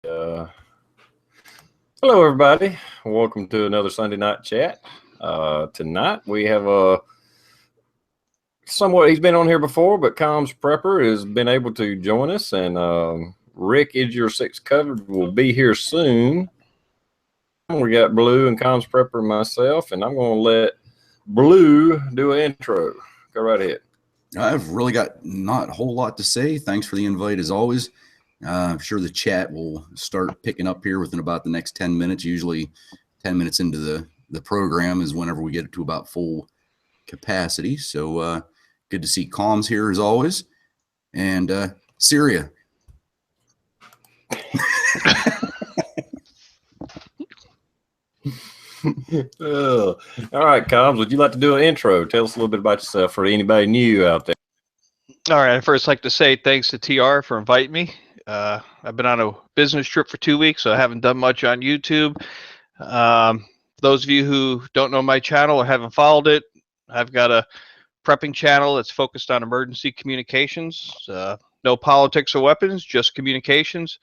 Hello, everybody. Welcome to another Sunday night chat. Tonight we have he's been on here before, but Comms Prepper has been able to join us, and Rick Is Your Six Covered will be here soon. We got Blue and Comms Prepper and myself, and I'm going to let Blue do an intro. Go right ahead. I've really got not a whole lot to say. Thanks for the invite as always. I'm sure the chat will start picking up here within about the next 10 minutes. Usually 10 minutes into the program is whenever we get to about full capacity. So good to see Comms here as always. And Syria. All right, Comms, would you like to do an intro? Tell us a little bit about yourself for anybody new out there. All right, I'd first like to say thanks to TR for inviting me. I've been on a business trip for 2 weeks, so I haven't done much on YouTube. Those of you who don't know my channel or haven't followed it, I've got a prepping channel that's focused on emergency communications. No politics or weapons, just communications.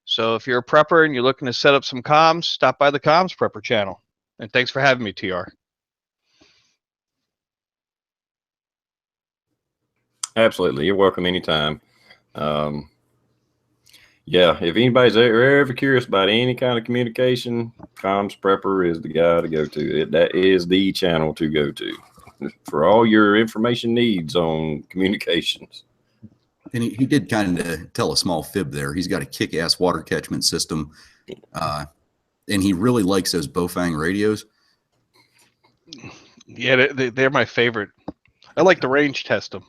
So if you're a prepper and you're looking to set up some comms, stop by the Comms Prepper channel. And thanks for having me, TR. Absolutely. You're welcome anytime. Yeah, if anybody's ever curious about any kind of communication, Comms Prepper is the guy to go to. That is the channel to go to for all your information needs on communications. And he did kind of tell a small fib there. He's got a kick-ass water catchment system, and he really likes those Bofang radios. Yeah, they're my favorite. I like to range test them.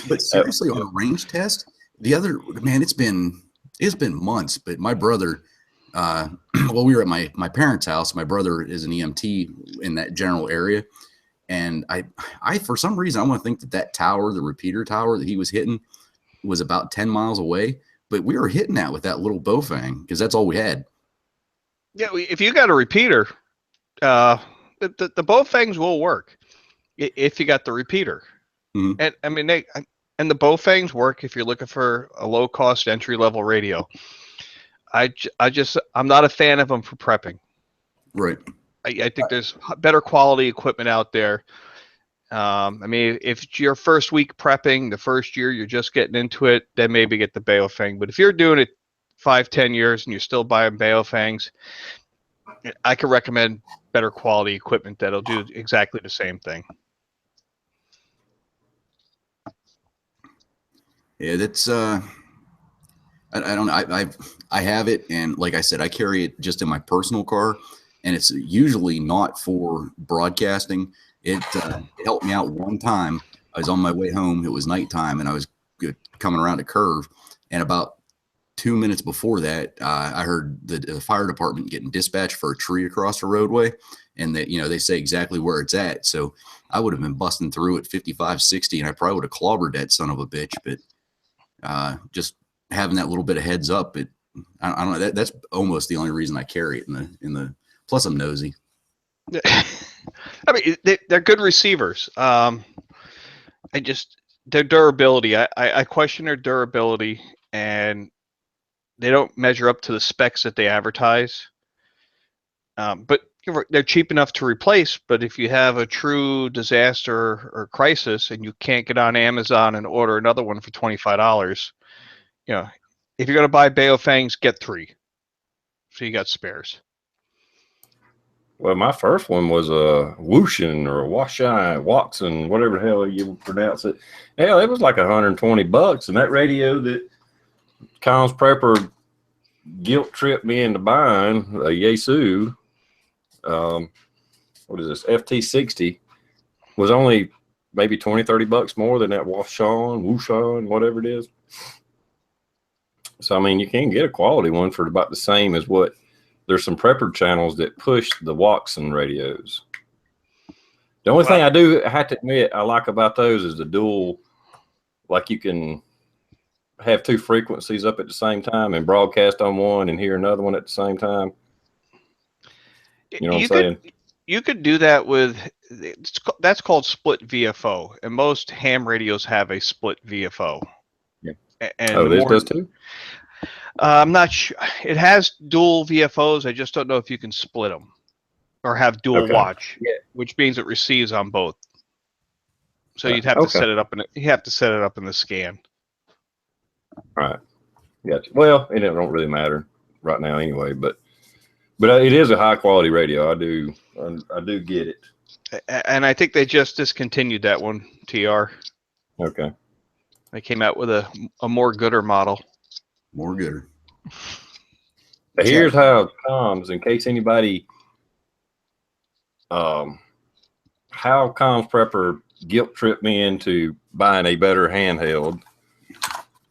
But seriously, on a range test, the other man, it's been months. But my brother, well, we were at my parents' house. My brother is an EMT in that general area, and I for some reason I want to think that tower, the repeater tower that he was hitting, was about 10 miles away. But we were hitting that with that little Bofang because that's all we had. Yeah, if you got a repeater, the Bofangs will work if you got the repeater. Mm-hmm. And I mean, the Bofangs work if you're looking for a low cost entry level radio. I'm not a fan of them for prepping. Right. I think there's better quality equipment out there. I mean, if it's your first week prepping, the first year you're just getting into it, then maybe get the Baofeng. But if you're doing it 5-10 years and you're still buying Baofangs, I could recommend better quality equipment that'll do exactly the same thing. Yeah, that's I don't know. I have it, and like I said, I carry it just in my personal car, and it's usually not for broadcasting. It helped me out one time. I was on my way home. It was nighttime, and I was coming around a curve, and about 2 minutes before that, I heard the fire department getting dispatched for a tree across the roadway, and that they say exactly where it's at. So I would have been busting through at 55, 60, and I probably would have clobbered that son of a bitch. But just having that little bit of heads up, I don't know. That's almost the only reason I carry it in the. Plus, I'm nosy. I mean, they're good receivers. Their durability. I question their durability, and they don't measure up to the specs that they advertise. But they're cheap enough to replace. But if you have a true disaster or crisis and you can't get on Amazon and order another one for $25, if you're going to buy Baofangs, get 3. So you got spares. Well, my first one was a Whooshin or a Watson, whatever the hell you pronounce it. Hell, it was like $120, and that radio that Comms Prepper guilt tripped me into buying, a Yaesu, what is this, FT60, was only maybe $20-30 more than that Whooshin, whatever it is. So I mean, you can get a quality one for about the same as what. There's some prepper channels that push the Watson radios. The only thing I have to admit I like about those is the dual, like you can have 2 frequencies up at the same time and broadcast on one and hear another one at the same time. You know what I'm saying? You could do that with, that's called split VFO, and most ham radios have a split VFO. Yeah. And Oh, the this more, does too? I'm not sure. It has dual VFOs. I just don't know if you can split them or have dual Okay. watch, Yeah. which means it receives on both. So you'd have to Okay. set it up in the scan. Right. Gotcha. Well, it don't really matter right now anyway, but it is a high quality radio. I do get it. And I think they just discontinued that one, TR. Okay. They came out with a more gooder model. More gooder. But here's how it comes, in case anybody, how Comms Prepper guilt tripped me into buying a better handheld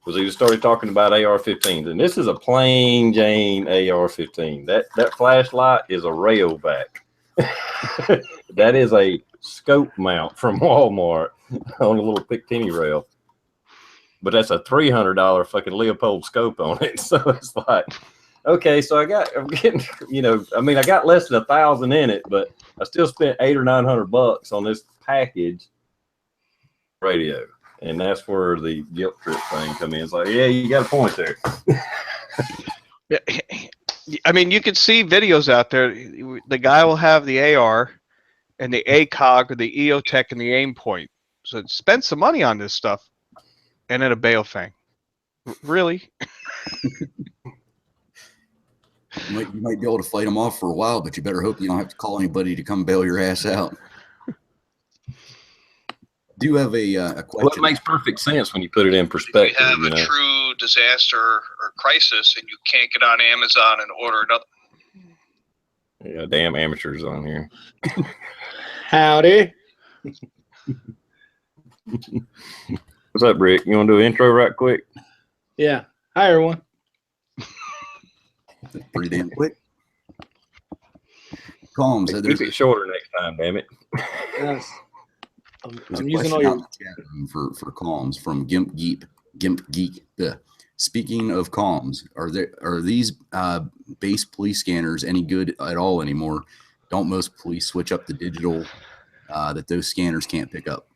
was he started talking about AR-15s, and this is a plain Jane AR-15. That flashlight is a Rayovac. That is a scope mount from Walmart on a little Picatinny rail, but that's a $300 fucking Leopold scope on it. So it's like, okay, so I'm getting, I got less than 1,000 in it, but I still spent $800 or $900 on this package radio. And that's where the guilt trip thing come in. It's like, yeah, you got a point there. I mean, you can see videos out there. The guy will have the AR and the ACOG or the EOTech and the aim point. So spend some money on this stuff. And then a Baofeng. Really? You might be able to fight them off for a while, but you better hope you don't have to call anybody to come bail your ass out. Do have a question. Well, it makes perfect sense when you put it in perspective. If you have a true disaster or crisis and you can't get on Amazon and order another. Yeah, damn amateurs on here. Howdy. What's up, Rick? You want to do an intro right quick? Yeah. Hi, everyone. Pretty damn quick. Comms. Keep it shorter next time, damn it. Yes. There's I'm a using all question your. out in the chat room for comms from Gimp Geek. Speaking of comms, are these base police scanners any good at all anymore? Don't most police switch up the digital that those scanners can't pick up?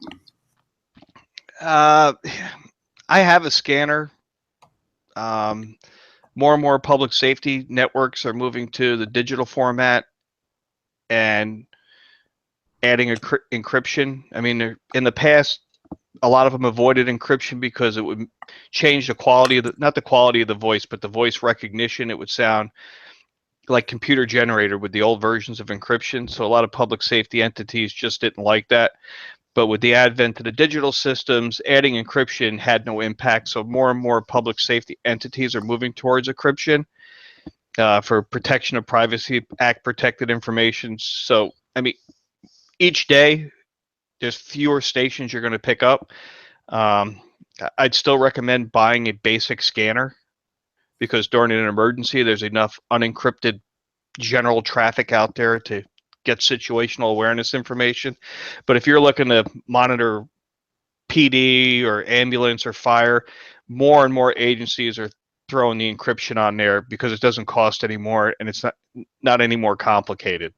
I have a scanner. More and more public safety networks are moving to the digital format and adding encryption. I mean, in the past, a lot of them avoided encryption because it would change the quality of not the quality of the voice, but the voice recognition. It would sound like computer generated with the old versions of encryption. So a lot of public safety entities just didn't like that. But with the advent of the digital systems, adding encryption had no impact. So more and more public safety entities are moving towards encryption for protection of Privacy Act protected information. So, I mean, each day there's fewer stations you're going to pick up. I'd still recommend buying a basic scanner because during an emergency, there's enough unencrypted general traffic out there to get situational awareness information. But if you're looking to monitor PD or ambulance or fire, more and more agencies are throwing the encryption on there because it doesn't cost any more and it's not any more complicated.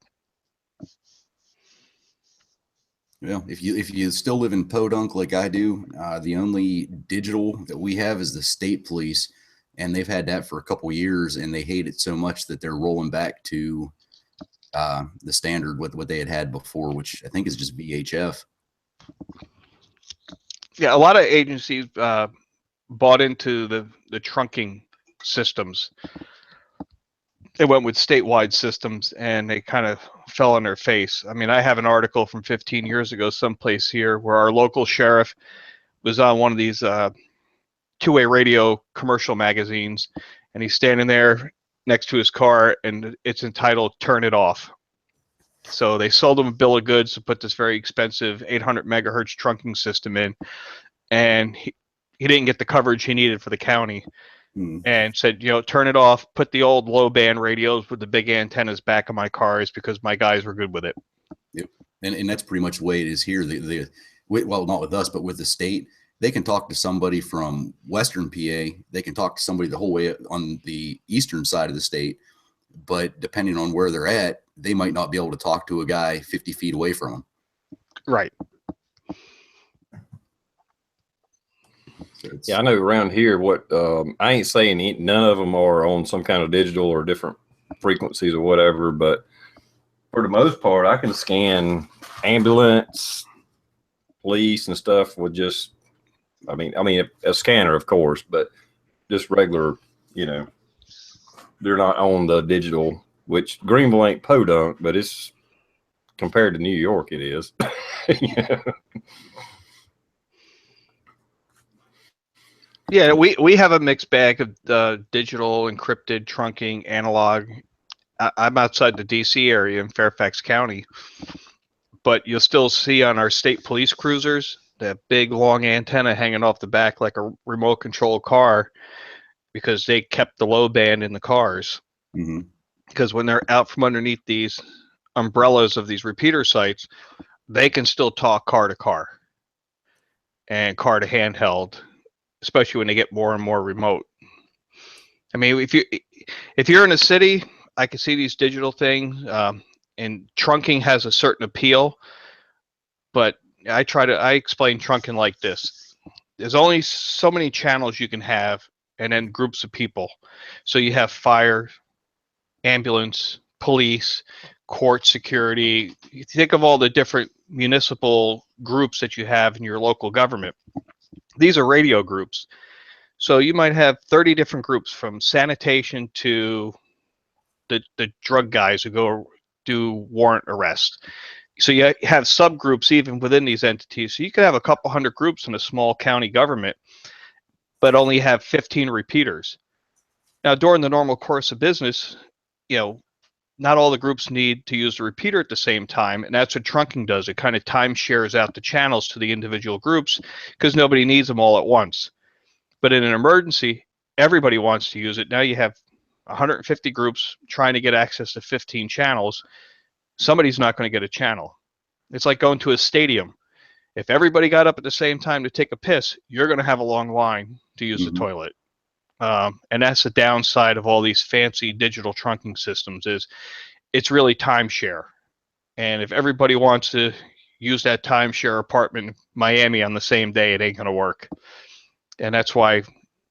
Well, if you still live in Podunk like I do, the only digital that we have is the state police, and they've had that for a couple years, and they hate it so much that they're rolling back to the standard with what they had before, which I think is just VHF. Yeah, a lot of agencies bought into the trunking systems. They went with statewide systems and they kind of fell on their face. I mean, I have an article from 15 years ago someplace here where our local sheriff was on one of these two-way radio commercial magazines, and he's standing there next to his car and it's entitled "Turn It Off." So they sold him a bill of goods to put this very expensive 800 megahertz trunking system in, and he didn't get the coverage he needed for the county. And said, turn it off, put the old low band radios with the big antennas back on my cars because my guys were good with it. Yep. And that's pretty much the way it is here. Well, not with us, but with the state, they can talk to somebody from Western PA. They can talk to somebody the whole way on the eastern side of the state. But depending on where they're at, they might not be able to talk to a guy 50 feet away from them. Right. So it's, Yeah, I know around here what I ain't saying none of them are on some kind of digital or different frequencies or whatever, but for the most part, I can scan ambulance, police, and stuff with just, I mean, a scanner, of course, but just regular, they're not on the digital, which Greenville ain't podunk, but it's compared to New York, it is. Yeah. Yeah, we have a mixed bag of digital, encrypted, trunking, analog. I'm outside the DC area in Fairfax County, but you'll still see on our state police cruisers that big long antenna hanging off the back like a remote control car because they kept the low band in the cars. mm-hmm. Because when they're out from underneath these umbrellas of these repeater sites, they can still talk car to car and car to handheld, especially when they get more and more remote. I mean, if you're in a city, I can see these digital things, and trunking has a certain appeal. But I explain trunking like this: there's only so many channels you can have, and then groups of people. So you have fire, ambulance, police, court security. You think of all the different municipal groups that you have in your local government. These are radio groups. So you might have 30 different groups from sanitation to the drug guys who go do warrant arrest. So you have subgroups even within these entities. So you could have a couple hundred groups in a small county government, but only have 15 repeaters. Now, during the normal course of business, not all the groups need to use the repeater at the same time, and that's what trunking does. It kind of time shares out the channels to the individual groups because nobody needs them all at once. But in an emergency, everybody wants to use it. Now you have 150 groups trying to get access to 15 channels. Somebody's not going to get a channel. It's like going to a stadium. If everybody got up at the same time to take a piss, you're going to have a long line to use the toilet. And that's the downside of all these fancy digital trunking systems is it's really timeshare. And if everybody wants to use that timeshare apartment in Miami on the same day, it ain't going to work. And that's why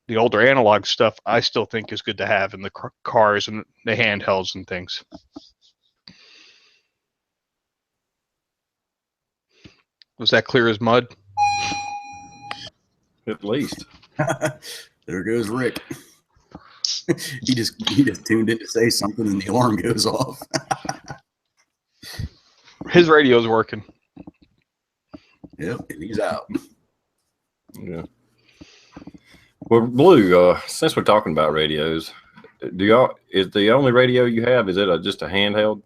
the older analog stuff I still think is good to have in the cars and the handhelds and things. Was that clear as mud? At least. There goes Rick. he just tuned in to say something and the alarm goes off. His radio's working. Yep, he's out. Yeah. Well, Blue, since we're talking about radios, is the only radio you have, is it just a handheld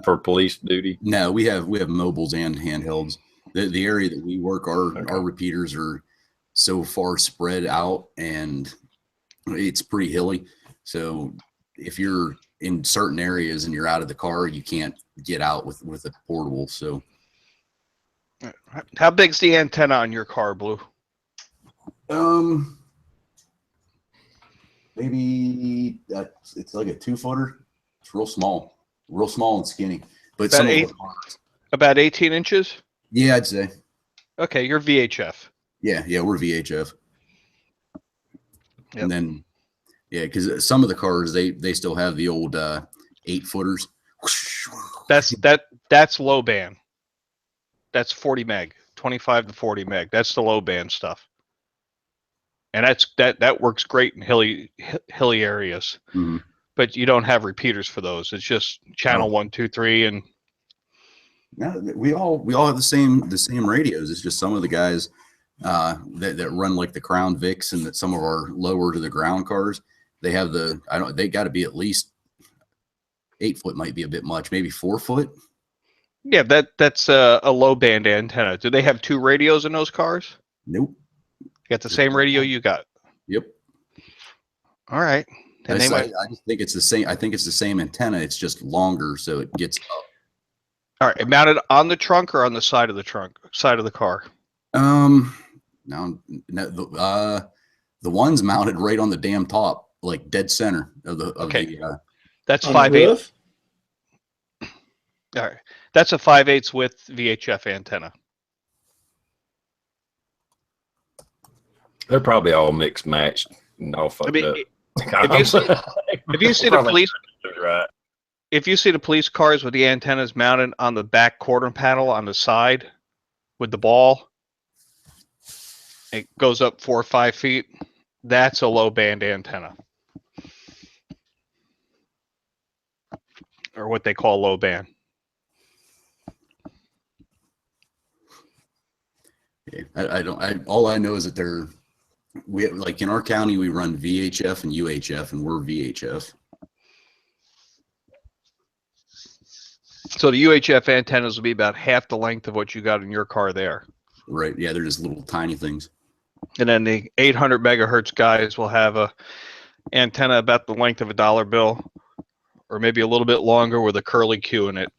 for police duty? No, we have mobiles and handhelds. The area that we work, our repeaters are so far spread out and it's pretty hilly. So if you're in certain areas and you're out of the car, you can't get out with a portable. So how big's the antenna on your car, Blue? Maybe it's like a 2-footer. It's real small and skinny. But about 18 inches. Yeah, I'd say. Okay, you're VHF. Yeah, we're VHF. Yep. And then, yeah, because some of the cars they still have the old 8-footers. That's low band. That's 40 meg, 25 to 40 meg. That's the low band stuff. And that works great in hilly areas. Mm-hmm. But you don't have repeaters for those. It's just channel 1, 2, 3, and no, we all have the same radios. It's just some of the guys that run like the Crown Vics and that some of our lower to the ground cars, they have they got to be at least 8 foot, might be a bit much, maybe 4 foot. Yeah, that's a low band antenna. Do they have 2 radios in those cars? Nope. You got the same radio you got. Yep. All right. I just think it's the same. I think it's the same antenna. It's just longer, so it gets up. All right. Mounted on the trunk or on the side of the car? No, the one's mounted right on the damn top, like dead center of the. Okay. That's 5/8. All right. That's a 5/8 width VHF antenna. They're probably all mixed matched and all I fucked mean, up. if you see the Probably police, right. if you see the police cars with the antennas mounted on the back quarter panel on the side with the ball, it goes up 4 or 5 feet. That's a low band antenna, or what they call low band. Okay. I don't. All I know is that we like in our county we run VHF and UHF, and we're VHF. So the UHF antennas will be about half the length of what you got in your car there. Right. Yeah, they're just little tiny things. And then the 800 megahertz guys will have a antenna about the length of a dollar bill, or maybe a little bit longer with a curly Q in it.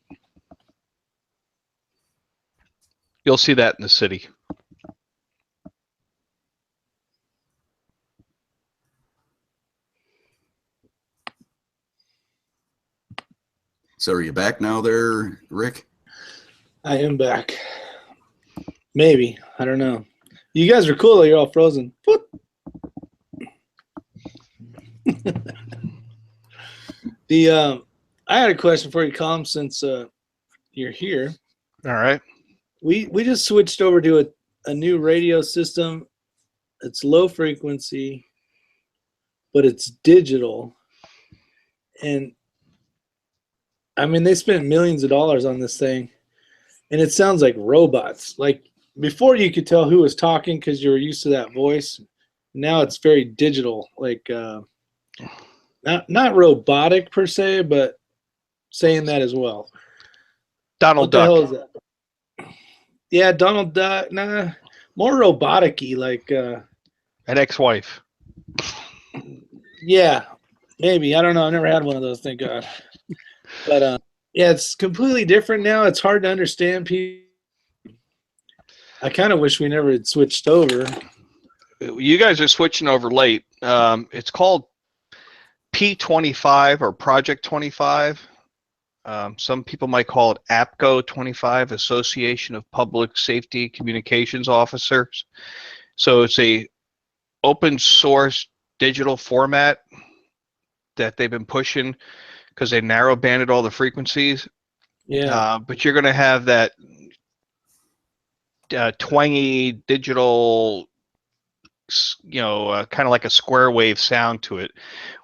You'll see that in the city. So are you back now there, Rick? I am back. Maybe. I don't know. You guys are cool. You're all frozen. I had a question for you, Colm, since you're here. All right. We just switched over to a new radio system. It's low frequency, but it's digital. And I mean, they spent millions of dollars on this thing, and it sounds like robots. Like before, you could tell who was talking because you were used to that voice. Now it's very digital, like not robotic per se, but saying that as well. Donald What the Duck. hell is that? Yeah, Donald Duck. Nah, more robotic-y, like An ex-wife. yeah, maybe. I don't know. I've never had one of those, thank God. But yeah, it's completely different now. It's hard to understand people. I kind of wish we never had switched over. You guys are switching over late. It's called P25 or Project 25. Some people might call it APCO 25, Association of Public Safety Communications Officers. So it's a open source digital format that they've been pushing because they narrow banded all the frequencies. Yeah. But you're going to have that twangy digital, kind of like a square wave sound to it,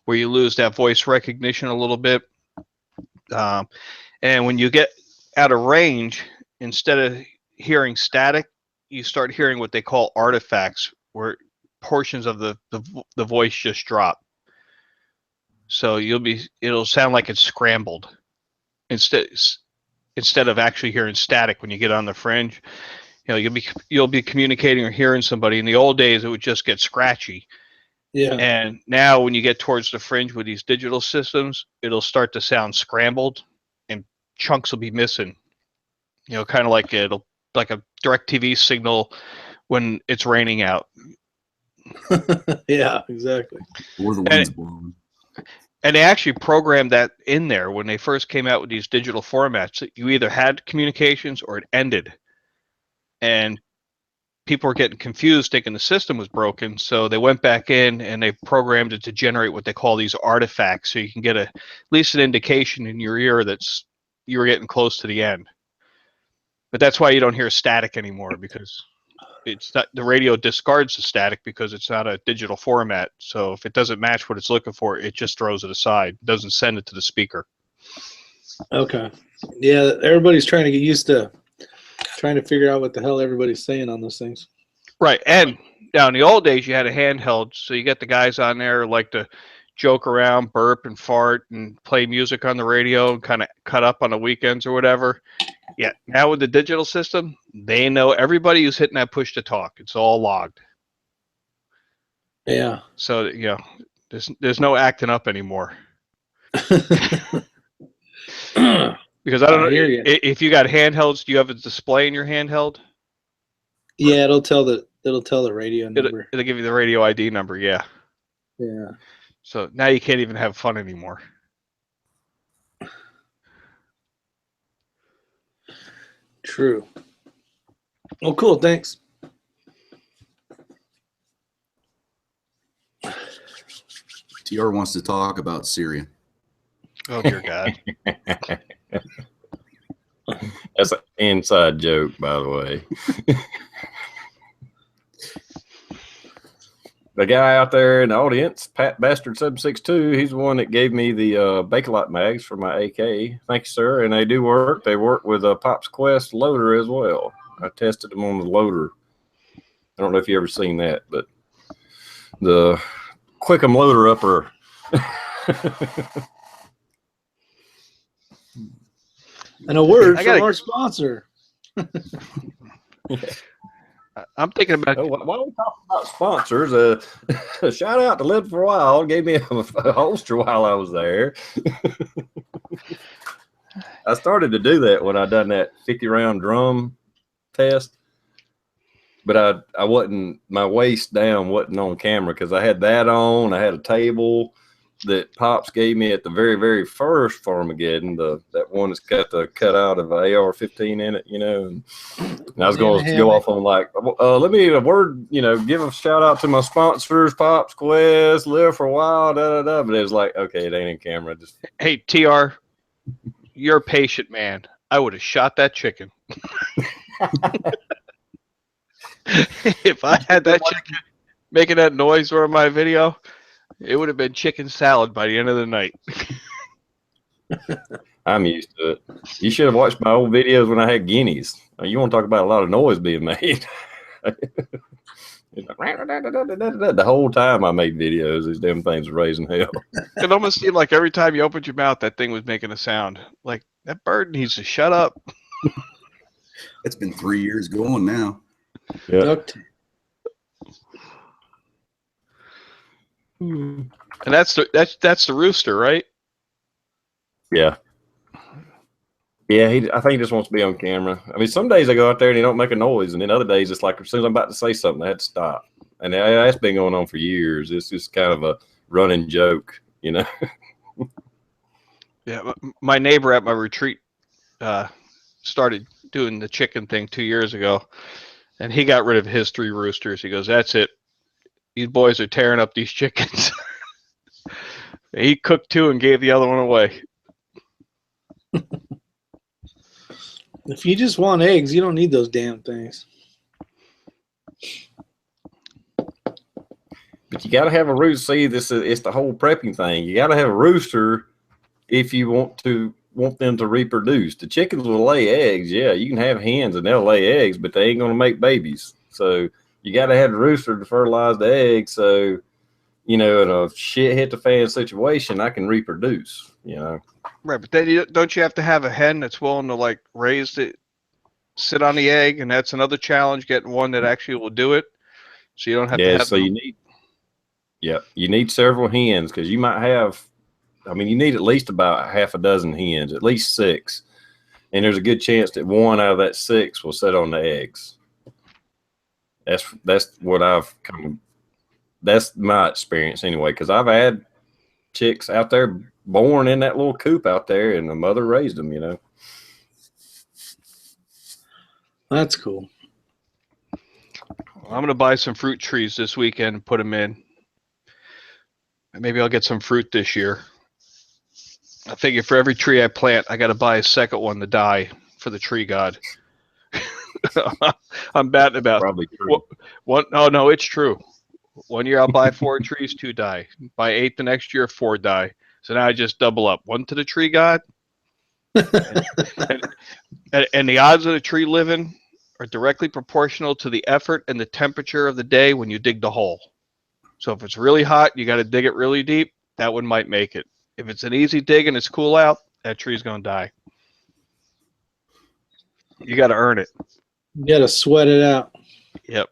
where you lose that voice recognition a little bit. And when you get out of range, instead of hearing static, you start hearing what they call artifacts, where portions of the voice just drop. So it'll sound like it's scrambled instead of actually hearing static when you get on the fringe. You'll be communicating or hearing somebody. In the old days, it would just get scratchy. Yeah. And now when you get towards the fringe with these digital systems, it'll start to sound scrambled and chunks will be missing. Kind of like a DirecTV signal when it's raining out. Yeah, exactly. Or the wind's blowing. And they actually programmed that in there when they first came out with these digital formats. You either had communications or it ended. And people were getting confused thinking the system was broken. So they went back in and they programmed it to generate what they call these artifacts. So you can get at least an indication in your ear that's you were getting close to the end. But that's why you don't hear static anymore, because it's not, the radio discards the static because it's not a digital format. So if it doesn't match what it's looking for, it just throws it aside. It doesn't send it to the speaker. Okay. Yeah, everybody's trying to get used to trying to figure out what the hell everybody's saying on those things. Right. And now in the old days, you had a handheld. So you get the guys on there who like to joke around, burp and fart and play music on the radio and kind of cut up on the weekends or whatever. Yeah. Now with the digital system, they know everybody who's hitting that push to talk. It's all logged. Yeah. So, there's no acting up anymore. Because I don't know if you got handhelds. Do you have a display in your handheld? Yeah, it'll tell the radio number. It'll give you the radio ID number. Yeah. Yeah. So now you can't even have fun anymore. True. Oh, cool. Thanks. TR wants to talk about Syria. Oh dear God. That's an inside joke, by the way. The guy out there in the audience, Pat Bastard 762, he's the one that gave me the Bakelite mags for my AK. Thank you, sir. And they do work. They work with a Pops Quest loader as well. I tested them on the loader. I don't know if you ever seen that, but the Quick'em loader upper. And a word from our sponsor. I'm thinking about. Oh, why don't we talk about sponsors? A shout out to Live for a While. Gave me a holster while I was there. I started to do that when I done that 50-round drum test, but I wasn't, my waist down wasn't on camera because I had that on. I had a table that Pops gave me at the very, very first Farmageddon, that one that's got the cutout of AR-15 in it, you know. And I was going to go off on like, let me give a shout out to my sponsors, Pops Quest, Live for a While, But it was like, okay, it ain't in camera. Just hey, TR, you're a patient man. I would have shot that chicken. If I had that chicken making that noise during my video, it would have been chicken salad by the end of the night. I'm used to it. You should have watched my old videos when I had guineas. You want to talk about a lot of noise being made. The whole time I made videos, these damn things were raising hell. It almost seemed like every time you opened your mouth, that thing was making a sound. Like, that bird needs to shut up. It's been 3 years going now. Yeah. And that's the rooster, right? Yeah. Yeah, I think he just wants to be on camera. I mean, some days I go out there and he don't make a noise, and then other days it's like as soon as I'm about to say something, I had to stop. And that's been going on for years. It's just kind of a running joke, you know. Yeah, my neighbor at my retreat started doing the chicken thing 2 years ago, and he got rid of his 3 roosters. He goes, "That's it. These boys are tearing up these chickens." He cooked 2 and gave the other one away. If you just want eggs, you don't need those damn things. But you got to have a rooster. See, it's the whole prepping thing. You got to have a rooster if you want them to reproduce. The chickens will lay eggs. Yeah, you can have hens and they'll lay eggs, but they ain't going to make babies. So you got to have the rooster to fertilize the eggs. So, you know, in a shit hit the fan situation, I can reproduce, you know. Right, but then don't you have to have a hen that's willing to like raise it, sit on the egg, and that's another challenge, getting one that actually will do it. So you don't have to have. So you need several hens because you might have. I mean, you need at least about half a dozen hens, at least 6, and there's a good chance that one out of that 6 will sit on the eggs. That's what that's my experience anyway, because I've had chicks out there born in that little coop out there, and the mother raised them, you know. That's cool. I'm gonna buy some fruit trees this weekend and put them in. Maybe I'll get some fruit this year. I figure for every tree I plant, I got to buy a second one to die for the tree god. I'm batting about Probably true. one. Oh no, it's true. 1 year I'll buy 4 trees, 2 die. Buy 8 the next year, 4 die. So now I just double up. 1 to the tree god, and the odds of the tree living are directly proportional to the effort and the temperature of the day when you dig the hole. So if it's really hot, you got to dig it really deep. That one might make it. If it's an easy dig and it's cool out, that tree's going to die. You got to earn it. You got to sweat it out. Yep.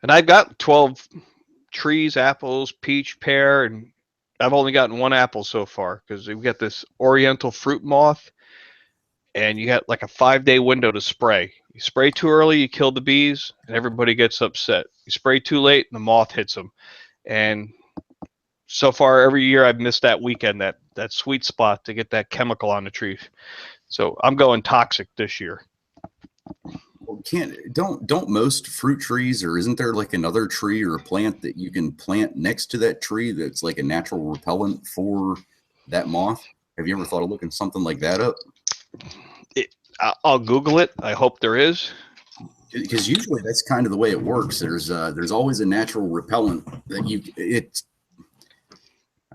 And I've got 12 trees, apples, peach, pear, and I've only gotten 1 apple so far because we've got this oriental fruit moth, and you got like a 5-day window to spray. You spray too early, you kill the bees, and everybody gets upset. You spray too late, and the moth hits them. And so far, every year I've missed that weekend, that sweet spot to get that chemical on the tree. So I'm going toxic this year. Don't most fruit trees, or isn't there like another tree or a plant that you can plant next to that tree that's like a natural repellent for that moth? Have you ever thought of looking something like that up? I'll Google it. I hope there is. Because usually that's kind of the way it works. There's always a natural repellent that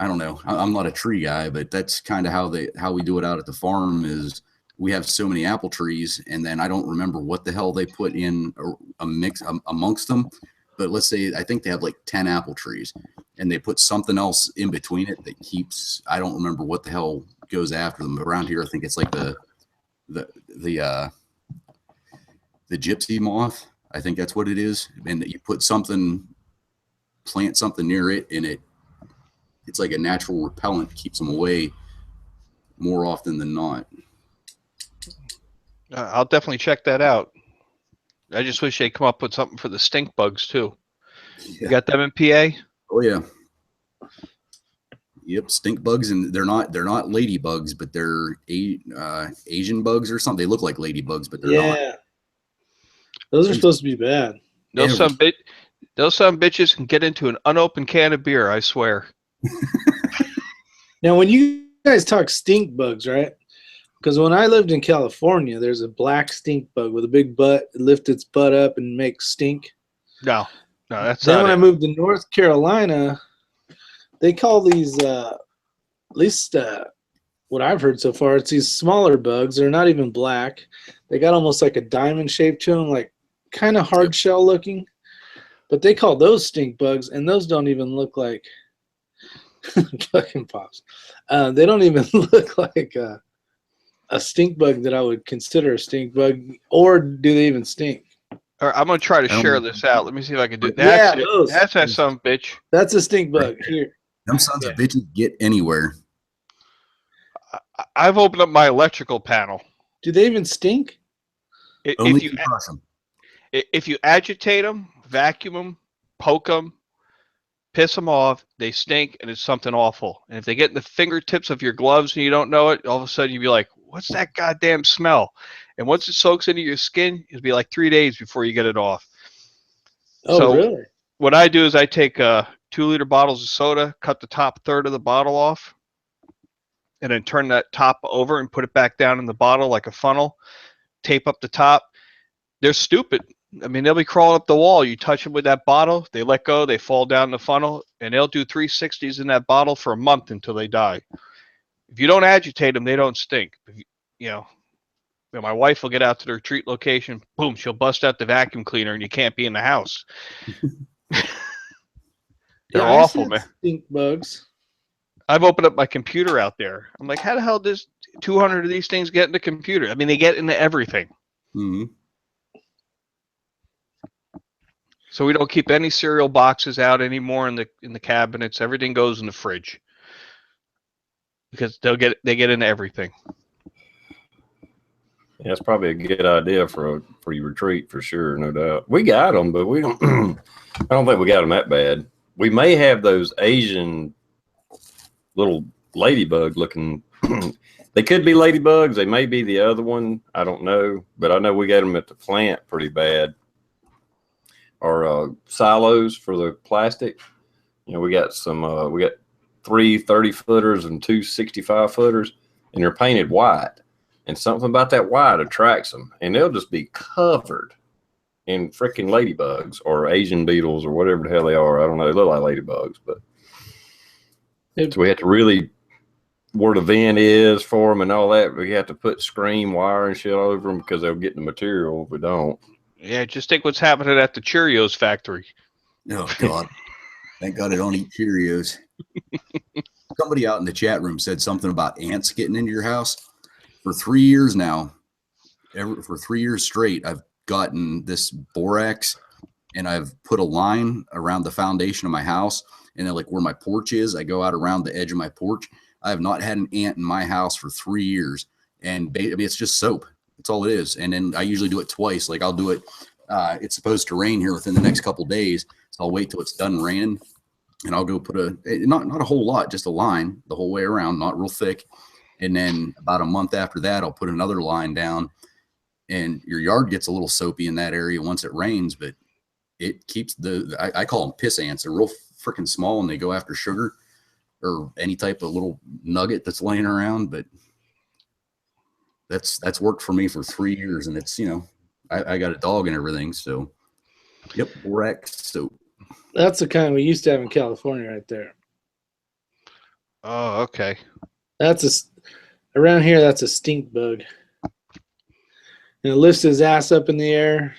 I don't know. I'm not a tree guy, but that's kind of how we do it out at the farm. Is we have so many apple trees, and then I don't remember what the hell they put in a mix amongst them. But let's say I think they have like 10 apple trees, and they put something else in between it that keeps. I don't remember what the hell goes after them. But around here, I think it's like the gypsy moth. I think that's what it is. And you put plant something near it, and it's like a natural repellent, keeps them away more often than not. I'll definitely check that out. I just wish they'd come up with something for the stink bugs too. Yeah. You got them in PA? Oh yeah. Yep, stink bugs, and they're not ladybugs, but they're Asian bugs or something. They look like ladybugs, but they're not. Those are supposed to be bad. Those some bitches can get into an unopened can of beer, I swear. Now, when you guys talk stink bugs, right? Because when I lived in California, there's a black stink bug with a big butt. It lifts its butt up and makes stink. No, that's then not when it. I moved to North Carolina, they call these, at least what I've heard so far, it's these smaller bugs. They're not even black. They got almost like a diamond shape to them, like kind of hard shell looking. But they call those stink bugs, and those don't even look like fucking pops. They don't even look like a stink bug that I would consider a stink bug, or do they even stink? All right, I'm gonna try to share this out. Let me see if I can do that. Yeah, That's that some bitch. That's a stink bug. Here, them sons of bitches get anywhere. I've opened up my electrical panel. Do they even stink? Only if you crush them. If you agitate them, vacuum them, poke them, piss them off, they stink, and it's something awful. And if they get in the fingertips of your gloves and you don't know it, all of a sudden you'll be like, what's that goddamn smell? And once it soaks into your skin, it'll be like 3 days before you get it off. Oh, really? What I do is I take 2-liter bottles of soda, cut the top third of the bottle off, and then turn that top over and put it back down in the bottle like a funnel, tape up the top. They're stupid. I mean, they'll be crawling up the wall. You touch them with that bottle, they let go, they fall down the funnel, and they'll do 360s in that bottle for a month until they die. If you don't agitate them, they don't stink. My wife will get out to the retreat location, boom, she'll bust out the vacuum cleaner, and you can't be in the house. They're awful, man. Stink bugs. I've opened up my computer out there. I'm like, how the hell does 200 of these things get in the computer? I mean, they get into everything. Mm-hmm. So we don't keep any cereal boxes out anymore in the cabinets. Everything goes in the fridge because they get into everything. Yeah, it's probably a good idea for your retreat for sure, no doubt. We got them, but we don't. I don't think we got them that bad. We may have those Asian little ladybug looking. They could be ladybugs. They may be the other one. I don't know, but I know we got them at the plant pretty bad. Or silos for the plastic. We got some. We got 3 30-footers and 2 65-footers, and they're painted white. And something about that white attracts them, and they'll just be covered in freaking ladybugs or Asian beetles or whatever the hell they are. I don't know. They look like ladybugs, but so we have to really where the vent is for them and all that. We have to put screen wire and shit over them because they'll get the material if we don't. Yeah, just think what's happening at the Cheerios factory. Oh, God. Thank God I don't eat Cheerios. Somebody out in the chat room said something about ants getting into your house. For 3 years now, for 3 years straight, I've gotten this borax, and I've put a line around the foundation of my house. And then, like where my porch is, I go out around the edge of my porch. I have not had an ant in my house for 3 years. And it's just soap. That's all it is. And then I usually do it twice. Like I'll do it. It's supposed to rain here within the next couple of days. So I'll wait till it's done raining, and I'll go put not a whole lot, just a line the whole way around, not real thick. And then about a month after that, I'll put another line down. and your yard gets a little soapy in that area once it rains, but it keeps I call them piss ants. They're real freaking small and they go after sugar or any type of little nugget that's laying around. But that's worked for me for 3 years, and it's, you know, I got a dog and everything. So yep, borax soap. That's the kind we used to have in California right there. Oh, okay. Around here, that's a stink bug. And it lifts his ass up in the air,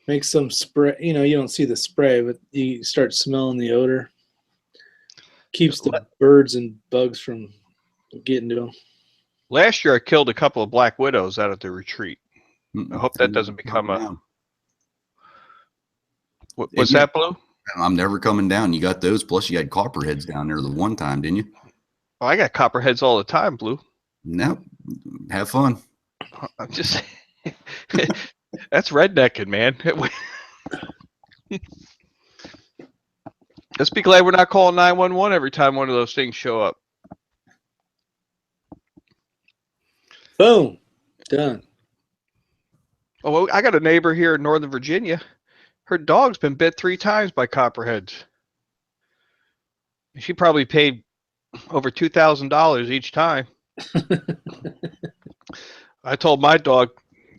makes some spray. You know, you don't see the spray, but you start smelling the odor. Keeps the birds and bugs from getting to them. Last year, I killed a couple of black widows out at the retreat. I hope that doesn't become a... What's that, Blue? I'm never coming down. You got those, plus you had copperheads down there the one time, didn't you? Oh, I got copperheads all the time, Blue. No, have fun. I'm just... That's rednecking, man. Let's be glad we're not calling 911 every time one of those things show up. Boom. Done. Oh, well, I got a neighbor here in Northern Virginia. Her dog's been bit 3 times by copperheads. She probably paid over $2,000 each time. I told my dog,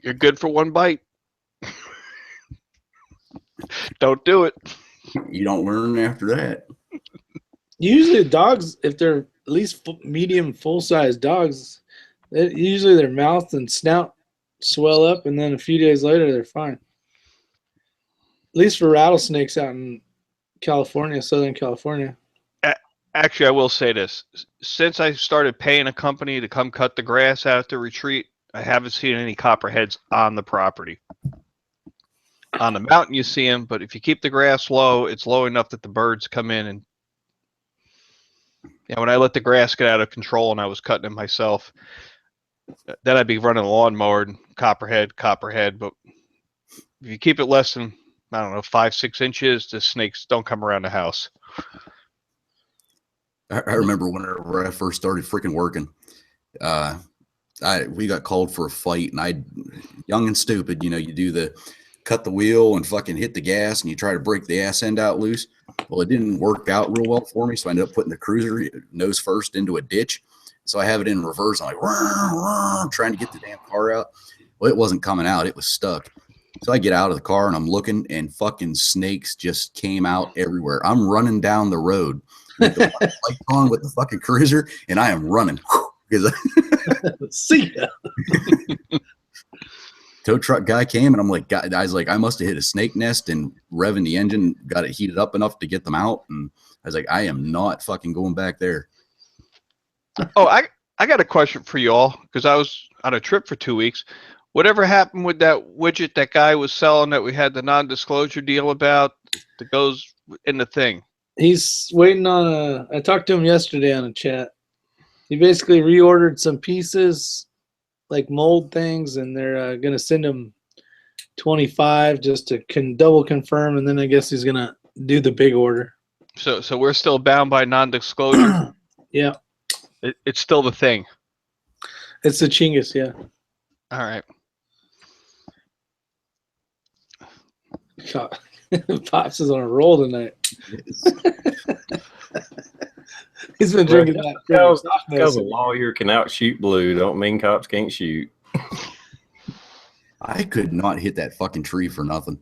"You're good for 1 bite. Don't do it." You don't learn after that. Usually dogs, if they're at least medium, full-size dogs, usually their mouth and snout swell up, and then a few days later they're fine. At least for rattlesnakes out in California, Southern California. Actually, I will say this. Since I started paying a company to come cut the grass out at the retreat, I haven't seen any copperheads on the property. On the mountain, you see them, but if you keep the grass low, it's low enough that the birds come in. And when I let the grass get out of control and I was cutting it myself, then I'd be running a lawnmower and copperhead. But if you keep it less than, I don't know, 5-6 inches, the snakes don't come around the house. I remember whenever I first started freaking working, we got called for a fight, and young and stupid, you know, you do the cut the wheel and fucking hit the gas and you try to break the ass end out loose. Well, it didn't work out real well for me. So I ended up putting the cruiser nose first into a ditch. So I have it in reverse. I'm like, rah, rah, trying to get the damn car out. Well, it wasn't coming out. It was stuck. So I get out of the car and I'm looking, and fucking snakes just came out everywhere. I'm running down the road with the light on with the fucking cruiser, and I am running. See ya. Tow truck guy came, and I'm like, I was like, I must have hit a snake nest and revving the engine, got it heated up enough to get them out. And I was like, I am not fucking going back there. Oh, I got a question for you all, because I was on a trip for 2 weeks. Whatever happened with that widget that guy was selling that we had the non-disclosure deal about that goes in the thing? He's waiting on I talked to him yesterday on a chat. He basically reordered some pieces, like mold things, and they're going to send him 25 just to double confirm, and then I guess he's going to do the big order. So we're still bound by non-disclosure? Yeah. It's still the thing. It's the Chingus, yeah. All right. God. Pops is on a roll tonight. He's been drinking that. Because a lawyer can outshoot Blue, don't mean cops can't shoot. I could not hit that fucking tree for nothing.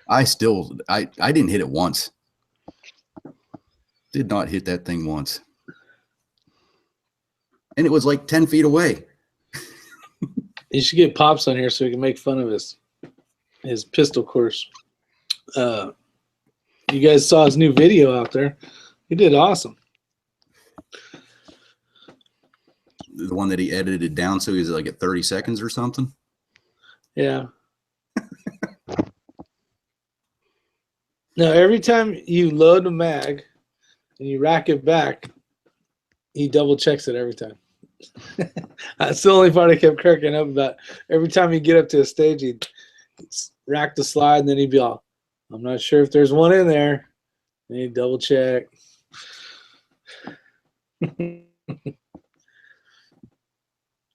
I didn't hit it once. Did not hit that thing once. And it was like 10 feet away. You should get Pops on here so we can make fun of his pistol course. You guys saw his new video out there. He did awesome. The one that he edited down so he's like at 30 seconds or something. Yeah. Now, every time you load a mag and you rack it back, he double checks it every time. That's the only part I kept cracking up about. Every time he'd get up to a stage, he'd rack the slide, and then he'd be all, I'm not sure if there's one in there. And he'd double check.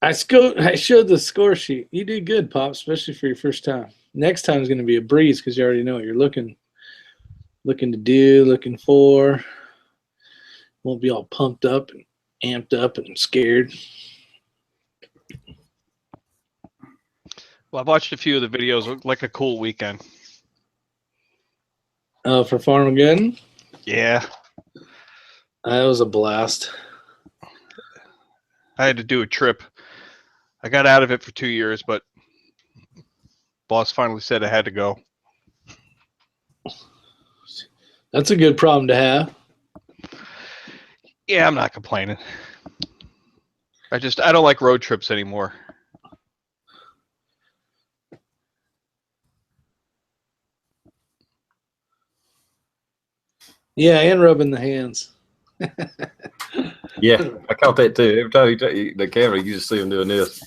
I showed the score sheet. You did good, Pop, especially for your first time. Next time is going to be a breeze because you already know what you're looking to do, looking for. Won't be all pumped up and amped up and scared. Well, I've watched a few of the videos. Looked like a cool weekend. For Farmageddon, Yeah, that was a blast. I had to do a trip. I got out of it for 2 years, but boss finally said I had to go. That's a good problem to have. Yeah, I'm not complaining. I don't like road trips anymore. Yeah, and rubbing the hands. Yeah, I caught that too. Every time you take the camera, you just see him doing this.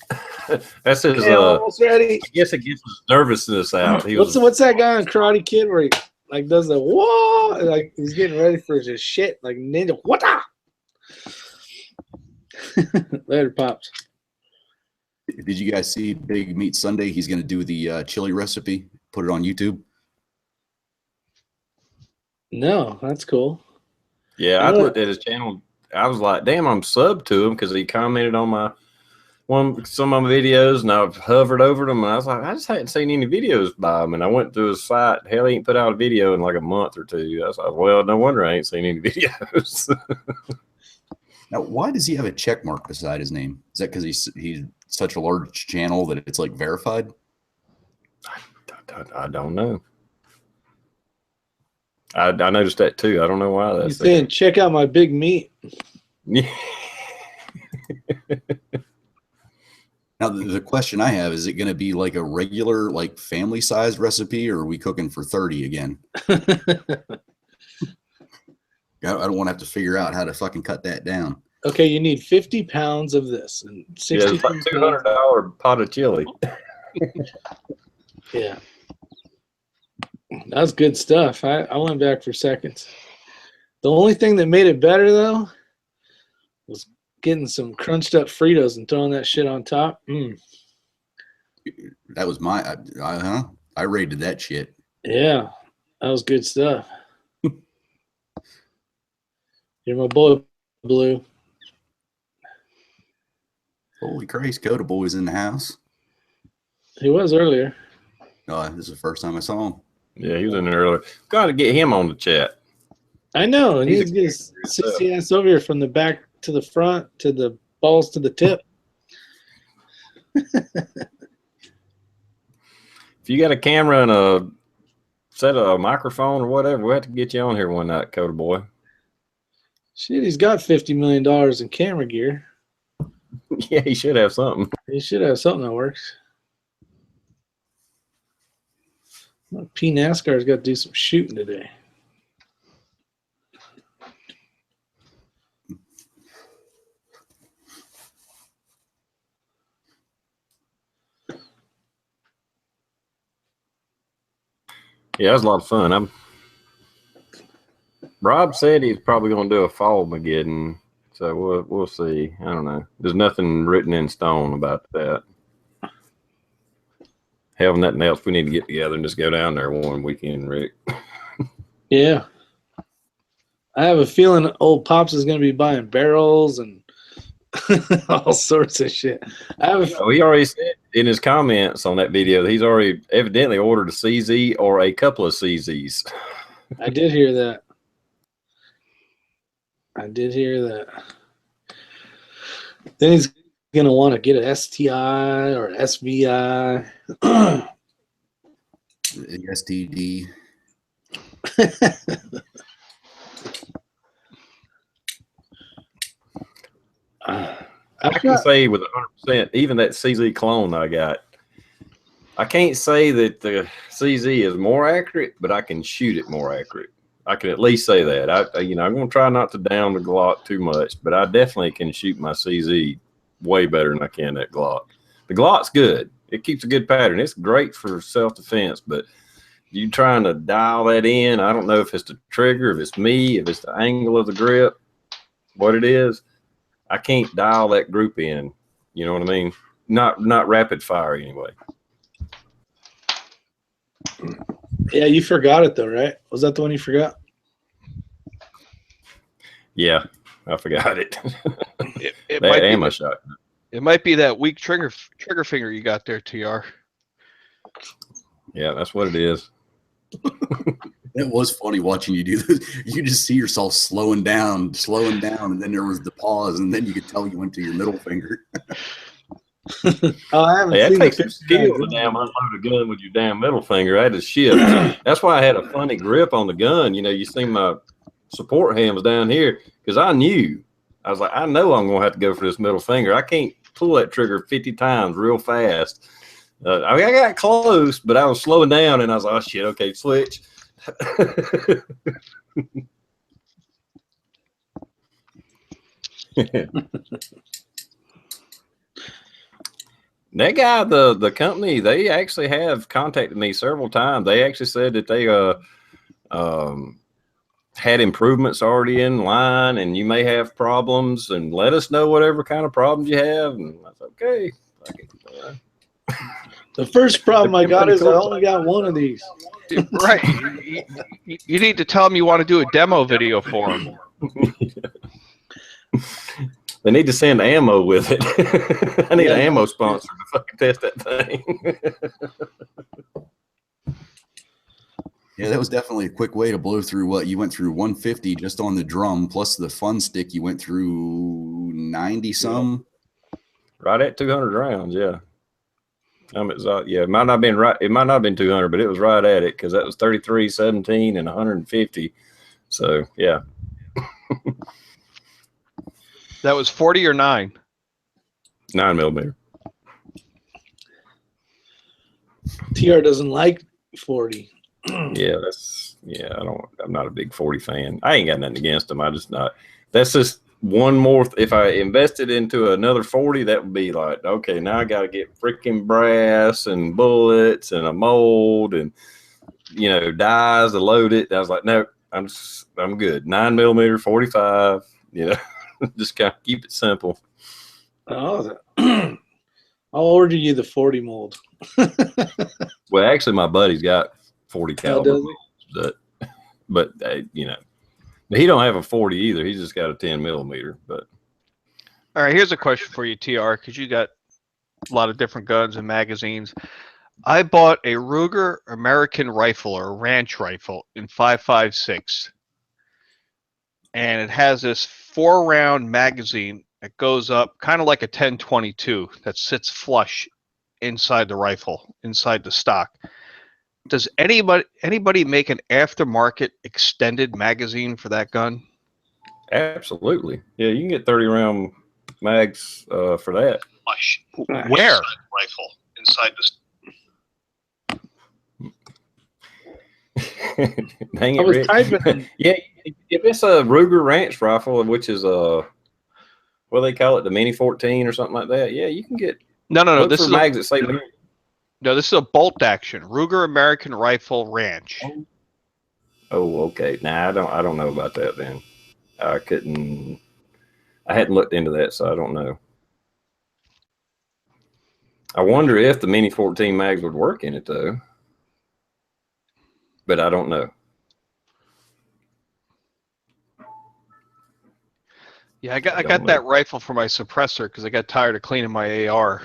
That's his. Yeah, almost ready. I guess it gets his nervousness out. What's that guy on Karate Kid where he like does the whoa, like he's getting ready for his shit, like ninja. What? Later, Pops. Did you guys see Big Meat Sunday? He's going to do the chili recipe, put it on YouTube. No, that's cool. Yeah, I looked at his channel. I was like, damn, I'm subbed to him because he commented on some of my videos, and I've hovered over them, and I was like, I just hadn't seen any videos by him. And I went through his site. Hell, he ain't put out a video in like a month or two. I was like, well, no wonder I ain't seen any videos. Now, why does he have a check mark beside his name? Is that because he's such a large channel that it's like verified? I don't know. I noticed that too. I don't know why that's. He's saying, check out my big meat. Yeah. Now, the question I have, is it going to be like a regular, like family-sized recipe, or are we cooking for 30 again? I don't want to have to figure out how to fucking cut that down. Okay, you need 50 pounds of this and 60 Yeah, it's like $200 pot of chili. Yeah. That's good stuff. I went back for seconds. The only thing that made it better, though, was getting some crunched up Fritos and throwing that shit on top. That was I rated that shit. Yeah, that was good stuff. You're my boy, Blue. Holy Christ, Coda Boy's in the house. He was earlier. Oh, this is the first time I saw him. Yeah, he was in there earlier. Got to get him on the chat. I know. And he's getting 60 ass over here from the back to the front to the balls to the tip. If you got a camera and a set of a microphone or whatever, we'll have to get you on here one night, Coda Boy. Shit, he's got $50 million in camera gear. Yeah, he should have something. He should have something that works. P NASCAR's got to do some shooting today. Yeah, it was a lot of fun. Rob said he's probably going to do a fall Mageddon, so we'll see. I don't know. There's nothing written in stone about that. Hell, nothing else. We need to get together and just go down there one weekend, Rick. Yeah. I have a feeling old Pops is going to be buying barrels and all sorts of shit. He already said in his comments on that video that he's already evidently ordered a CZ or a couple of CZs. I did hear that. Then he's going to want to get an STI or an SVI. STD. I can say with 100%, even that CZ clone I got, I can't say that the CZ is more accurate, but I can shoot it more accurate. I can at least say that. I'm going to try not to down the Glock too much, but I definitely can shoot my CZ way better than I can that Glock. The Glock's good. It keeps a good pattern. It's great for self-defense, but you trying to dial that in, I don't know if it's the trigger, if it's me, if it's the angle of the grip, what it is. I can't dial that group in You know what I mean? Not rapid fire anyway. Yeah, you forgot it though, right? Was that the one you forgot? Yeah, I forgot it. It That might be ammo that, shot. it might be that weak trigger finger you got there, TR. Yeah, that's what it is. It was funny watching you do this. You just see yourself slowing down, and then there was the pause, and then you could tell you went to your middle finger. Oh, I haven't Hey, that seen takes the some picture. skill to damn unload a gun with your damn middle finger. I had to shift. That's why I had a funny grip on the gun. You know, you see my support hand was down here because I knew. I was like, I know I'm going to have to go for this middle finger. I can't pull that trigger 50 times real fast. I mean, I got close, but I was slowing down, and I was like, oh, shit, okay, switch. That guy, the company, they actually have contacted me several times. They actually said that they had improvements already in line, and you may have problems, and let us know whatever kind of problems you have. And I said, okay. The first problem I They're got pretty is I cool. only got one of these. Right. You need to tell them you want to do a demo video for them. They need to send ammo with it. I need Yeah. an ammo sponsor to fucking test that thing. Yeah, that was definitely a quick way to blow through what you went through 150 just on the drum, plus the fun stick. You went through 90 some. Right at 200 rounds, yeah. Yeah, it might not have been right. It might not have been 200, but it was right at it because that was 33, 17, and 150. So yeah, That was 40 or 9? 9mm. TR doesn't like 40. Yeah, I'm not a big 40 fan. I ain't got nothing against them. I just not. That's just one more. If I invested into another 40, that would be like, okay, now I got to get freaking brass and bullets and a mold and dies to load it. I was like, no, I'm good. 9mm, 45. Just kind of keep it simple. Oh, I'll order you the 40 mold. Well, actually, my buddy's got 40 caliber, but he don't have a 40 either. He's just got a 10mm. But All right, here's a question for you, TR, because you got a lot of different guns and magazines. I bought a Ruger American rifle or a ranch rifle in 5.56, and it has this 4-round magazine that goes up kind of like a 10-22 that sits flush inside the rifle, inside the stock. Does anybody make an aftermarket extended magazine for that gun? absolutely, yeah, you can get 30-round mags for that. Flush. Where? Rifle inside the. Dang I it, was Rick. typing. Yeah, if it's a Ruger Ranch rifle, which is what do they call it, the Mini 14 or something like that, yeah, you can get. No. Look This for is mags that say. No, this is a bolt action Ruger American Rifle Ranch. Oh, okay. Nah, I don't know about that then. I hadn't looked into that, so I don't know. I wonder if the Mini 14 mags would work in it though. But I don't know. Yeah, I got that rifle for my suppressor because I got tired of cleaning my AR.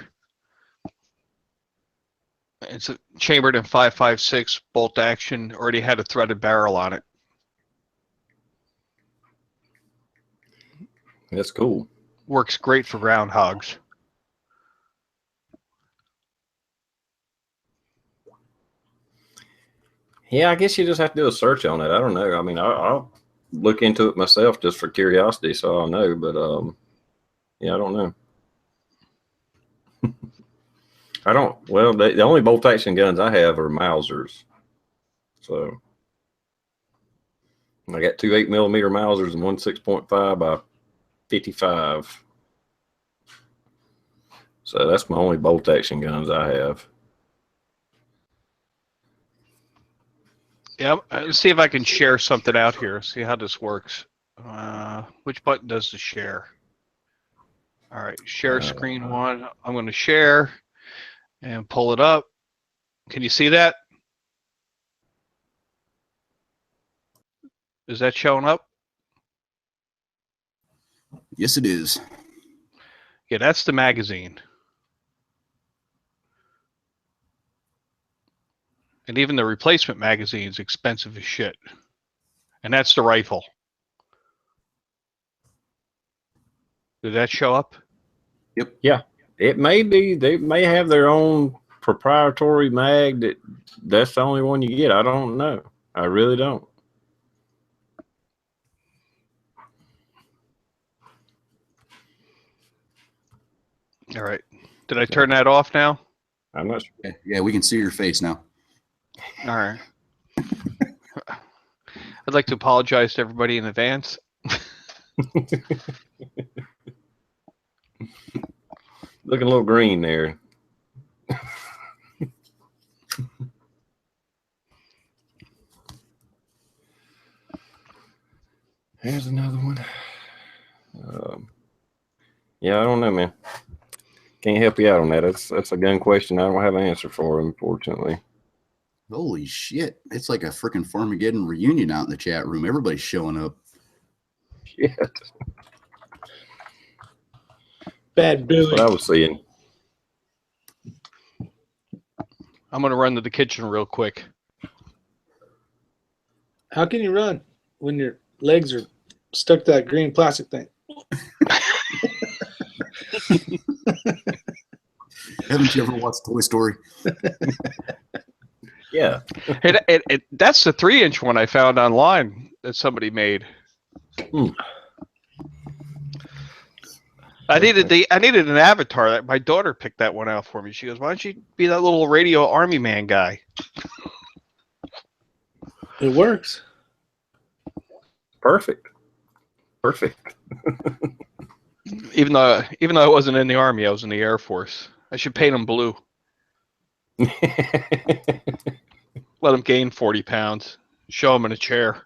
It's chambered in 5.56 bolt action. Already had a threaded barrel on it. That's cool. Works great for groundhogs. Yeah, I guess you just have to do a search on it. I don't know. I mean, I'll look into it myself just for curiosity, so I'll know. But yeah, I don't know. I don't. Well, the only bolt action guns I have are Mausers. So I got 2 8mm Mausers and one 6.5 by 55. So that's my only bolt action guns I have. Yeah, let's see if I can share something out here. See how this works. Which button does the share? All right, share screen one. I'm going to share and pull it up. Can you see that? Is that showing up? Yes, it is. Yeah, that's the magazine. And even the replacement magazine is expensive as shit. And that's the rifle. Did that show up? Yep. Yeah, it may be. They may have their own proprietary mag that's the only one you get. I don't know. I really don't. All right. Did I turn that off now? I'm not sure. Yeah, we can see your face now. All right. I'd like to apologize to everybody in advance. Looking a little green there. Here's another one. Yeah, I don't know, man. Can't help you out on that. That's a gun question. I don't have an answer for, unfortunately. Holy shit. It's like a freaking Farmageddon reunion out in the chat room. Everybody's showing up. Shit. Bad That's what I Billy. was seeing. I'm going to run to the kitchen real quick. How can you run when your legs are stuck to that green plastic thing? Haven't you ever watched Toy Story? Yeah. That's the 3-inch one I found online that somebody made. I needed an avatar. My daughter picked that one out for me. She goes, "Why don't you be that little radio army man guy?" It works. Perfect. Even though I wasn't in the army, I was in the Air Force. I should paint him blue. Let him gain 40 pounds. Show him in a chair.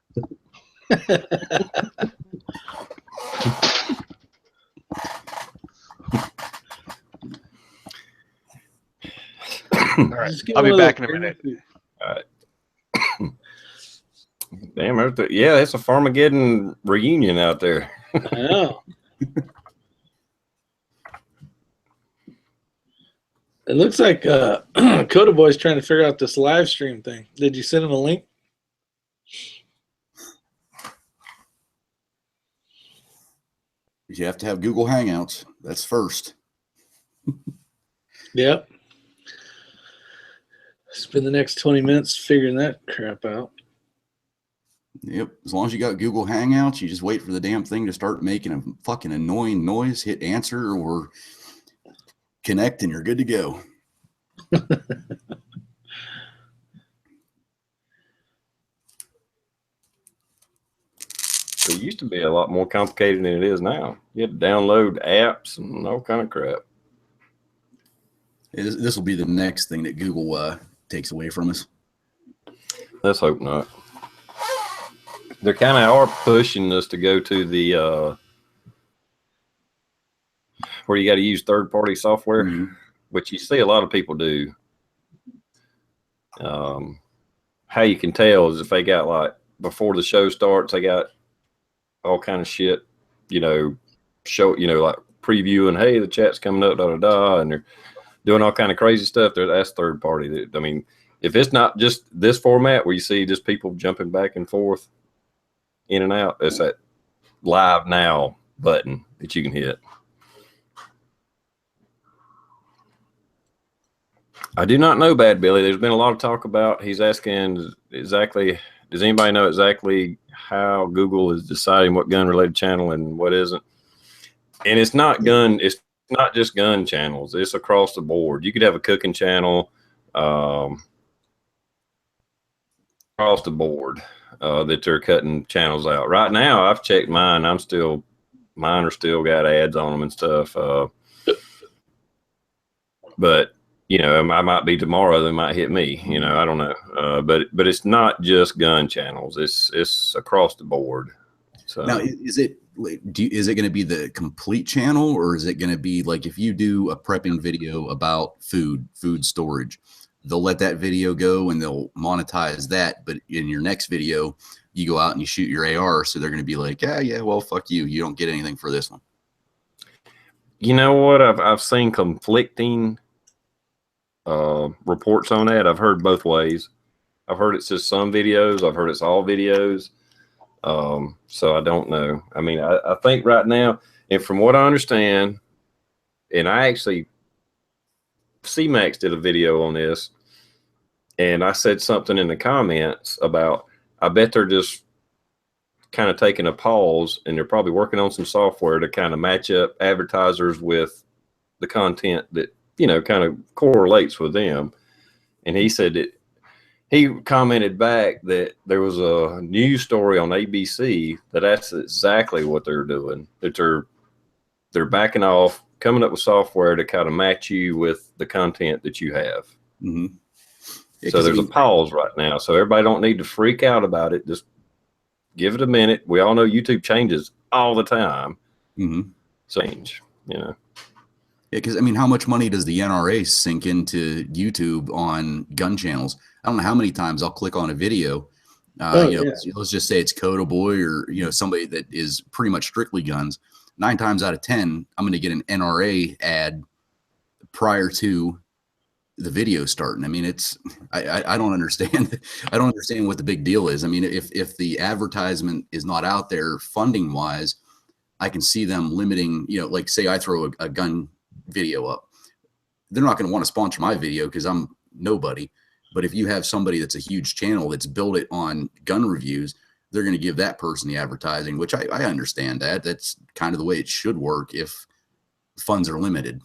All right, I'll be back in a minute. All right. Damn, yeah, it's a Farmageddon reunion out there. I know. It looks like Coda Boy's trying to figure out this live stream thing. Did you send him a link? You have to have Google Hangouts. That's first. Yep. Spend the next 20 minutes figuring that crap out. Yep. As long as you got Google Hangouts, you just wait for the damn thing to start making a fucking annoying noise, hit answer or connect, and you're good to go. It used to be a lot more complicated than it is now. You had to download apps and all kind of crap. This will be the next thing that Google takes away from us. Let's hope not. They kind of are pushing us to go to the where you got to use third-party software, which you see a lot of people do. How you can tell is if they got, like, before the show starts, they got all kind of shit, show, like previewing, hey, the chat's coming up, and they're doing all kind of crazy stuff. That's third party. I mean, if it's not just this format where you see just people jumping back and forth in and out, it's that live now button that you can hit. I do not know Bad Billy. There's been a lot of talk about, he's asking exactly, does anybody know exactly how Google is deciding what gun related channel and what isn't? And it's not just gun channels. It's across the board. You could have a cooking channel across the board that they're cutting channels out. Right now, I've checked mine. Mine are still got ads on them and stuff. But I might be tomorrow. They might hit me. I don't know. But it's not just gun channels. It's across the board. So now, is it going to be the complete channel, or is it going to be like if you do a prepping video about food storage, they'll let that video go and they'll monetize that, but in your next video you go out and you shoot your AR, so they're going to be like, yeah, well, fuck you, you don't get anything for this one. You know what? I've seen conflicting reports on that. I've heard both ways. I've heard it's just some videos. I've heard it's all videos. So I don't know. I mean, I think right now, and from what I understand, and I actually, C-Max did a video on this, and I said something in the comments about, I bet they're just kind of taking a pause, and they're probably working on some software to kind of match up advertisers with the content that, you know, kind of correlates with them. And he said that he commented back that there was a news story on ABC that's exactly what they're doing, that they're backing off, coming up with software to kind of match you with the content that you have. Mm-hmm. Yeah, so there's a pause right now. So everybody don't need to freak out about it. Just give it a minute. We all know YouTube changes all the time. Mm-hmm. Change, you know. Yeah, because I mean, how much money does the NRA sink into YouTube on gun channels? I don't know how many times I'll click on a video. Let's just say it's Coda Boy or, you know, somebody that is pretty much strictly guns. 9 times out of 10, I'm going to get an NRA ad prior to the video starting. I mean, I don't understand. I don't understand what the big deal is. I mean, if the advertisement is not out there funding wise, I can see them limiting, you know, like say I throw a gun video up, they're not going to want to sponsor my video because I'm nobody. But if you have somebody that's a huge channel that's built it on gun reviews, they're going to give that person the advertising, which I understand that. That's kind of the way it should work if funds are limited.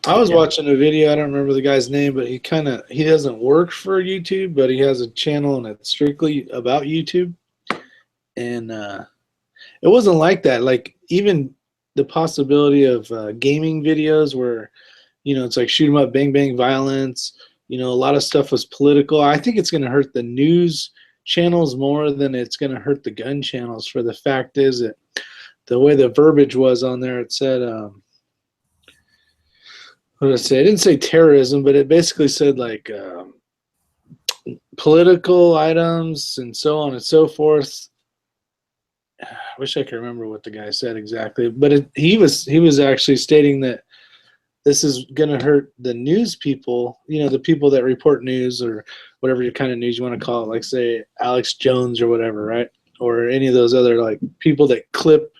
I was watching a video, I don't remember the guy's name, but he doesn't work for YouTube, but he has a channel and it's strictly about YouTube. And it wasn't like that. Like even the possibility of gaming videos where, you know, it's like shoot 'em up, bang, bang, violence. You know, a lot of stuff was political. I think it's going to hurt the news channels more than it's going to hurt the gun channels. For the fact is that the way the verbiage was on there, it said, what did it say? It didn't say terrorism, but it basically said like political items and so on and so forth. I wish I could remember what the guy said exactly, but he was actually stating that this is going to hurt the news people, you know, the people that report news or whatever kind of news you want to call it, like say Alex Jones or whatever, right? Or any of those other like people that clip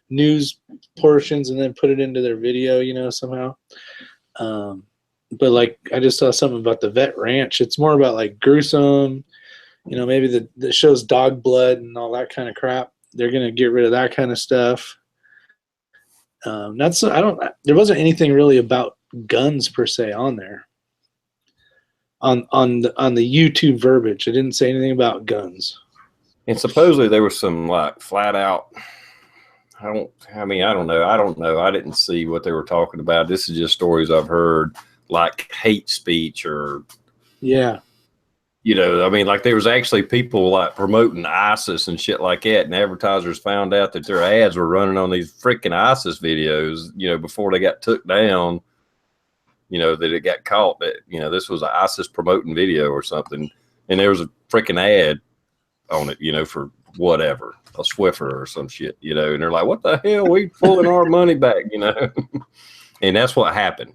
news portions and then put it into their video, you know, somehow. But like I just saw something about the vet ranch. It's more about like gruesome, you know, maybe the shows dog blood and all that kind of crap. They're going to get rid of that kind of stuff. There wasn't anything really about guns per se on there. On the YouTube verbiage, it didn't say anything about guns. And supposedly there was some like flat out. I don't know. I didn't see what they were talking about. This is just stories I've heard, like hate speech or, yeah, you know, I mean, like there was actually people like promoting ISIS and shit like that, and advertisers found out that their ads were running on these freaking ISIS videos, you know, before they got took down, you know, that it got caught that, you know, this was an ISIS promoting video or something, and there was a freaking ad on it, you know, for whatever, a Swiffer or some shit, you know, and they're like, what the hell, we pulling our money back, you know. And that's what happened.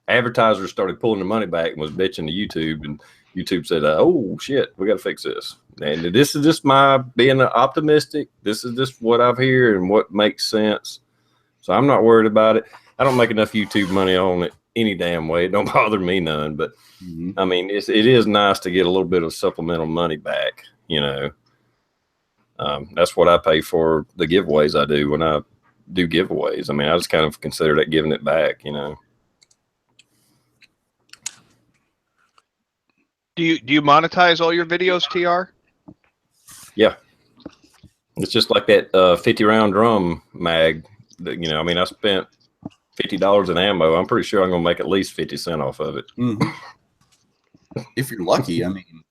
Advertisers started pulling the money back and was bitching to YouTube, and YouTube said, oh shit, we got to fix this. And this is just my being optimistic. This is just what I've heard and what makes sense. So I'm not worried about it. I don't make enough YouTube money on it any damn way. It don't bother me none, but I mean, it is nice to get a little bit of supplemental money back, you know. That's what I pay for the giveaways I do when I do giveaways. I mean, I just kind of consider that giving it back, you know. Do you monetize all your videos, TR? Yeah. It's just like that 50 round drum mag that, you know, I mean, I spent $50 in ammo. I'm pretty sure I'm going to make at least 50 cents off of it. If you're lucky, I mean,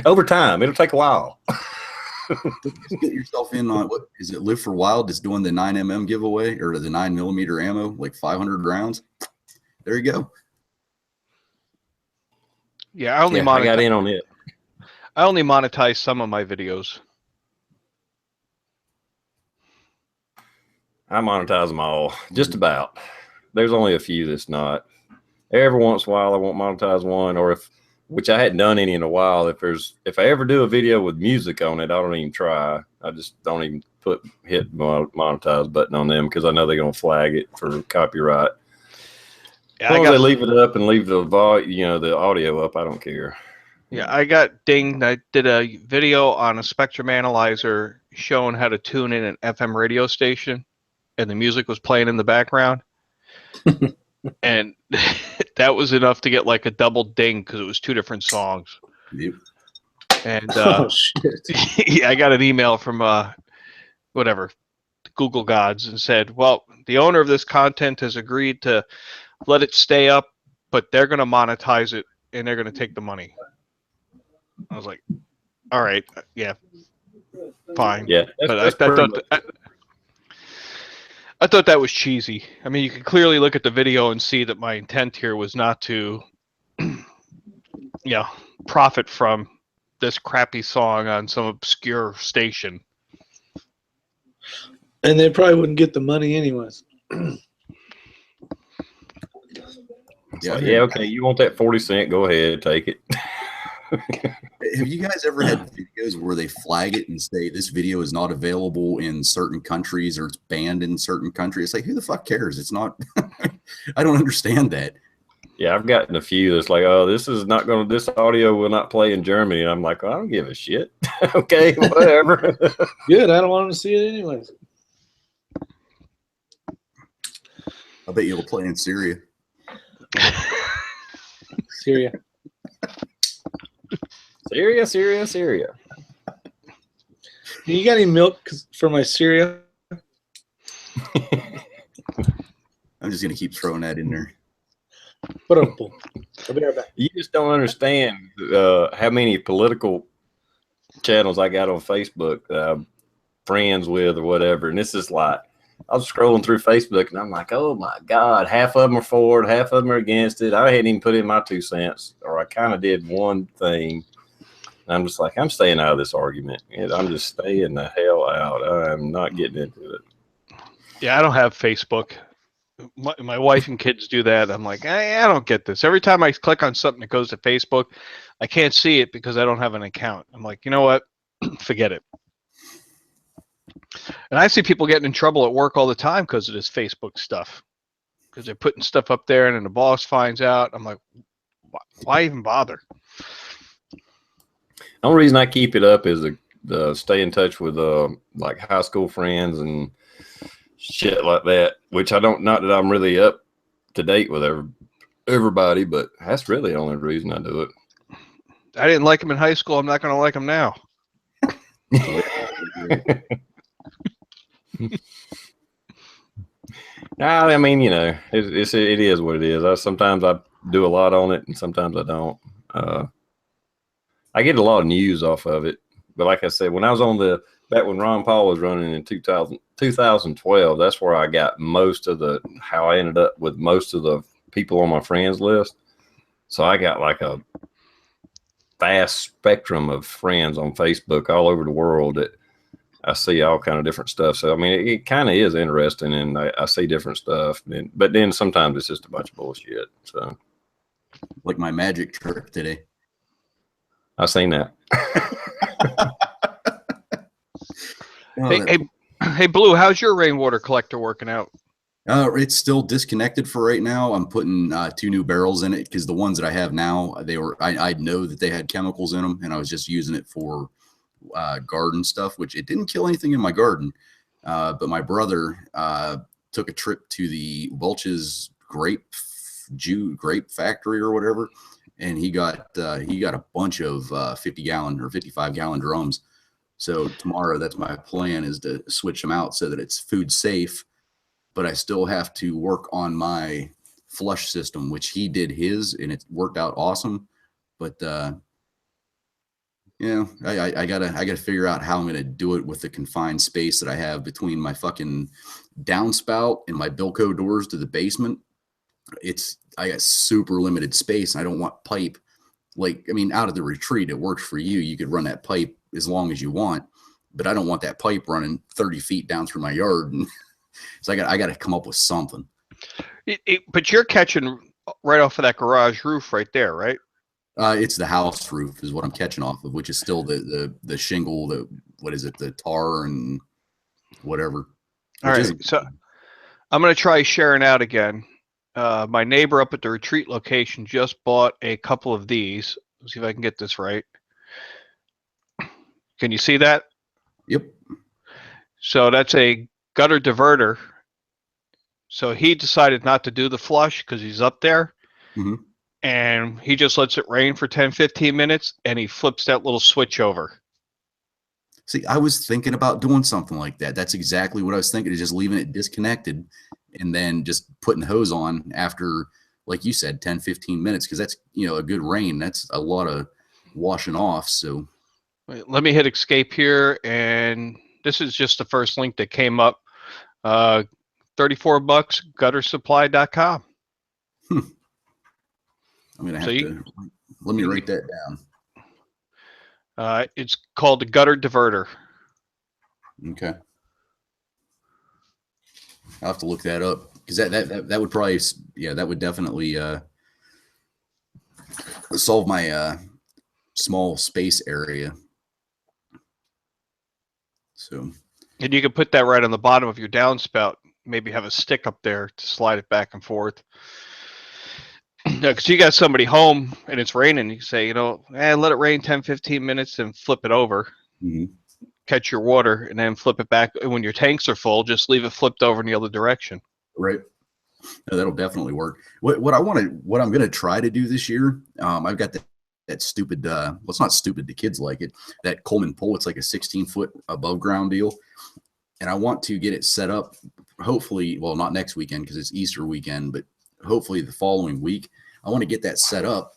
Over time, it'll take a while. Just get yourself in on what is it? Live for Wild is doing the 9mm giveaway or the 9mm ammo, like 500 rounds. There you go. Yeah, I only Yeah, I got in on it. I only monetize some of my videos. I monetize them all, just about. There's only a few that's not. Every once in a while, I won't monetize one, or which I hadn't done any in a while. If I ever do a video with music on it, I don't even try. I just don't even hit monetize button on them because I know they're gonna flag it for copyright. Yeah, As long as they leave it up and leave the the audio up, I don't care. Yeah, I got dinged. I did a video on a spectrum analyzer showing how to tune in an FM radio station, and the music was playing in the background. And that was enough to get like a double ding because it was two different songs. Yep. And Oh shit! yeah, I got an email from whatever Google gods and said, "Well, the owner of this content has agreed to let it stay up, but they're going to monetize it and they're going to take the money." I was like, "All right, yeah, fine." Yeah, But that's I thought that was cheesy. I mean, you can clearly look at the video and see that my intent here was not to, profit from this crappy song on some obscure station. And they probably wouldn't get the money anyways. Yeah, okay. You want that 40 cent? Go ahead, take it. Have you guys ever had videos where they flag it and say this video is not available in certain countries or it's banned in certain countries? It's like, who the fuck cares? It's not. I don't understand that. Yeah, I've gotten a few that's like, oh, this audio will not play in Germany. And I'm like, I don't give a shit. Okay, whatever. Good. I don't want them to see it anyways. I bet you'll play in Syria. Syria. Syria. You got any milk for my Syria? I'm just gonna keep throwing that in there. I'll be right back. You just don't understand how many political channels I got on Facebook that I'm friends with or whatever. And this is like, I was scrolling through Facebook and I'm like, oh my God, half of them are for it, half of them are against it. I hadn't even put in my 2 cents, or I kind of did one thing. And I'm just like, I'm staying out of this argument. I'm just staying the hell out. I'm not getting into it. Yeah, I don't have Facebook. My wife and kids do that. I'm like, I don't get this. Every time I click on something that goes to Facebook, I can't see it because I don't have an account. I'm like, you know what? Forget it. And I see people getting in trouble at work all the time because of this Facebook stuff. Because they're putting stuff up there and then the boss finds out. I'm like, why even bother? The only reason I keep it up is to stay in touch with like high school friends and shit like that, which not that I'm really up to date with everybody, but that's really the only reason I do it. I didn't like him in high school. I'm not going to like him now. I mean, it is what it is. Sometimes I do a lot on it and sometimes I don't. I get a lot of news off of it, but like I said, when I was back when Ron Paul was running in 2012, that's where I got how I ended up with most of the people on my friends list. So I got like a vast spectrum of friends on Facebook all over the world that I see all kind of different stuff. So, I mean, it kind of is interesting and I see different stuff, but then sometimes it's just a bunch of bullshit. So like my magic trick today. I've seen that. Hey, Blue, how's your rainwater collector working out? It's still disconnected for right now. I'm putting 2 new barrels in it because the ones that I have now, I know that they had chemicals in them, and I was just using it for garden stuff, which it didn't kill anything in my garden. But my brother took a trip to the Welch's grape factory or whatever, and he got a bunch of 50-gallon or 55-gallon drums. So tomorrow, that's my plan, is to switch them out so that it's food safe, but I still have to work on my flush system, which he did his and it worked out awesome. But Yeah, I gotta figure out how I'm gonna do it with the confined space that I have between my fucking downspout and my Bilco doors to the basement. I got super limited space. And I don't want pipe. Like, I mean, out of the retreat, it works for you. You could run that pipe as long as you want, but I don't want that pipe running 30 feet down through my yard. And so I got to come up with something. But you're catching right off of that garage roof right there, right? It's the house roof is what I'm catching off of, which is still the shingle, what is it, the tar and whatever. All right, so I'm going to try sharing out again. My neighbor up at the retreat location just bought a couple of these. Let's see if I can get this right. Can you see that? Yep. So that's a gutter diverter. So he decided not to do the flush because he's up there. Mm-hmm. And he just lets it rain for 10, 15 minutes, and he flips that little switch over. See, I was thinking about doing something like that. That's exactly what I was thinking, is just leaving it disconnected and then just putting the hose on after, like you said, 10, 15 minutes, because that's, a good rain. That's a lot of washing off. So let me hit escape here, and this is just the first link that came up. $34, guttersupply.com. I'm going to have to, let me write that down. It's called the gutter diverter. Okay. I'll have to look that up, because that would probably, that would definitely solve my small space area. So. And you can put that right on the bottom of your downspout. Maybe have a stick up there to slide it back and forth. Because you got somebody home and it's raining, you say, let it rain 10, 15 minutes and flip it over. Mm-hmm. Catch your water and then flip it back. And when your tanks are full, just leave it flipped over in the other direction. Right. No, that'll definitely work. What I'm going to try to do this year, I've got that stupid, well, it's not stupid, the kids like it, that Coleman pole. It's like a 16-foot above ground deal. And I want to get it set up, hopefully, well, not next weekend because it's Easter weekend, but hopefully the following week. I want to get that set up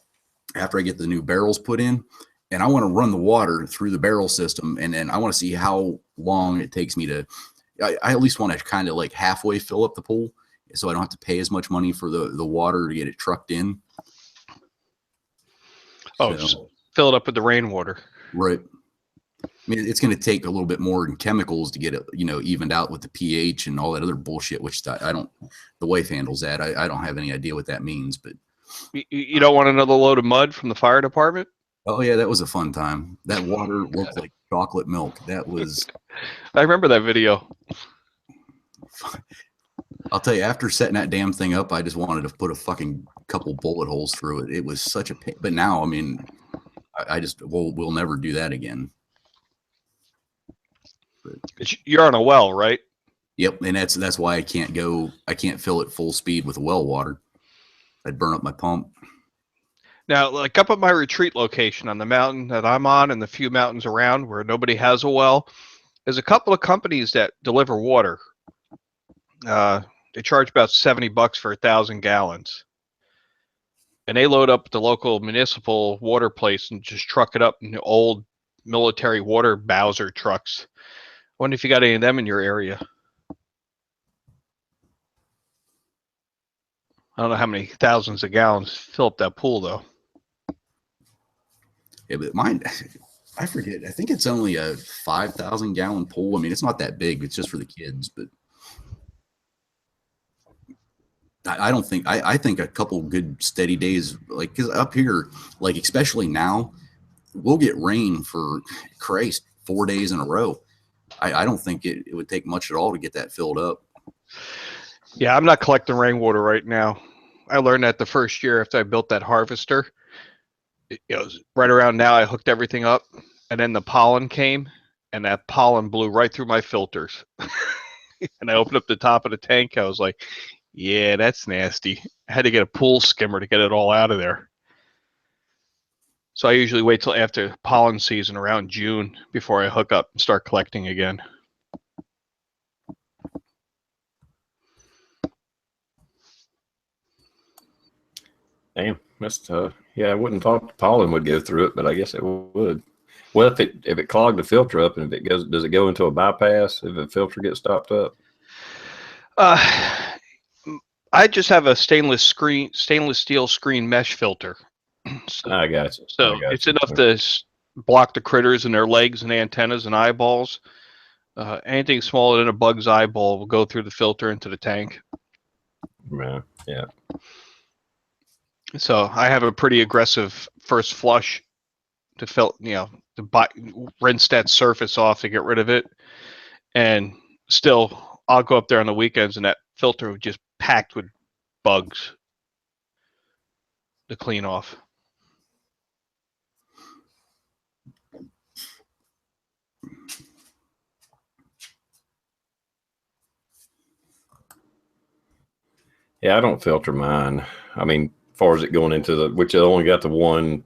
after I get the new barrels put in, and I want to run the water through the barrel system. And then I want to see how long it takes me to, I at least want to kind of like halfway fill up the pool, so I don't have to pay as much money for the water to get it trucked in. Oh, so fill it up with the rainwater. Right. I mean, it's going to take a little bit more in chemicals to get it, evened out with the pH and all that other bullshit, which I don't, the wife handles that. I don't have any idea what that means, but. You don't want another load of mud from the fire department? Oh yeah, that was a fun time. That water looked like chocolate milk. That was. I remember that video. I'll tell you, after setting that damn thing up, I just wanted to put a fucking couple bullet holes through it. It was such a pain. But now, I mean, I just we'll never do that again. But you're on a well, right? Yep, and that's why I can't fill it full speed with well water. I'd burn up my pump. Now, like up at my retreat location on the mountain that I'm on and the few mountains around where nobody has a well, there's a couple of companies that deliver water. They charge about $70 for 1,000 gallons. And they load up the local municipal water place and just truck it up in the old military water Bowser trucks. I wonder if you got any of them in your area. I don't know how many thousands of gallons fill up that pool, though. Yeah, but mine, I forget. I think it's only a 5,000 gallon pool. I mean, it's not that big. It's just for the kids, but I don't think, I think a couple good steady days, like, because up here, like, especially now, we'll get rain for Christ 4 days in a row. I don't think it would take much at all to get that filled up. Yeah, I'm not collecting rainwater right now. I learned that the first year after I built that harvester. Right around now, I hooked everything up, and then the pollen came, and that pollen blew right through my filters. And I opened up the top of the tank. I was like, yeah, that's nasty. I had to get a pool skimmer to get it all out of there. So I usually wait till after pollen season around June before I hook up and start collecting again. Damn, that's tough. Yeah, I wouldn't thought pollen would go through it, but I guess it would. Well, if it clogged the filter up and if it goes, does it go into a bypass if the filter gets stopped up? I just have a stainless steel screen mesh filter. So, I got you. so it's enough to block the critters and their legs and antennas and eyeballs. Anything smaller than a bug's eyeball will go through the filter into the tank. Yeah. So I have a pretty aggressive first flush to rinse that surface off to get rid of it. And still, I'll go up there on the weekends and that filter was just packed with bugs to clean off. Yeah, I don't filter mine. I mean, as far as it going into which I only got the one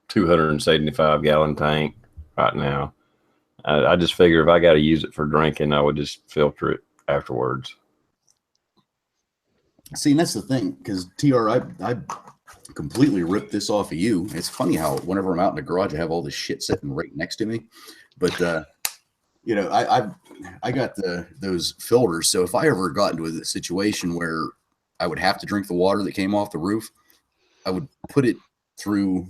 275 gallon tank right now. I just figure if I got to use it for drinking, I would just filter it afterwards. See, and that's the thing, because TR, I completely ripped this off of you. It's funny how whenever I'm out in the garage, I have all this shit sitting right next to me. But you know, I got those filters. So if I ever got into a situation where I would have to drink the water that came off the roof, I would put it through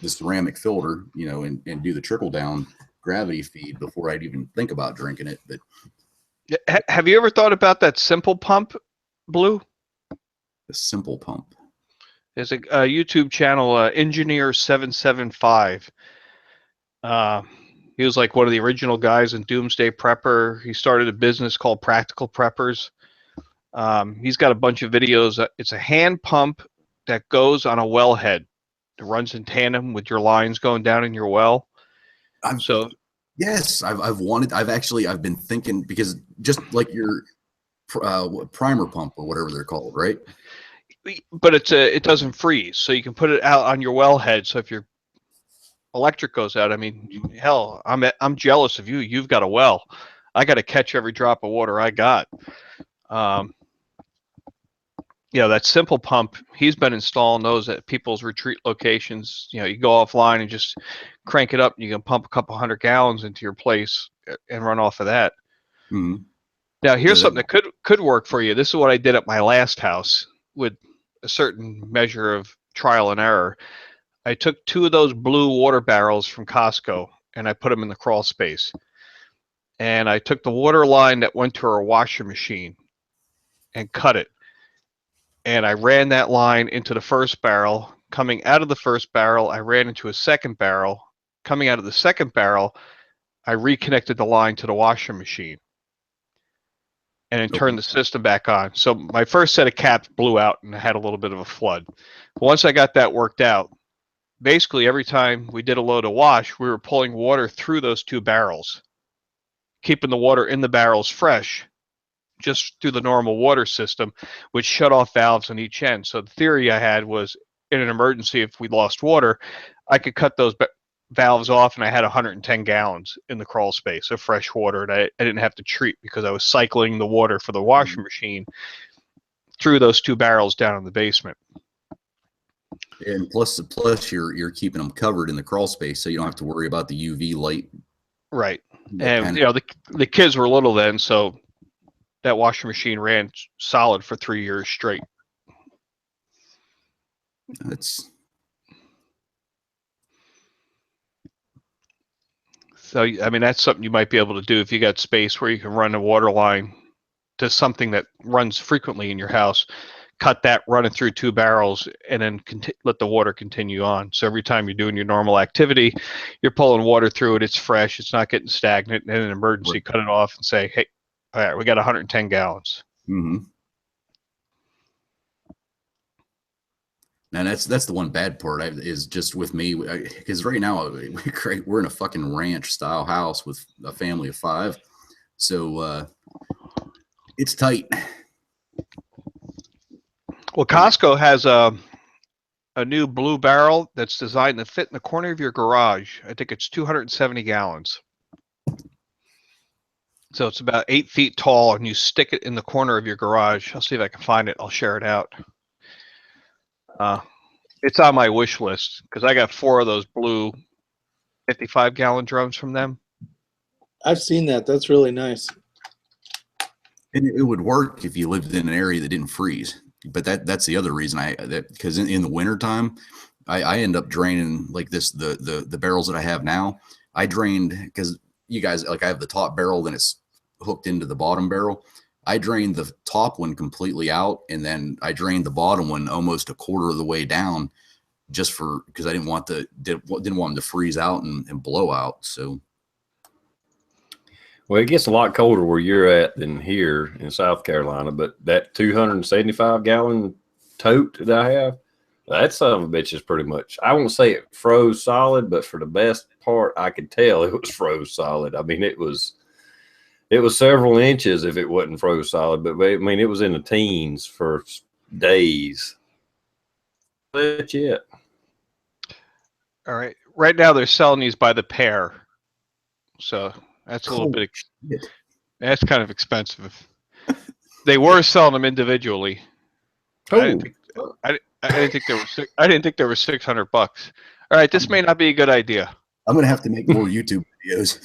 the ceramic filter, you know, and do the trickle down gravity feed before I'd even think about drinking it. But have you ever thought about that simple pump, Blue? the simple pump. There's a YouTube channel, Engineer775. He was like one of the original guys in Doomsday Prepper. He started a business called Practical Preppers. He's got a bunch of videos. It's a hand pump that goes on a wellhead. It runs in tandem with your lines going down in your well. Yes, I've been thinking, because just like your primer pump or whatever they're called, right? But it doesn't freeze, so you can put it out on your wellhead. So if your electric goes out, I mean, hell, I'm jealous of you. You've got a well. I got to catch every drop of water I got. That simple pump, he's been installing those at people's retreat locations. You know, you go offline and just crank it up, and you can pump a couple 100 gallons into your place and run off of that. Mm-hmm. Now, here's something that could work for you. This is what I did at my last house with a certain measure of trial and error. I took 2 of those blue water barrels from Costco and I put them in the crawl space. And I took the water line that went to our washer machine and cut it. And I ran that line into the first barrel. Coming out of the first barrel, I ran into a second barrel. Coming out of the second barrel, I reconnected the line to the washer machine and then turned the system back on. So my first set of caps blew out and I had a little bit of a flood. Once I got that worked out, basically every time we did a load of wash, we were pulling water through those 2 barrels, keeping the water in the barrels fresh, just through the normal water system, which shut off valves on each end. So the theory I had was, in an emergency, if we lost water, I could cut those valves off, and I had 110 gallons in the crawl space of fresh water that I didn't have to treat, because I was cycling the water for the washing machine through those 2 barrels down in the basement. And plus you're keeping them covered in the crawl space, so you don't have to worry about the UV light. Right. And you know, the kids were little then, so that washing machine ran solid for 3 years straight. So, I mean, that's something you might be able to do if you got space where you can run a water line to something that runs frequently in your house. Cut that, run it through 2 barrels, and then let the water continue on. So every time you're doing your normal activity, you're pulling water through it. It's fresh. It's not getting stagnant. And in an emergency, cut it off and say, hey, all right, we got 110 gallons. Mm-hmm. And that's the one bad part is just with me, because right now we're in a fucking ranch style house with a family of 5, so it's tight. Well, Costco has a new blue barrel that's designed to fit in the corner of your garage. I think it's 270 gallons. So it's about 8 feet tall, and you stick it in the corner of your garage. I'll see if I can find it. I'll share it out. It's on my wish list because I got 4 of those blue 55-gallon drums from them. I've seen that. That's really nice. And it would work if you lived in an area that didn't freeze. But that's the other reason because in the wintertime, I end up draining like the barrels that I have now. I drained because you guys, like, I have the top barrel, then it's hooked into the bottom barrel. I drained the top one completely out, and then I drained the bottom one almost a quarter of the way down, just because I didn't want them to freeze out and blow out. So, well, it gets a lot colder where you're at than here in South Carolina. But that 275-gallon tote that I have, that son of a bitch is pretty much, I won't say it froze solid, but for the best part, I could tell it was froze solid. I mean, it was several inches if it wasn't froze solid, but I mean, it was in the teens for days. That's it. All right. Right now they're selling these by the pair. So that's a little bit, that's kind of expensive. They were selling them individually. I didn't think there were $600. All right. This may not be a good idea. I'm going to have to make more YouTube videos.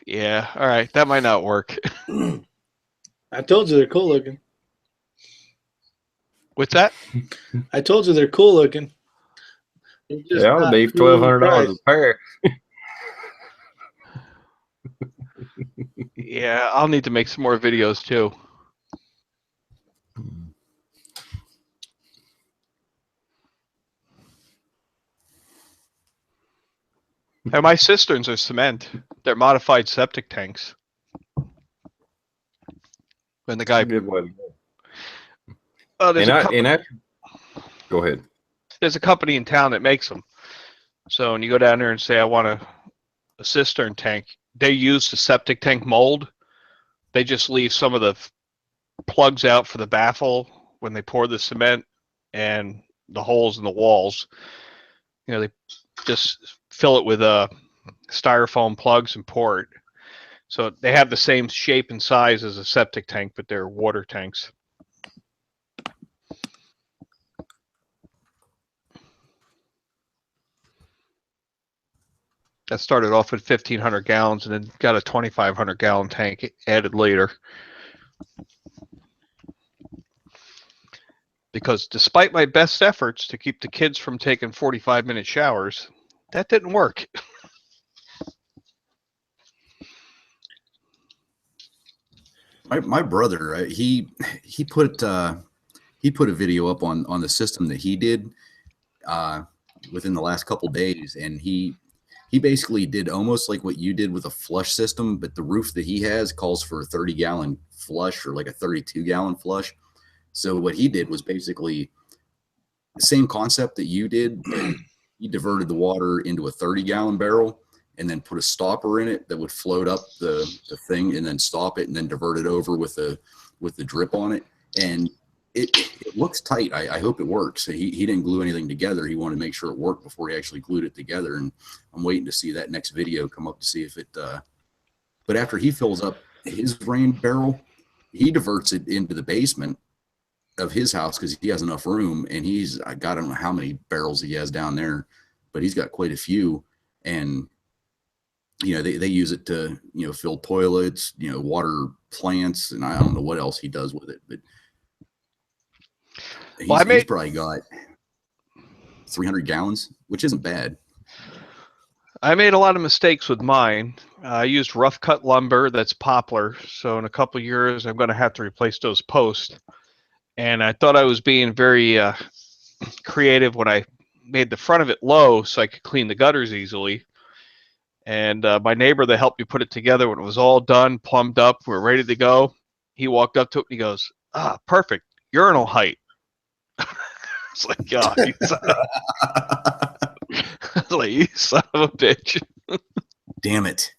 Yeah. All right. That might not work. I told you they're cool looking. What's that? I told you they're cool looking. They ought to be $1,200 a pair. Yeah, I'll need to make some more videos too. And my cisterns are cement. They're modified septic tanks. When the guy, Good way to go. Go ahead. There's a company in town that makes them. So when you go down there and say, I want a cistern tank, they use the septic tank mold. They just leave some of the plugs out for the baffle when they pour the cement and the holes in the walls. You know, they just fill it with styrofoam plugs and pour it. So they have the same shape and size as a septic tank, but they're water tanks. That started off with 1,500 gallons and then got a 2,500 gallon tank added later. Because despite my best efforts to keep the kids from taking 45-minute showers, that didn't work. My brother, he put a video up on the system that he did within the last couple days, and he basically did almost like what you did with a flush system, but the roof that he has calls for a 30-gallon flush or like a 32-gallon flush. So what he did was basically the same concept that you did, but he diverted the water into a 30-gallon barrel and then put a stopper in it that would float up the thing and then stop it and then divert it over with the drip on it. And it looks tight. I hope it works. He didn't glue anything together. He wanted to make sure it worked before he actually glued it together. And I'm waiting to see that next video come up to see if it, but after he fills up his rain barrel, he diverts it into the basement of his house because he has enough room. And I don't know how many barrels he has down there, but he's got quite a few. And you know, they use it to, you know, fill toilets, you know, water plants, and I don't know what else he does with it, but he's probably got 300 gallons, which isn't bad. I made a lot of mistakes with mine. I used rough cut lumber that's poplar, so in a couple of years I'm going to have to replace those posts. And I thought I was being very creative when I made the front of it low so I could clean the gutters easily. And my neighbor that helped me put it together, when it was all done, plumbed up, we're ready to go, he walked up to it and he goes, perfect, urinal height. It's like, God, like, you son of a bitch. Damn it.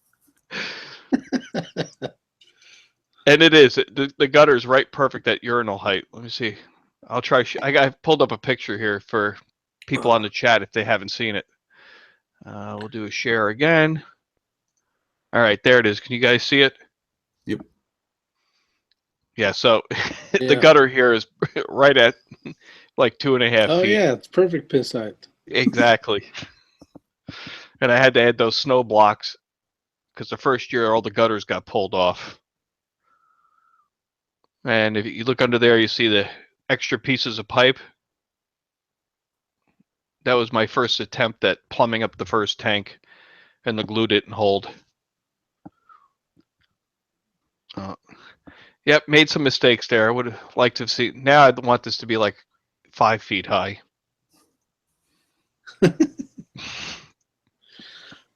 And it is. The gutter's right perfect at urinal height. Let me see. I'll try. I pulled up a picture here for people on the chat if they haven't seen it. We'll do a share again. All right, there it is. Can you guys see it? Yep. Yeah, so the gutter here is right at like 2.5 feet. Oh, yeah, it's perfect piss height. Exactly. And I had to add those snow blocks because the first year all the gutters got pulled off. And if you look under there, you see the extra pieces of pipe. That was my first attempt at plumbing up the first tank, and the glue didn't hold. Yep, made some mistakes there. I would have liked to have seen. Now I'd want this to be like 5 feet high.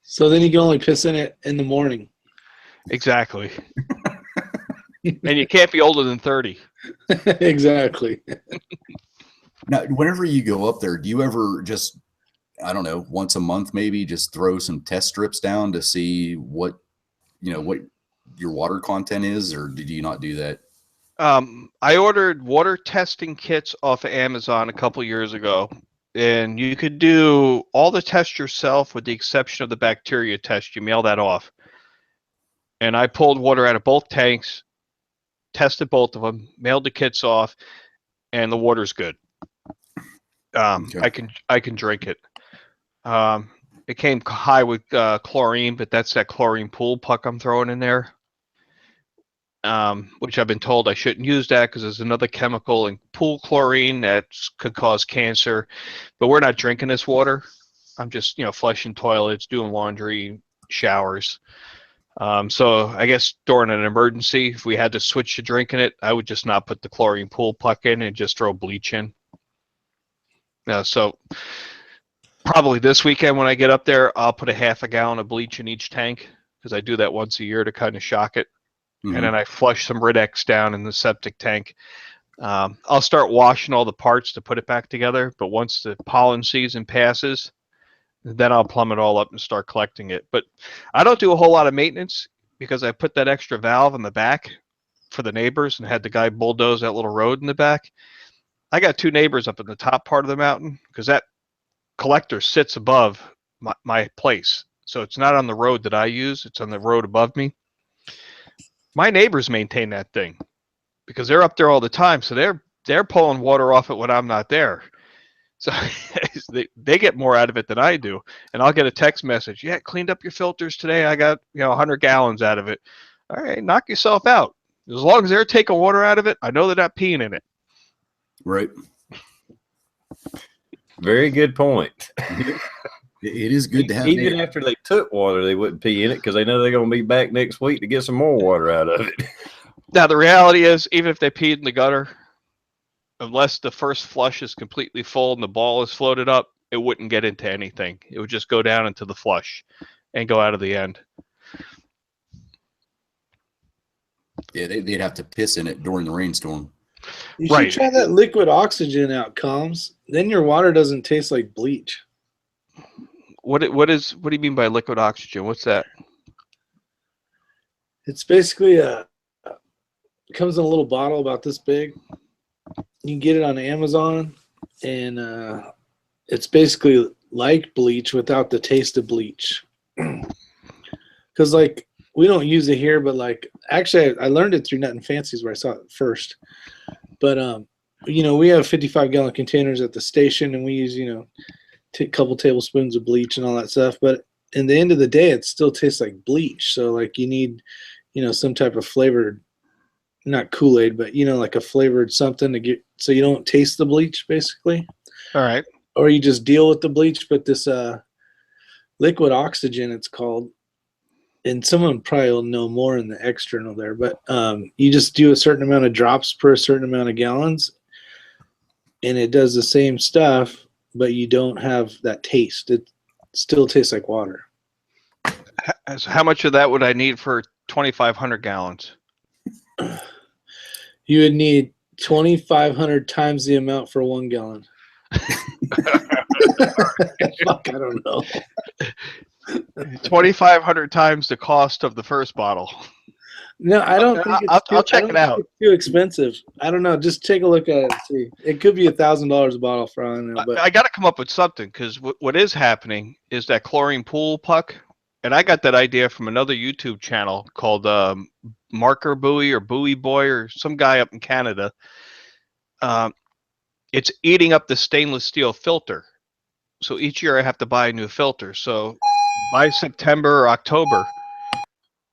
So then you can only piss in it in the morning. Exactly. And you can't be older than 30. Exactly. Now, whenever you go up there, do you ever just, I don't know, once a month maybe just throw some test strips down to see what your water content is, or did you not do that? I ordered water testing kits off of Amazon a couple years ago, and you could do all the tests yourself with the exception of the bacteria test. You mail that off. And I pulled water out of both tanks, tested both of them, mailed the kits off, and the water's good. Okay. I can drink it. It came high with chlorine, but that's that chlorine pool puck I'm throwing in there. Which I've been told I shouldn't use that because there's another chemical in pool chlorine that could cause cancer. But we're not drinking this water. I'm just, flushing toilets, doing laundry, showers. So I guess during an emergency, if we had to switch to drinking it, I would just not put the chlorine pool puck in and just throw bleach in. So probably this weekend when I get up there, I'll put a half a gallon of bleach in each tank because I do that once a year to kind of shock it. Mm-hmm. And then I flush some Rid-X down in the septic tank. I'll start washing all the parts to put it back together. But once the pollen season passes, then I'll plumb it all up and start collecting it. But I don't do a whole lot of maintenance because I put that extra valve in the back for the neighbors and had the guy bulldoze that little road in the back. I got 2 neighbors up in the top part of the mountain because that collector sits above my place. So it's not on the road that I use. It's on the road above me. My neighbors maintain that thing because they're up there all the time. So they're pulling water off it when I'm not there. So they get more out of it than I do. And I'll get a text message. Yeah, cleaned up your filters today. I got 100 gallons out of it. All right, knock yourself out. As long as they're taking water out of it, I know they're not peeing in it. Right. Very good point. It is good to have. Even after they took water, they wouldn't pee in it because they know they're going to be back next week to get some more water out of it. Now, the reality is, even if they peed in the gutter, unless the first flush is completely full and the ball is floated up, it wouldn't get into anything. It would just go down into the flush and go out of the end. Yeah, they'd have to piss in it during the rainstorm. You should try that liquid oxygen out, Combs. Then your water doesn't taste like bleach. What do you mean by liquid oxygen? What's that? It's basically it comes in a little bottle about this big. You can get it on Amazon, and it's basically like bleach without the taste of bleach. Because we don't use it here, but actually I learned it through Nut and Fancies where I saw it first. But we have 55-gallon containers at the station, and we use a couple tablespoons of bleach and all that stuff. But in the end of the day, it still tastes like bleach. So you need some type of flavored, not Kool-Aid, but like a flavored something to get so you don't taste the bleach, basically. All right. Or you just deal with the bleach. But this liquid oxygen, it's called, and someone probably will know more in the external there, but you just do a certain amount of drops per a certain amount of gallons, and it does the same stuff, but you don't have that taste. It still tastes like water. So how much of that would I need for 2,500 gallons? You would need 2,500 times the amount for 1 gallon. Fuck, I don't know. 2,500 times the cost of the first bottle. No, I don't think it's I'll check it out. It's too expensive. I don't know. Just take a look at it and see. It could be $1,000 a bottle for all I know. But I got to come up with something because what is happening is that chlorine pool puck, and I got that idea from another YouTube channel called Marker Buoy or Buoy Boy or some guy up in Canada. It's eating up the stainless steel filter. So each year I have to buy a new filter. So by September or October,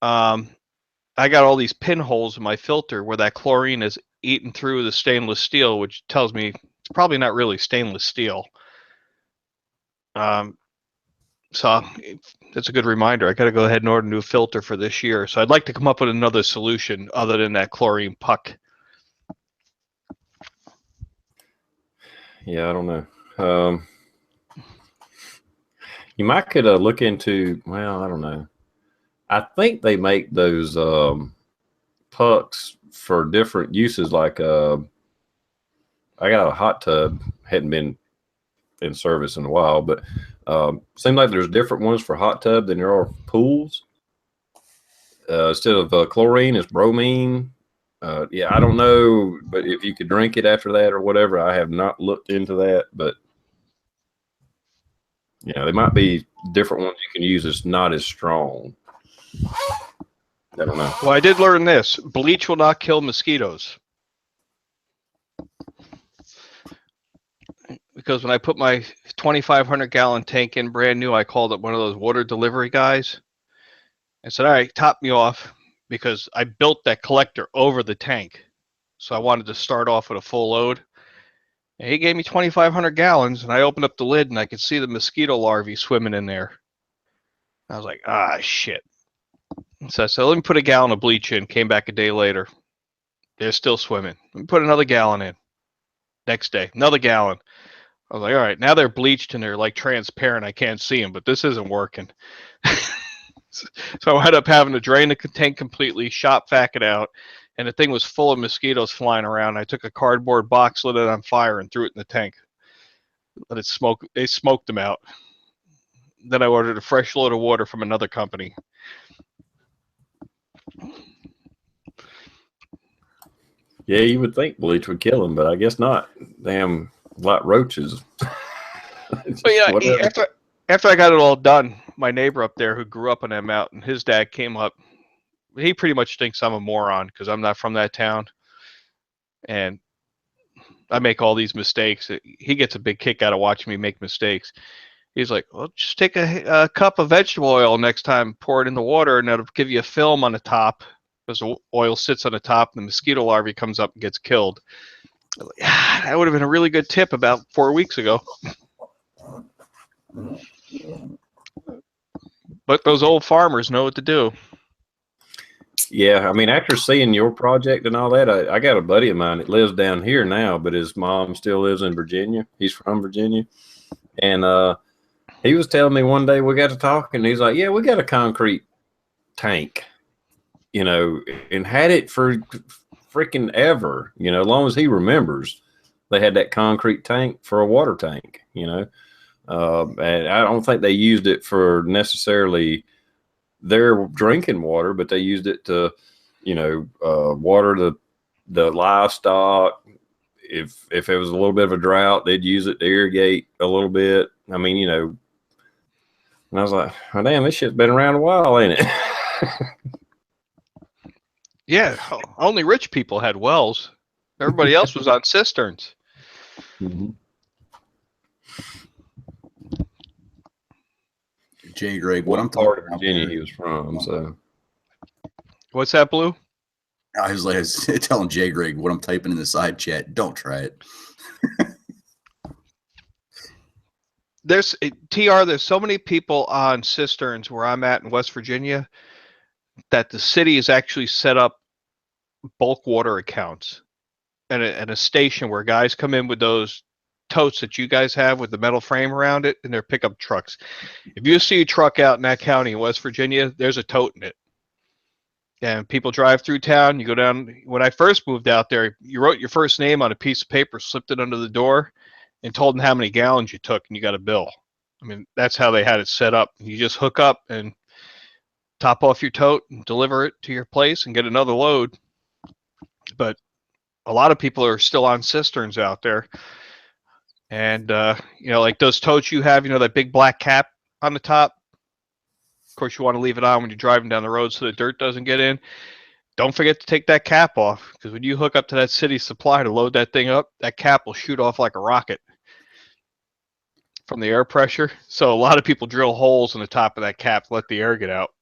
I got all these pinholes in my filter where that chlorine is eaten through the stainless steel, which tells me it's probably not really stainless steel. So that's a good reminder. I got to go ahead and order a new filter for this year. So I'd like to come up with another solution other than that chlorine puck. Yeah, I don't know. You might could look into, well, I don't know. I think they make those pucks for different uses. Like I got a hot tub, hadn't been in service in a while, but seems like there's different ones for hot tub than there are pools. Instead of chlorine, it's bromine. Yeah, I don't know, but if you could drink it after that or whatever, I have not looked into that, but you know, there might be different ones you can use that's not as strong. I don't know. Well, I did learn this. Bleach will not kill mosquitoes. Because when I put my 2,500 gallon tank in brand new, I called up one of those water delivery guys. I said, all right, top me off, because I built that collector over the tank. So I wanted to start off with a full load. And he gave me 2,500 gallons, and I opened up the lid, and I could see the mosquito larvae swimming in there. I was like, ah, shit. So I said, let me put a gallon of bleach in. Came back a day later. They're still swimming. Let me put another gallon in. Next day, another gallon. I was like, all right, now they're bleached and they're like transparent. I can't see them, but this isn't working. So I ended up having to drain the tank completely, shop vac it out, and the thing was full of mosquitoes flying around. I took a cardboard box, lit it on fire, and threw it in the tank. Let it smoke. They smoked them out. Then I ordered a fresh load of water from another company. Yeah, you would think bleach would kill them, but I guess not. Damn, like roaches. But yeah, after I got it all done, my neighbor up there who grew up on that mountain, his dad came up. He pretty much thinks I'm a moron because I'm not from that town, and I make all these mistakes. He gets a big kick out of watching me make mistakes. He's like, well, just take a cup of vegetable oil next time, pour it in the water, and that'll give you a film on the top, because the oil sits on the top and the mosquito larvae comes up and gets killed. I was like, ah, that would have been a really good tip about 4 weeks ago. But those old farmers know what to do. Yeah, I mean, after seeing your project and all that, I got a buddy of mine that lives down here now, but his mom still lives in Virginia. He's from Virginia. And he was telling me one day we got to talking, and he's like, yeah, we got a concrete tank, you know, and had it for freaking ever, you know, as long as he remembers. They had that concrete tank for a water tank, you know. And I don't think they used it for necessarily their drinking water, but they used it to, you know, water the livestock. If it was a little bit of a drought, they'd use it to irrigate a little bit. I mean, you know, and I was like, oh, damn, this shit's been around a while, ain't it? Yeah, only rich people had wells. Everybody else was on cisterns. Mm-hmm. Jay Greg, What part of Virginia he was from? So, What's that, Blue? I was telling Jay Greg what I'm typing in the side chat. Don't try it. There's so many people on cisterns where I'm at in West Virginia that the city has actually set up bulk water accounts and a station where guys come in with those totes that you guys have with the metal frame around it and their pickup trucks. If you see a truck out in that county in West Virginia, there's a tote in it. And people drive through town. You go down. When I first moved out there, you wrote your first name on a piece of paper, slipped it under the door, and told them how many gallons you took, and you got a bill. I mean, that's how they had it set up. You just hook up and top off your tote and deliver it to your place and get another load. But a lot of people are still on cisterns out there. And, you know, like those totes you have, you know, that big black cap on the top. Of course, you want to leave it on when you're driving down the road so the dirt doesn't get in. Don't forget to take that cap off, because when you hook up to that city supply to load that thing up, that cap will shoot off like a rocket. from the air pressure. So a lot of people drill holes in the top of that cap to let the air get out.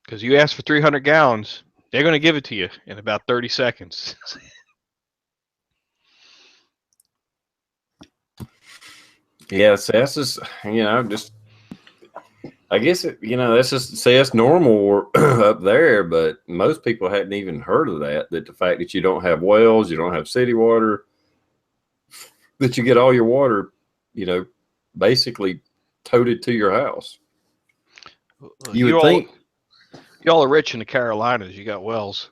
Because you ask for 300 gallons, they're going to give it to you in about 30 seconds. Yeah, so that's just, just, I guess, that's just, say it's normal up there, but most people hadn't even heard of that the fact that you don't have wells, you don't have city water, that you get all your water, basically toted to your house. You would think. Y'all are rich in the Carolinas. You got wells.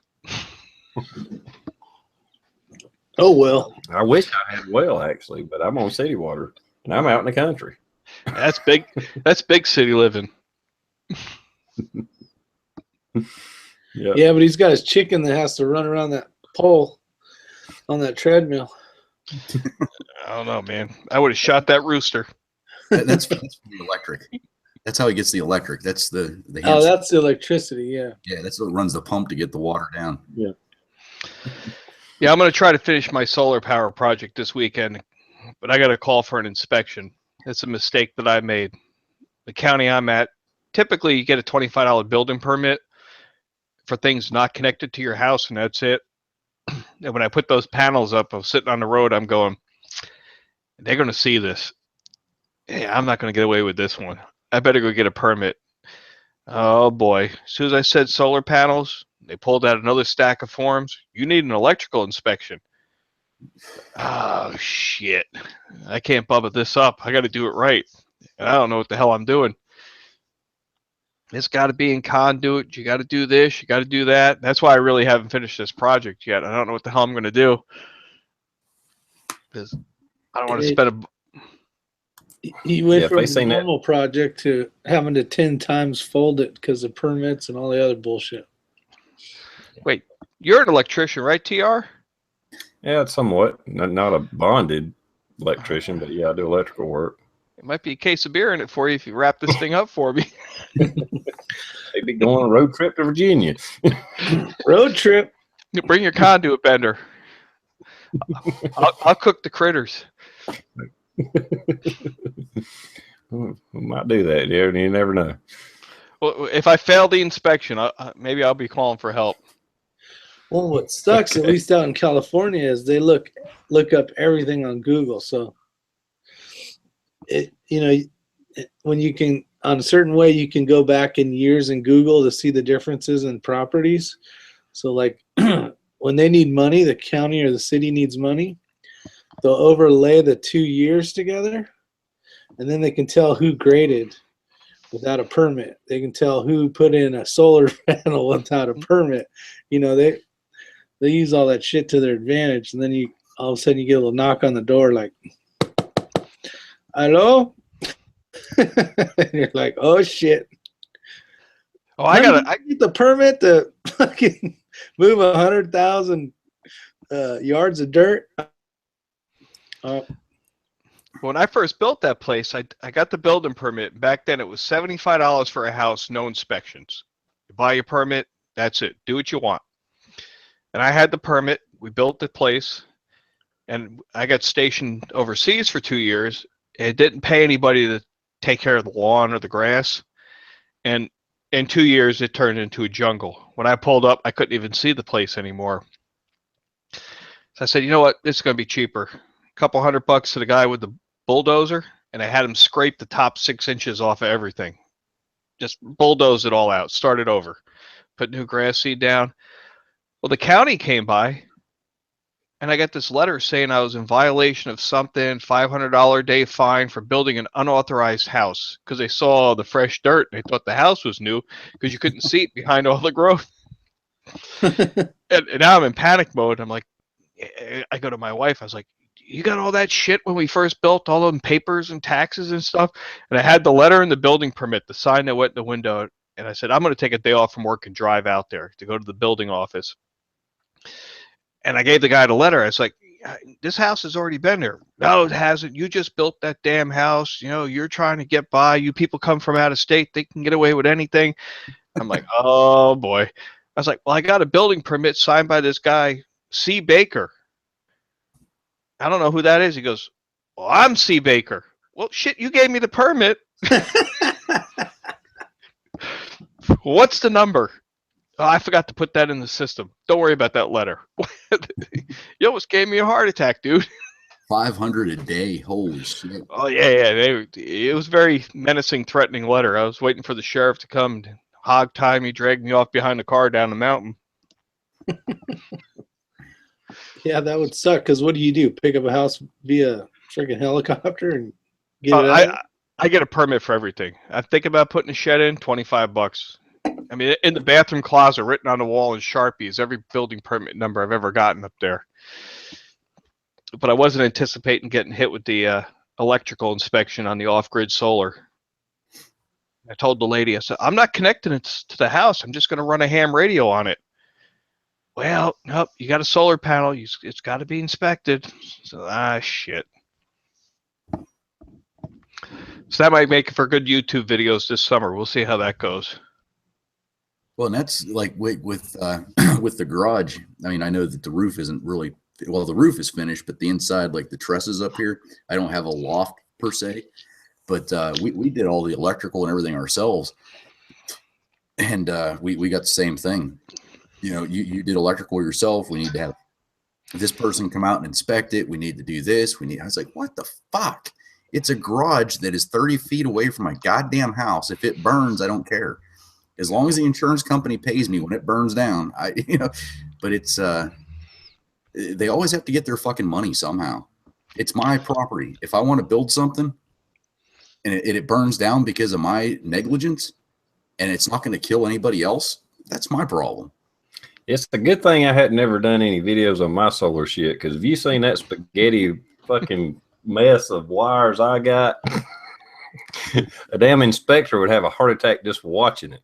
Oh, well. I wish I had a well, actually, but I'm on city water, and I'm out in the country. That's big. That's big city living. Yeah, but he's got his chicken that has to run around that pole on that treadmill. I don't know, man. I would have shot that rooster. That's from the electric. That's how he gets the electric. That's the Oh, that's the electricity. Yeah. Yeah, that's what runs the pump to get the water down. Yeah. Yeah, I'm going to try to finish my solar power project this weekend, but I got to call for an inspection. That's a mistake that I made. The county I'm at, typically you get a $25 building permit for things not connected to your house, and that's it. And when I put those panels up, I was sitting on the road, I'm going, they're going to see this. Hey, I'm not going to get away with this one. I better go get a permit. Oh boy. As soon as I said solar panels, they pulled out another stack of forms. You need an electrical inspection. Oh, shit. I can't bubble this up. I got to do it right. And I don't know what the hell I'm doing. It's got to be in conduit. You got to do this. You got to do that. That's why I really haven't finished this project yet. I don't know what the hell I'm going to do. Because I don't want to spend a... He went from a normal project to having to 10 times fold it because of permits and all the other bullshit. Wait, you're an electrician, right, TR? Yeah, somewhat. Not a bonded electrician, but yeah, I do electrical work. It might be a case of beer in it for you if you wrap this thing up for me. Maybe go on a road trip to Virginia. Road trip. Bring your conduit bender. I'll cook the critters. We might do that. Yeah, you never know. Well, if I fail the inspection, maybe I'll be calling for help. Well, what sucks, at least out in California, is they look up everything on Google. So, when you can, on a certain way, you can go back in years in Google to see the differences in properties. So, like when they need money, the county or the city needs money, they'll overlay the 2 years together, and then they can tell who graded without a permit. They can tell who put in a solar panel without a permit. They use all that shit to their advantage, and then all of a sudden you get a little knock on the door like, hello? And you're like, oh shit. Oh, I get the permit to fucking move 100,000 yards of dirt. When I first built that place, I got the building permit. Back then, it was $75 for a house, no inspections. You buy your permit, that's it. Do what you want. And I had the permit. We built the place, and I got stationed overseas for 2 years. It didn't pay anybody to take care of the lawn or the grass. And in 2 years, it turned into a jungle. When I pulled up, I couldn't even see the place anymore. So I said, you know what? It's going to be cheaper. A couple $100 to the guy with the bulldozer, and I had him scrape the top 6 inches off of everything. Just bulldoze it all out. Start it over. Put new grass seed down. Well, the county came by, and I got this letter saying I was in violation of something, $500 a day fine for building an unauthorized house, because they saw the fresh dirt and they thought the house was new because you couldn't see it behind all the growth. and now I'm in panic mode. I'm like, I go to my wife. I was like, you got all that shit when we first built, all them papers and taxes and stuff? And I had the letter and the building permit, the sign that went in the window. And I said, I'm going to take a day off from work and drive out there to go to the building office. And I gave the guy the letter. I was like, this house has already been there. No, it hasn't. You just built that damn house. You're trying to get by. You people come from out of state. They can get away with anything. I'm like, oh, boy. I was like, well, I got a building permit signed by this guy, C. Baker. I don't know who that is. He goes, Well, I'm C. Baker. Well, shit, you gave me the permit. What's the number? Oh, I forgot to put that in the system. Don't worry about that letter. You almost gave me a heart attack, dude. 500 a day. Holy shit. Oh yeah. It was very menacing, threatening letter. I was waiting for the sheriff to come, hog tie me, drag me off behind the car down the mountain. Yeah, that would suck. Because what do? Pick up a house via freaking helicopter and get it out? I get a permit for everything. I think about putting a shed in, $25. I mean, in the bathroom closet, written on the wall in Sharpie, is every building permit number I've ever gotten up there. But I wasn't anticipating getting hit with the electrical inspection on the off-grid solar. I told the lady, I said, I'm not connecting it to the house. I'm just going to run a ham radio on it. Well, nope, you got a solar panel. It's got to be inspected. So, shit. So that might make for good YouTube videos this summer. We'll see how that goes. Well, and that's like with with the garage. I mean, I know that the roof isn't really well. The roof is finished, but the inside, like the trusses up here, I don't have a loft per se. But we did all the electrical and everything ourselves, and we got the same thing. You know, you did electrical yourself. We need to have this person come out and inspect it. We need to do this. I was like, what the fuck? It's a garage that is 30 feet away from my goddamn house. If it burns, I don't care. As long as the insurance company pays me when it burns down, but it's, they always have to get their fucking money somehow. It's my property. If I want to build something and it burns down because of my negligence and it's not going to kill anybody else, that's my problem. It's a good thing I hadn't never done any videos on my solar shit. Cause if you seen that spaghetti fucking mess of wires I got, a damn inspector would have a heart attack just watching it.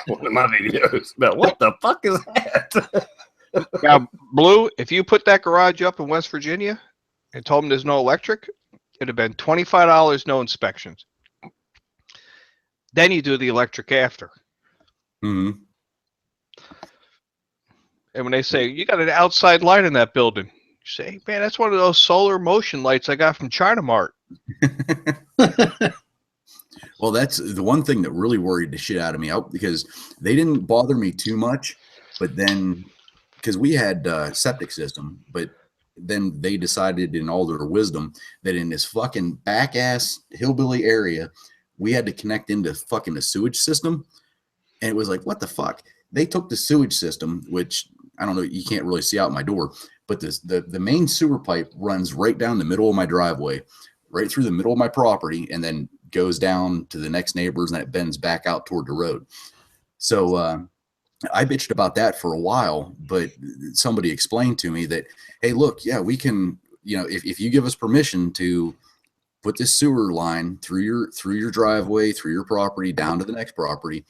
One of my videos about what the fuck is that? Now, Blue, if you put that garage up in West Virginia and told them there's no electric, it'd have been $25, no inspections. Then you do the electric after. Mm-hmm. And when they say, you got an outside light in that building, you say, man, that's one of those solar motion lights I got from China Mart. Well, that's the one thing that really worried the shit out of me out because they didn't bother me too much. But then, because we had a septic system, but then they decided in all their wisdom that in this fucking back ass hillbilly area, we had to connect into fucking the sewage system. And it was like, what the fuck? They took the sewage system, which I don't know, you can't really see out my door, but the main sewer pipe runs right down the middle of my driveway, right through the middle of my property, and then goes down to the next neighbors, and it bends back out toward the road. So I bitched about that for a while, but somebody explained to me that, hey, look, yeah, we can, if you give us permission to put this sewer line through your driveway, through your property, down to the next property,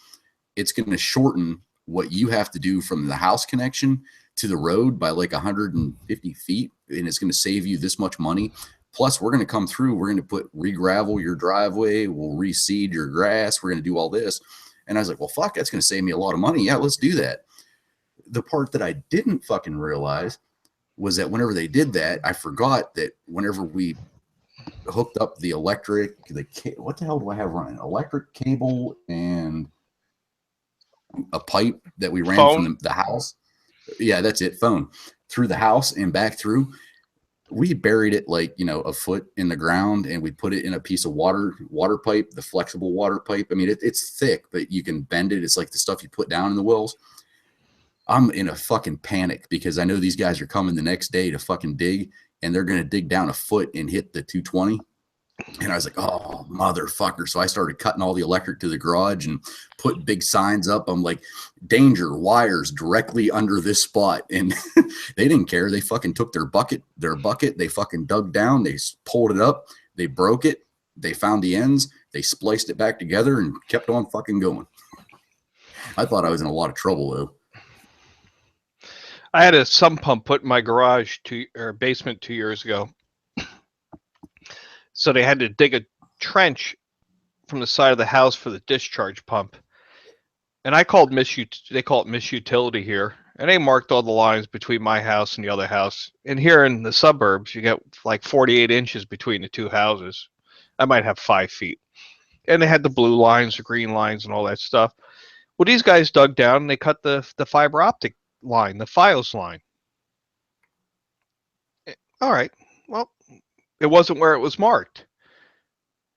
it's going to shorten what you have to do from the house connection to the road by like 150 feet. And it's going to save you this much money. Plus we're going to come through. We're going to re-gravel your driveway. We'll reseed your grass. We're going to do all this. And I was like, well, fuck, that's going to save me a lot of money. Yeah, let's do that. The part that I didn't fucking realize was that whenever they did that, I forgot that whenever we hooked up the electric, what the hell do I have running? Electric cable and a pipe that we ran from the house. Yeah, that's it. Phone through the house and back through. We buried it like, a foot in the ground, and we put it in a piece of water pipe, the flexible water pipe. I mean, it's thick, but you can bend it. It's like the stuff you put down in the wells. I'm in a fucking panic because I know these guys are coming the next day to fucking dig, and they're going to dig down a foot and hit the 220. And I was like, oh, motherfucker. So I started cutting all the electric to the garage and put big signs up. I'm like, danger, wires directly under this spot. And they didn't care. They fucking took their bucket. They fucking dug down. They pulled it up. They broke it. They found the ends. They spliced it back together and kept on fucking going. I thought I was in a lot of trouble, though. I had a sump pump put in my garage basement 2 years ago. So they had to dig a trench from the side of the house for the discharge pump. And I called they call it Miss Utility here. and they marked all the lines between my house and the other house. And here in the suburbs, you get like 48 inches between the two houses. I might have 5 feet. And they had the blue lines, the green lines, and all that stuff. Well, these guys dug down and they cut the fiber optic line, the Fios line. All right. Well, it wasn't where it was marked.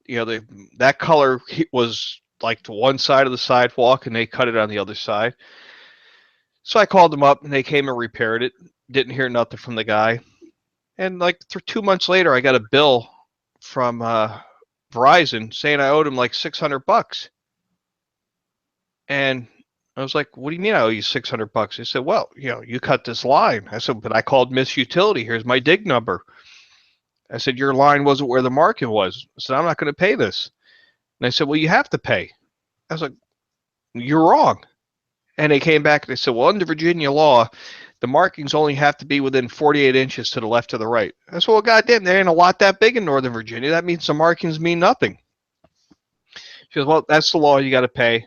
You know, that color was like to one side of the sidewalk, and they cut it on the other side. So I called them up, and they came and repaired it. Didn't hear nothing from the guy. And like 2 months later, I got a bill from Verizon saying I owed him like $600. And I was like, "What do you mean I owe you $600?" He said, "Well, you know, you cut this line." I said, "But I called Miss Utility. Here's my dig number." I said, "Your line wasn't where the market was." I said, "I'm not going to pay this." And I said, "Well, you have to pay." I was like, "You're wrong." And they came back and they said, "Well, under Virginia law, the markings only have to be within 48 inches to the left or the right." I said, "Well, goddamn, there ain't a lot that big in Northern Virginia. That means the markings mean nothing." She goes, "Well, that's the law. You got to pay."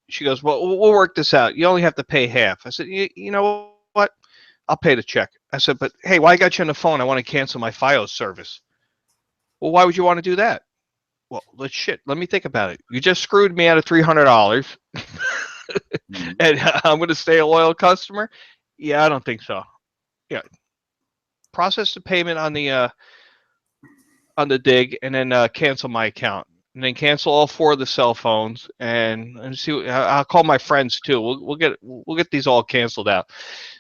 She goes, "Well, we'll work this out. You only have to pay half." I said, "You know what? I'll pay the check." I said, "But hey, why I got you on the phone? I want to cancel my Fios service." "Well, why would you want to do that?" "Well, shit. Let me think about it. You just screwed me out of $300, and I'm going to stay a loyal customer." "Yeah, I don't think so." Yeah, process the payment on the dig, and then cancel my account, and then cancel all 4 of the cell phones, and see. I'll call my friends too. We'll get these all canceled out.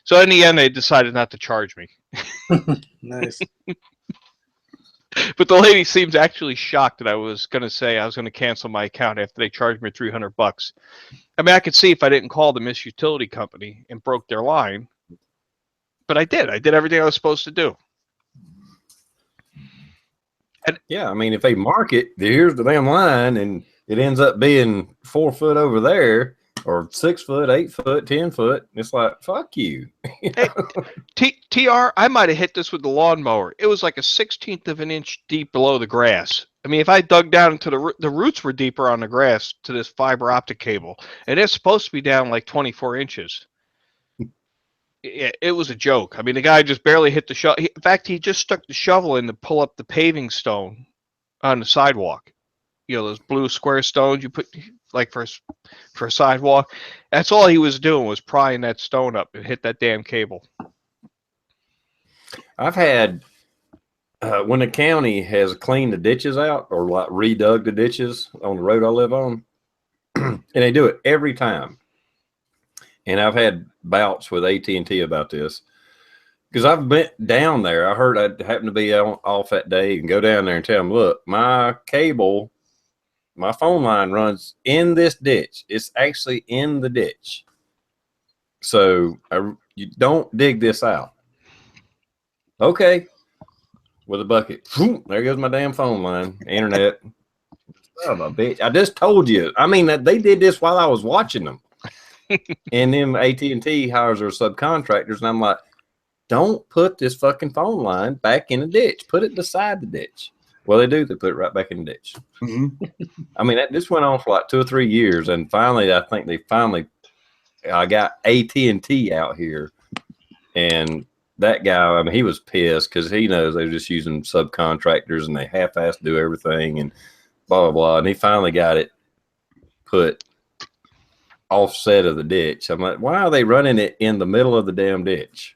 So in the end, they decided not to charge me. Nice. But the lady seems actually shocked that I was going to say I was going to cancel my account after they charged me $300. I mean, I could see if I didn't call the Miss Utility company and broke their line, but I did. I did everything I was supposed to do. And yeah, I mean, if they mark it, here's the damn line, and it ends up being 4 foot over there, or 6 foot, 8 foot, 10 foot. It's like, fuck you. Hey, TR, I might have hit this with the lawnmower. It was like a 1/16 of an inch deep below the grass. I mean, if I dug down into the roots were deeper on the grass to this fiber optic cable, and it's supposed to be down like 24 inches. It was a joke. I mean, the guy just barely hit the shovel. In fact, he just stuck the shovel in to pull up the paving stone on the sidewalk. You know, those blue square stones you put like for a sidewalk. That's all he was doing, was prying that stone up and hit that damn cable. I've had when the county has cleaned the ditches out or like redug the ditches on the road I live on, and they do it every time. And I've had bouts with AT&T about this because I've been down there. I heard I happened to be off that day and go down there and tell them, "Look, my cable, my phone line runs in this ditch. It's actually in the ditch. So you don't dig this out." "Okay." With a bucket. There goes my damn phone line, internet. Son of a bitch. I just told you. I mean, they did this while I was watching them. And then AT&T hires their subcontractors, and I'm like, don't put this fucking phone line back in the ditch. Put it beside the ditch. Well, they do. They put it right back in the ditch. Mm-hmm. I mean, this went on for like 2 or 3 years, and finally, I think I got AT&T out here, and that guy, I mean, he was pissed because he knows they were just using subcontractors, and they half-assed do everything, and blah, blah, blah. And he finally got it put offset of the ditch. I'm like, why are they running it in the middle of the damn ditch?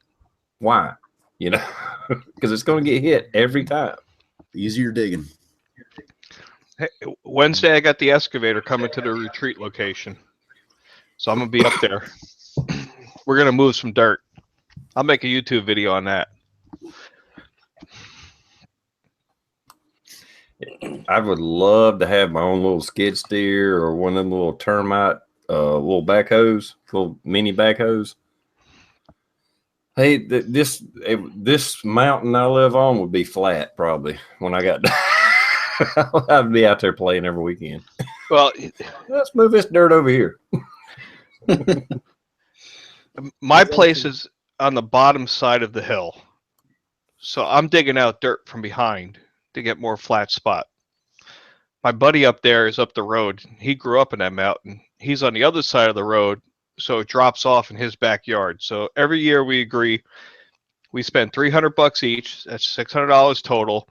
Why? You know, because it's going to get hit every time. Easier digging. Hey, Wednesday, I got the excavator coming to the retreat location. So I'm going to be up there. We're going to move some dirt. I'll make a YouTube video on that. I would love to have my own little skid steer or one of them little termite little backhoes, little mini backhoes. Hey, this mountain I live on would be flat probably when I got done. I'd be out there playing every weekend. Well, let's move this dirt over here. My place is on the bottom side of the hill. So I'm digging out dirt from behind to get more flat spot. My buddy up there is up the road. He grew up in that mountain. He's on the other side of the road, so it drops off in his backyard. So every year we agree, we spend $300 each. That's $600 total,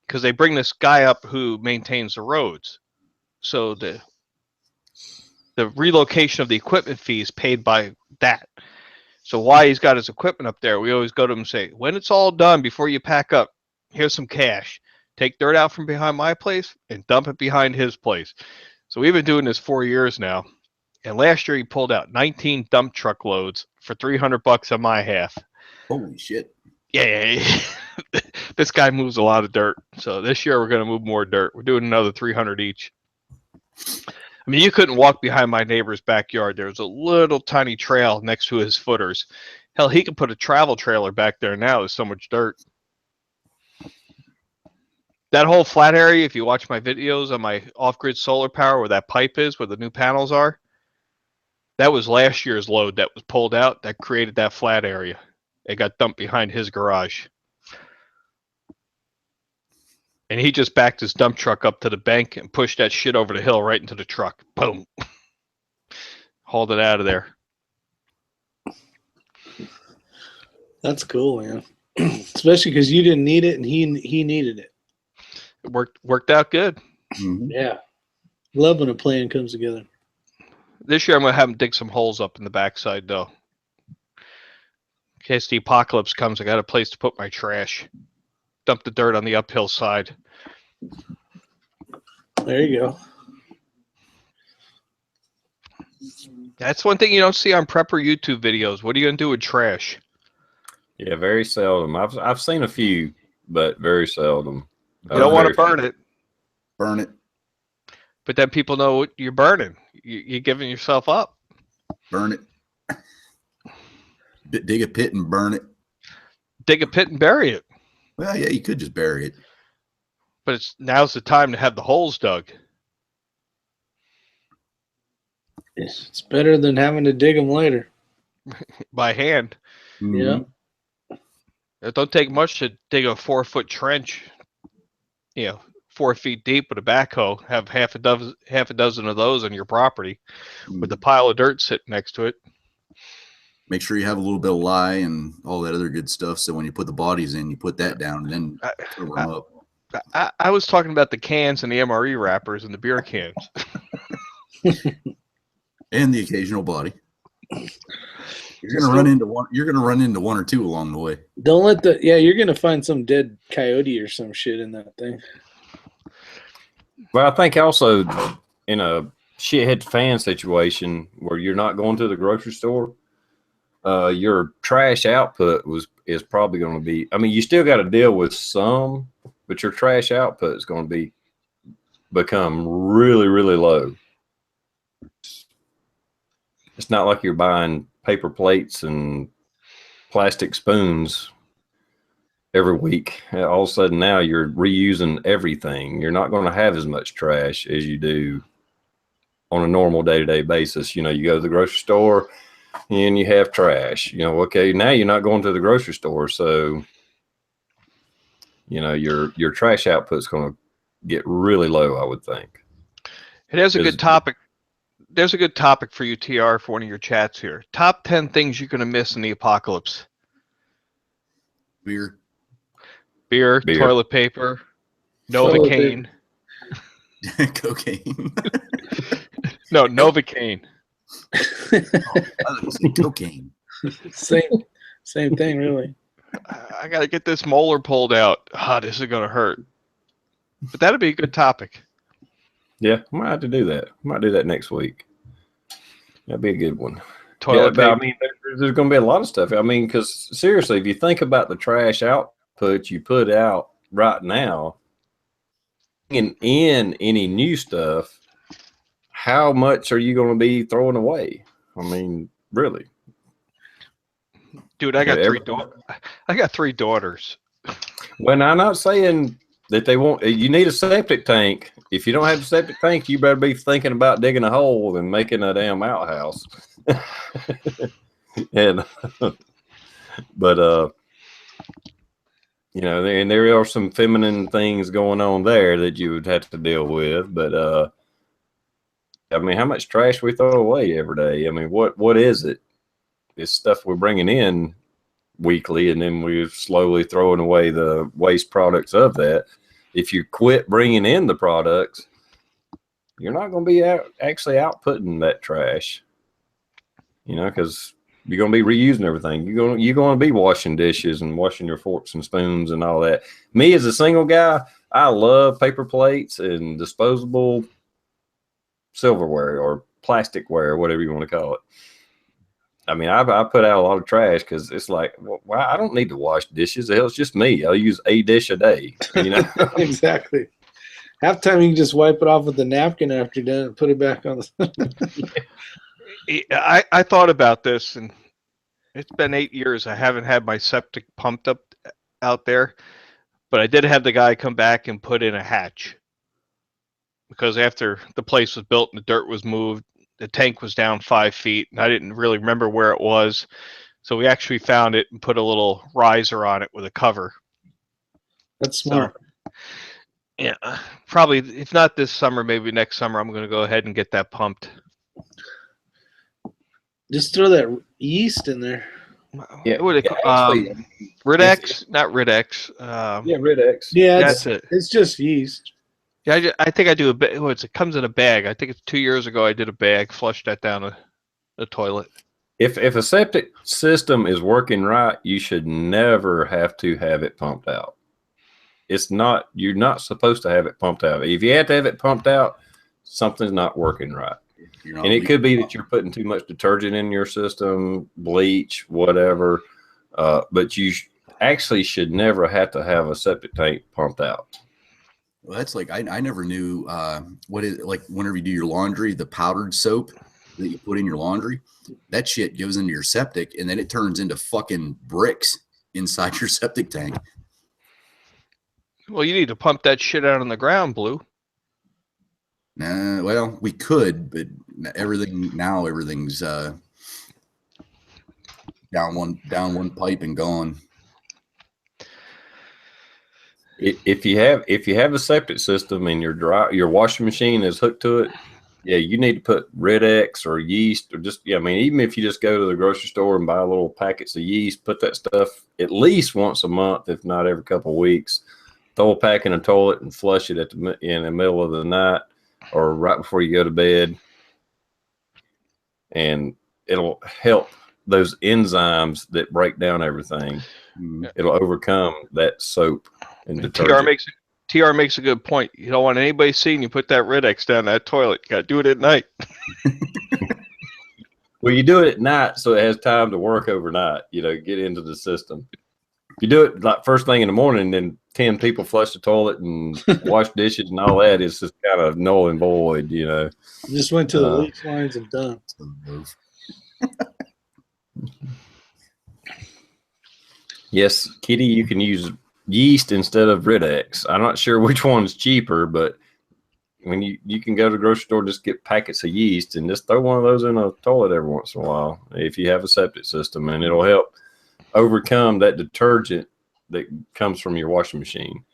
because they bring this guy up who maintains the roads. So the relocation of the equipment fee is paid by that. So why he's got his equipment up there, we always go to him and say, when it's all done, before you pack up, here's some cash. Take dirt out from behind my place and dump it behind his place. So we've been doing this 4 years now. And last year he pulled out 19 dump truck loads for $300 on my half. Holy shit. Yeah. This guy moves a lot of dirt. So this year we're going to move more dirt. We're doing another 300 each. I mean, you couldn't walk behind my neighbor's backyard. There was a little tiny trail next to his footers. Hell, he could put a travel trailer back there now. There's so much dirt. That whole flat area, if you watch my videos on my off-grid solar power where that pipe is, where the new panels are, that was last year's load that was pulled out that created that flat area. It got dumped behind his garage. And he just backed his dump truck up to the bank and pushed that shit over the hill right into the truck. Boom. Hauled it out of there. That's cool, man. Especially because you didn't need it and he needed it. It worked out good. Mm-hmm. Yeah. Love when a plan comes together. This year I'm going to have him dig some holes up in the backside, though. In case the apocalypse comes, I got a place to put my trash. Dump the dirt on the uphill side. There you go. That's one thing you don't see on prepper YouTube videos. What are you going to do with trash? Yeah, very seldom. I've seen a few, but very seldom. You don't want to burn it. Burn it. But then people know what you're burning. You're giving yourself up. Burn it. Dig a pit and burn it. Dig a pit and bury it. Well, yeah, you could just bury it. But now's the time to have the holes dug. It's better than having to dig them later. By hand. Mm-hmm. Yeah. It don't take much to dig a 4-foot trench, 4 feet deep with a backhoe, have half a dozen of those on your property with a pile of dirt sitting next to it. Make sure you have a little bit of lye and all that other good stuff. So when you put the bodies in, you put that down and then cover them up. I was talking about the cans and the MRE wrappers and the beer cans. And the occasional body. You're gonna run into one. You're gonna run into one or two along the way. Don't let you're gonna find some dead coyote or some shit in that thing. Well, I think also in a shithead fan situation where you're not going to the grocery store, your trash output is probably going to be. I mean, you still got to deal with some, but your trash output is going to become really, really low. It's not like you're buying paper plates and plastic spoons every week. All of a sudden now you're reusing everything. You're not going to have as much trash as you do on a normal day-to-day basis. You go to the grocery store and you have trash. Okay, now you're not going to the grocery store, so your trash output is going to get really low, I would think. It has a good topic. There's a good topic for you, TR, for one of your chats here. Top 10 things you're going to miss in the apocalypse. Beer. Toilet paper, Novocaine. Cocaine. No, Novocaine. I thought you said cocaine. Same thing, really. I got to get this molar pulled out. This is going to hurt. But that'd be a good topic. Yeah, I might have to do that. I might do that next week. That'd be a good one. Toilet paper. I mean, there's going to be a lot of stuff. I mean, because seriously, if you think about the trash output you put out right now, in any new stuff, how much are you going to be throwing away? I mean, really. Dude, I got three daughters. Well, I'm not saying that they won't. You need a septic tank. If you don't have a septic tank, you better be thinking about digging a hole and making a damn outhouse. And and there are some feminine things going on there that you would have to deal with. But I mean, how much trash we throw away every day? I mean, what is it? It's stuff we're bringing in weekly, and then we're slowly throwing away the waste products of that. If you quit bringing in the products, you're not going to be actually outputting that trash, because you're going to be reusing everything. You're going to be washing dishes and washing your forks and spoons and all that. Me as a single guy, I love paper plates and disposable silverware or plasticware, whatever you want to call it. I mean, I put out a lot of trash because it's like, well, I don't need to wash dishes. Hell, it's just me. I'll use a dish a day. Exactly. Half time you can just wipe it off with a napkin after you're done and put it back on the. I thought about this, and it's been 8 years. I haven't had my septic pumped up out there, but I did have the guy come back and put in a hatch because after the place was built and the dirt was moved, the tank was down 5 feet, and I didn't really remember where it was. So we actually found it and put a little riser on it with a cover. That's smart. So, yeah, probably if not this summer, maybe next summer, I'm going to go ahead and get that pumped. Just throw that yeast in there. Yeah, What Ridex, not Ridex. Yeah, Ridex. Yeah, that's it. It's just yeast. Yeah, I think I do a bit. It comes in a bag. I think it's 2 years ago I did a bag, flushed that down the toilet. If a septic system is working right, you should never have to have it pumped out. You're not supposed to have it pumped out. If you have to have it pumped out, something's not working right. And it could be that you're putting too much detergent in your system, bleach, whatever. But you actually should never have to have a septic tank pumped out. Well, that's like I never knew what is like whenever you do your laundry, the powdered soap that you put in your laundry, that shit goes into your septic and then it turns into fucking bricks inside your septic tank. Well, you need to pump that shit out on the ground, Blue. Nah, well, we could, but everything's down one pipe and gone. If you have a septic system and your washing machine is hooked to it, yeah, you need to put Red-X or yeast or just, I mean, even if you just go to the grocery store and buy little packets of yeast, put that stuff at least once a month, if not every couple of weeks. Throw a pack in a toilet and flush it in the middle of the night or right before you go to bed, and it'll help those enzymes that break down everything. It'll overcome that soap and detergent. TR makes a good point. You don't want anybody seeing you put that Red-X down that toilet. You got to do it at night. Well, you do it at night so it has time to work overnight, get into the system. You do it like first thing in the morning, then 10 people flush the toilet and wash dishes and all that. It's just kind of null and void, You just went to the leach lines and done. Yes, Kitty, you can use yeast instead of Red-X. I'm not sure which one's cheaper, but when you can go to the grocery store, just get packets of yeast and just throw one of those in a toilet every once in a while if you have a septic system, and it'll help overcome that detergent that comes from your washing machine.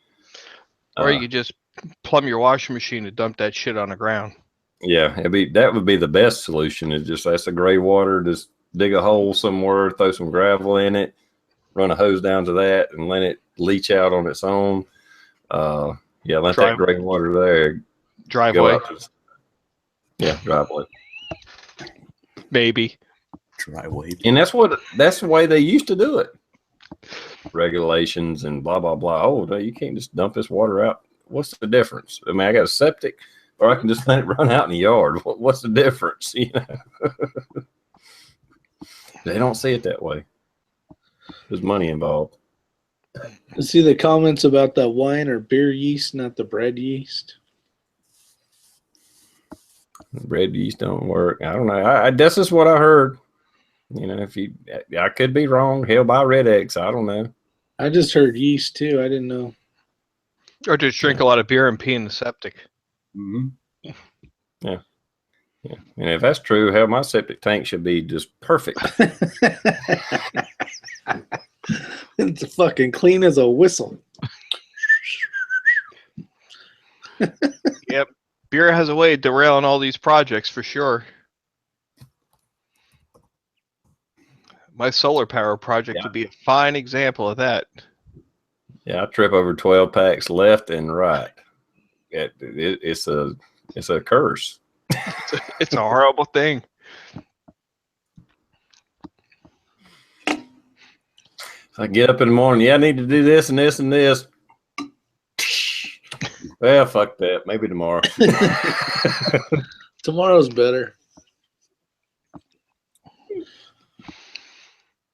Or you just plumb your washing machine and dump that shit on the ground. Yeah, that would be the best solution. Is just that's the gray water, just dig a hole somewhere, throw some gravel in it, run a hose down to that, and let it leach out on its own. Let that gray water there driveway. Driveway. Maybe. Driveway. And that's the way they used to do it. Regulations and blah blah blah. Oh, no, you can't just dump this water out. What's the difference? I mean, I got a septic, or I can just let it run out in the yard. What's the difference? They don't see it that way. There's money involved. See the comments about the wine or beer yeast, not the bread yeast. Bread yeast don't work. I don't know. This is what I heard. I could be wrong. Hell, buy Red-X. I don't know. I just heard yeast too. I didn't know. Or just drink a lot of beer and pee in the septic. Mm-hmm. Yeah. And if that's true, hell, my septic tank should be just perfect. It's fucking clean as a whistle. Yep. beer has a way of derailing all these projects for sure. My solar power project would be a fine example of that. Yeah, I trip over 12 packs left and right. It's a curse. It's a horrible thing. I get up in the morning. Yeah, I need to do this and this and this. Well, fuck that. Maybe tomorrow. Tomorrow's better.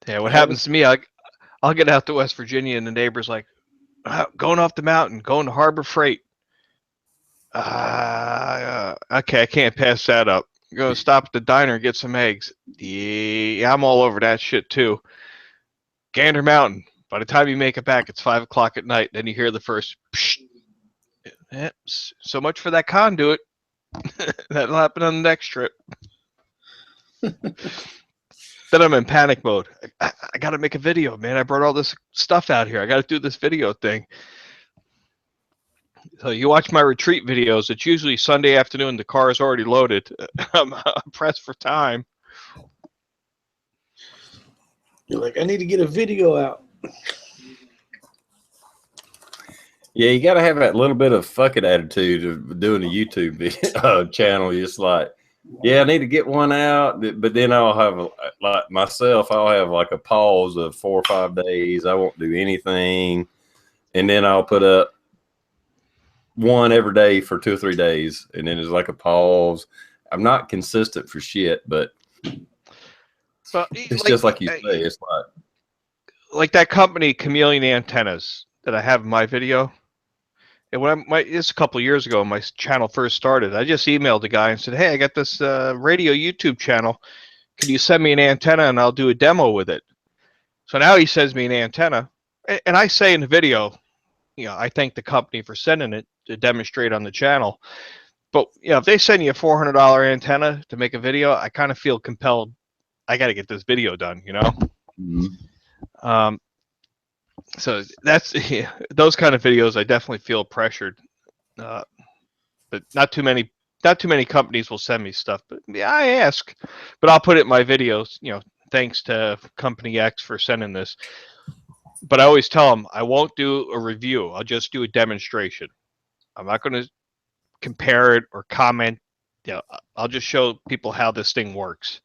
Yeah, what happens to me, I'll get out to West Virginia and the neighbor's like, going off the mountain, going to Harbor Freight. Okay, I can't pass that up. Go stop at the diner and get some eggs. Yeah, I'm all over that shit too. Gander Mountain. By the time you make it back, it's 5 o'clock at night. Then you hear the first, psh. Yeah, so much for that conduit. That'll happen on the next trip. Then I'm in panic mode. I got to make a video, man. I brought all this stuff out here. I got to do this video thing. So you watch my retreat videos. It's usually Sunday afternoon. The car is already loaded. I'm pressed for time. You're like, I need to get a video out. Yeah, you got to have that little bit of fuck it attitude of doing a YouTube video, channel. Just like, yeah, I need to get one out, but then I'll have, like myself, I'll have like a pause of 4 or 5 days. I won't do anything, and then I'll put up one every day for 2 or 3 days, and then it's like a pause. I'm not consistent for shit, but it's just like you say. It's like that company, Chameleon Antennas, that I have in my video. And when it's a couple of years ago, when my channel first started, I just emailed the guy and said, "Hey, I got this radio YouTube channel. Can you send me an antenna and I'll do a demo with it?" So now he sends me an antenna, and I say in the video, you know, I thank the company for sending it to demonstrate on the channel. But you know, if they send you a $400 antenna to make a video, I kind of feel compelled. I got to get this video done, you know. Mm-hmm. So that's those kind of videos. I definitely feel pressured, but not too many companies will send me stuff. But yeah, I ask, but I'll put it in my videos. You know, thanks to Company X for sending this. But I always tell them I won't do a review. I'll just do a demonstration. I'm not going to compare it or comment. You know, I'll just show people how this thing works.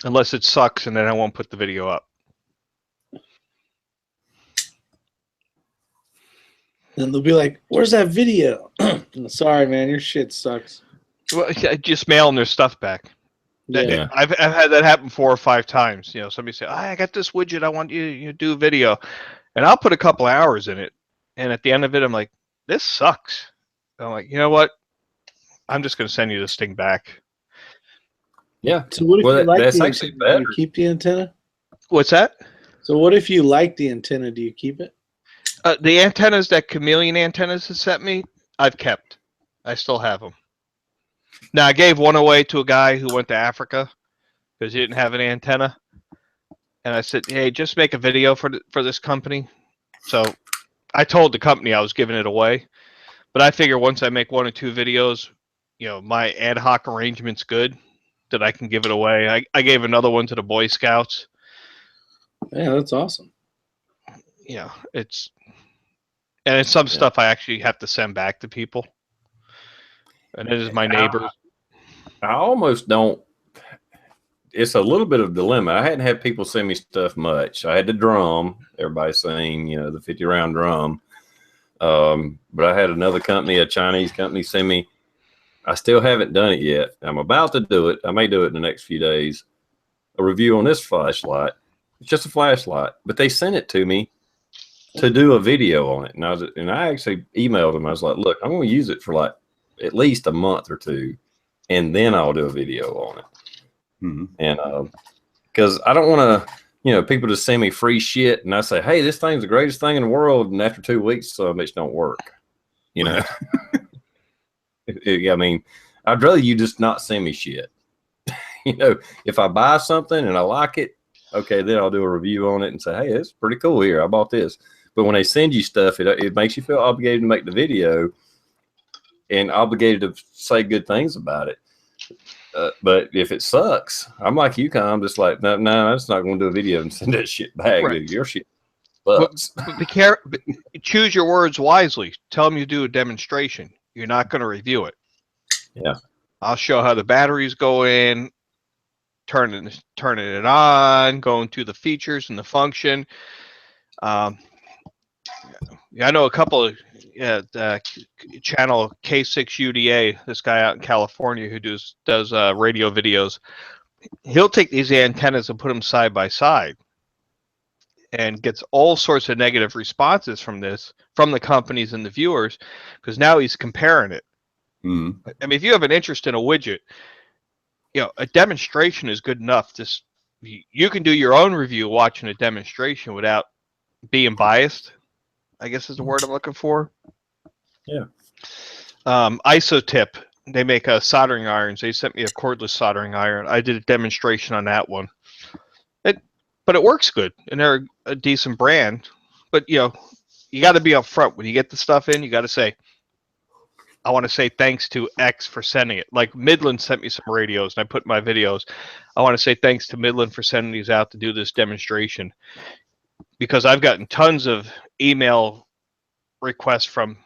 Unless it sucks, and then I won't put the video up. And they'll be like, "Where's that video?" Sorry, man, your shit sucks. Well, just mailing their stuff back. Yeah. I've had that happen 4 or 5 times. You know, somebody say, I got this widget. I want you to do a video. And I'll put a couple hours in it. And at the end of it, I'm like, this sucks. I'm like, you know what? I'm just going to send you this thing back. Yeah. So what if you like that's the actually antenna? Do better. you keep the antenna? What's that? So what if you like the antenna? Do you keep it? The antennas that Chameleon Antennas has sent me, I've kept. I still have them. Now, I gave one away to a guy who went to Africa because he didn't have an antenna. And I said, hey, just make a video for this company. So I told the company I was giving it away. But I figure once I make 1 or 2 videos, you know, my ad hoc arrangement's good, that I can give it away. I gave another one to the Boy Scouts. Yeah, that's awesome. You know, it's some stuff I actually have to send back to people. And it is my neighbors. I almost don't. It's a little bit of a dilemma. I hadn't had people send me stuff much. I had the drum. Everybody's saying, you know, the 50-round drum. But I had another company, a Chinese company, send me. I still haven't done it yet. I'm about to do it. I may do it in the next few days. A review on this flashlight. It's just a flashlight, but they sent it to me to do a video on it. And I actually emailed them. I was like, look, I'm going to use it for like at least a month or 2, and then I'll do a video on it. Mm-hmm. And because I don't want to, you know, people just send me free shit, and I say, hey, this thing's the greatest thing in the world, and after 2 weeks, some of it don't work. You know, I mean, I'd rather you just not send me shit. You know, if I buy something and I like it, okay, then I'll do a review on it and say, hey, it's pretty cool here. I bought this. But when they send you stuff, it makes you feel obligated to make the video. and obligated to say good things about it. But if it sucks, I'm like you, I'm just like, no, that's not going to do a video and send that shit back. Right. Dude, your shit sucks. But be careful. Choose your words wisely. Tell them you do a demonstration. You're not going to review it. Yeah. I'll show how the batteries go in, turning it on, going through the features and the function. I know a couple of channel K6UDA, this guy out in California who does radio videos. He'll take these antennas and put them side by side and gets all sorts of negative responses from the companies and the viewers, because now he's comparing it. Mm-hmm. I mean, if you have an interest in a widget, a demonstration is good enough. You can do your own review watching a demonstration without being biased, I guess is the word I'm looking for. Yeah. S.H.T.F, they make soldering irons. They sent me a cordless soldering iron. I did a demonstration on that one. But it works good, and they're a decent brand. But you got to be upfront when you get the stuff in. You got to say, I want to say thanks to X for sending it. Like Midland sent me some radios, and I put in my videos, I want to say thanks to Midland for sending these out to do this demonstration, because I've gotten tons of email requests from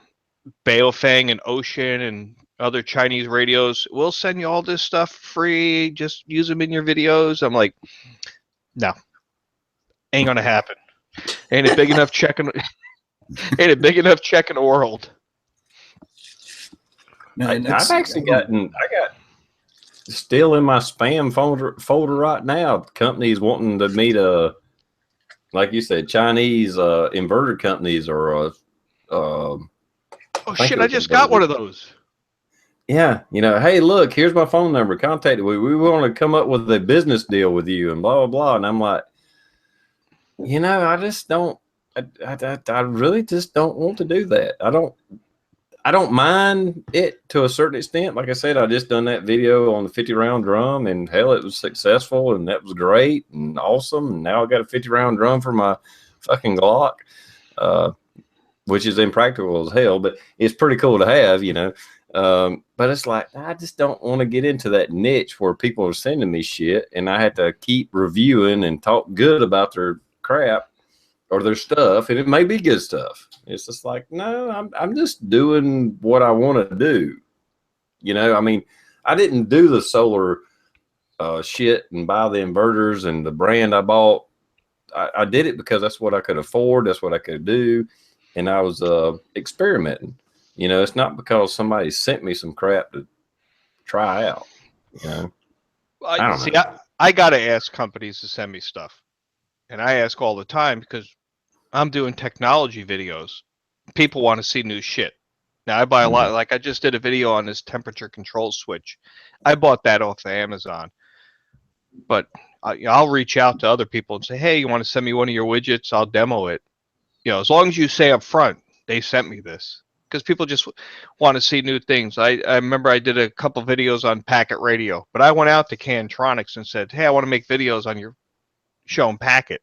Baofeng and Ocean and other Chinese radios. We'll send you all this stuff free. Just use them in your videos. I'm like, no, ain't gonna happen. Ain't a big enough check in the world. No, I've actually I got still in my spam folder right now. Companies wanting to meet like you said, Chinese inverter companies or oh shit! I just got one of those. Yeah, hey, look, here's my phone number. Contact me. We want to come up with a business deal with you, and blah blah blah. And I'm like, I just don't. I really just don't want to do that. I don't mind it to a certain extent. Like I said, I just done that video on the 50-round drum, and hell, it was successful, and that was great and awesome. And now I got a 50-round drum for my fucking Glock, which is impractical as hell, but it's pretty cool to have, But it's like, I just don't want to get into that niche where people are sending me shit, and I have to keep reviewing and talk good about their crap or their stuff, and it may be good stuff. It's just like, no, I'm just doing what I want to do. I mean, I didn't do the solar shit and buy the inverters and the brand I bought. I did it because that's what I could afford. That's what I could do. And I was experimenting. It's not because somebody sent me some crap to try out. I don't know. I got to ask companies to send me stuff. And I ask all the time because I'm doing technology videos. People want to see new shit. Now I buy a lot. Like I just did a video on this temperature control switch. I bought that off of Amazon. But I'll reach out to other people and say, hey, you want to send me one of your widgets? I'll demo it. As long as you say up front, they sent me this. Because people just want to see new things. I remember I did a couple videos on packet radio. But I went out to Cantronics and said, hey, I want to make videos on your show and packet.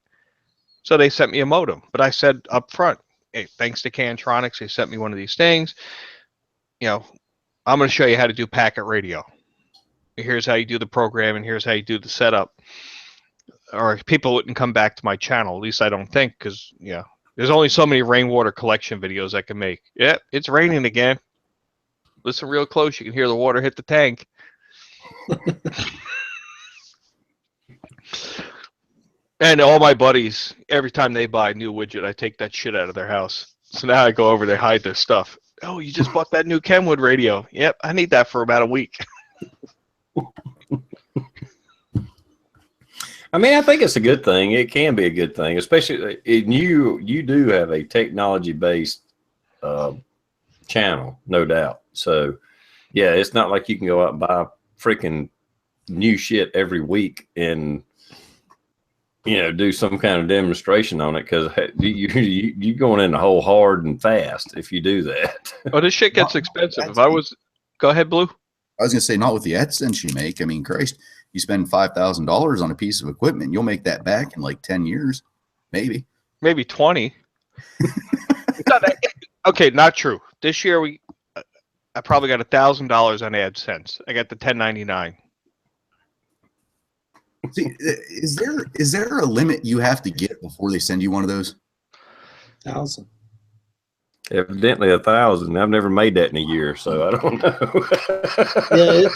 So they sent me a modem. But I said up front, hey, thanks to Cantronics, they sent me one of these things. I'm going to show you how to do packet radio. Here's how you do the program, and here's how you do the setup. Or people wouldn't come back to my channel. At least I don't think, because, there's only so many rainwater collection videos I can make. Yep, it's raining again. Listen real close. You can hear the water hit the tank. And all my buddies, every time they buy a new widget, I take that shit out of their house. So now I go over there, hide their stuff. Oh, you just bought that new Kenwood radio. Yep, I need that for about a week. I mean, I think it's a good thing. It can be a good thing, especially you do have a technology-based channel, no doubt. So, yeah, it's not like you can go out and buy freaking new shit every week and do some kind of demonstration on it, because you going in the hole hard and fast if you do that. Oh, this shit gets expensive. Go ahead, Blue. I was gonna say, not with the AdSense you make. I mean, Christ, you spend $5,000 on a piece of equipment, you'll make that back in like 10 years, maybe 20. Okay, not true. This year I probably got $1,000 on AdSense. I got the 1099. See, is there a limit you have to get before they send you one of those? 1,000. Evidently 1,000. I've never made that in a year, so I don't know. Yeah,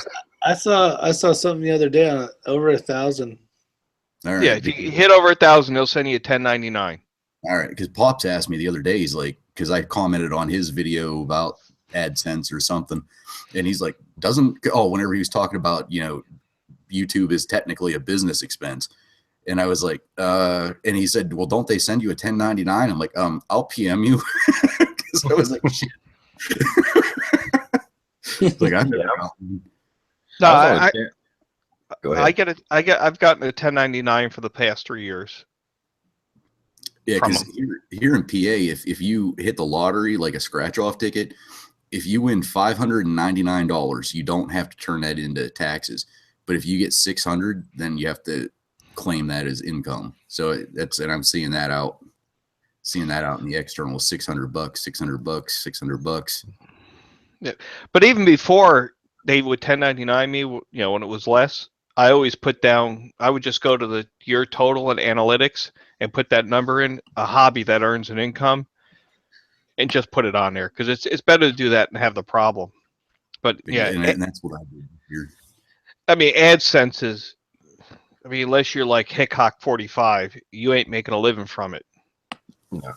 I saw something the other day on over 1,000. All right. Yeah, if you hit over 1,000, they'll send you a 1099. All right, because Pops asked me the other day, he's like, because I commented on his video about AdSense or something, and he's like, whenever he was talking about, YouTube is technically a business expense. And I was like, and he said, well, don't they send you a 1099? I'm like, I'll PM you. Because I was like, shit. Like, I've never gotten. No, Go ahead. I've gotten a 1099 for the past 3 years. Yeah, because here in PA, if you hit the lottery, like a scratch-off ticket, if you win $599, you don't have to turn that into taxes. But if you get 600, then you have to claim that as income. So and I'm seeing that out in the external, $600, $600. Yeah, but even before they would 1099 me, when it was less, I always put down. I would just go to your total and analytics and put that number in a hobby that earns an income, and just put it on there because it's better to do that and have the problem. But yeah, and that's what I did here. I mean, AdSense is. I mean, unless you're like Hickok 45, you ain't making a living from it. No.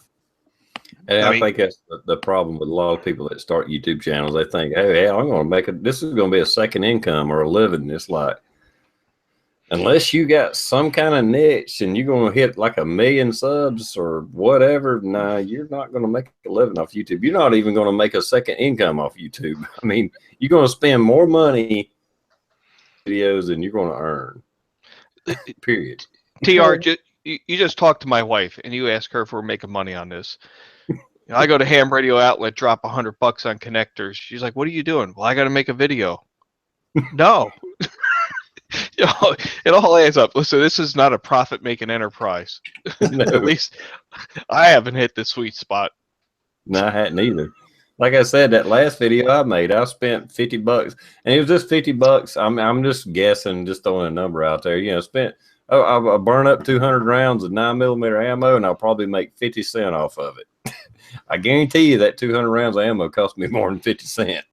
And I think that's the problem with a lot of people that start YouTube channels. They think, hey, I'm going to this is going to be a second income or a living. It's like, unless you got some kind of niche and you're going to hit like 1 million subs or whatever, nah, you're not going to make a living off YouTube. You're not even going to make a second income off YouTube. I mean, you're going to spend more money on videos than you're going to earn. Period. TR, you just talked to my wife and you ask her if we're making money on this. I go to Ham Radio Outlet, drop $100 on connectors. She's like, "What are you doing?" Well, I got to make a video. No. It all adds up. Listen, this is not a profit-making enterprise. No. At least I haven't hit the sweet spot. No, I hadn't either. Like I said, that last video I made, I spent $50, and it was just $50. I'm just guessing, just throwing a number out there. I burn up 200 rounds of 9mm ammo, and I'll probably make 50 cents off of it. I guarantee you that 200 rounds of ammo cost me more than 50 cents.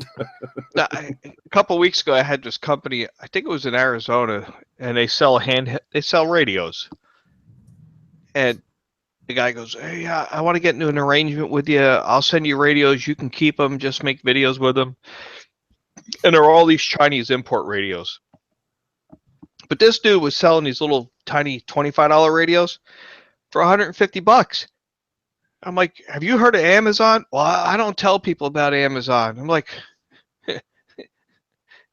Now, a couple of weeks ago, I had this company. I think it was in Arizona, and they sell radios. And the guy goes, "Hey, I want to get into an arrangement with you. I'll send you radios. You can keep them. Just make videos with them." And there are all these Chinese import radios. But this dude was selling these little tiny $25 radios for $150. I'm like, "Have you heard of Amazon?" "Well, I don't tell people about Amazon." I'm like,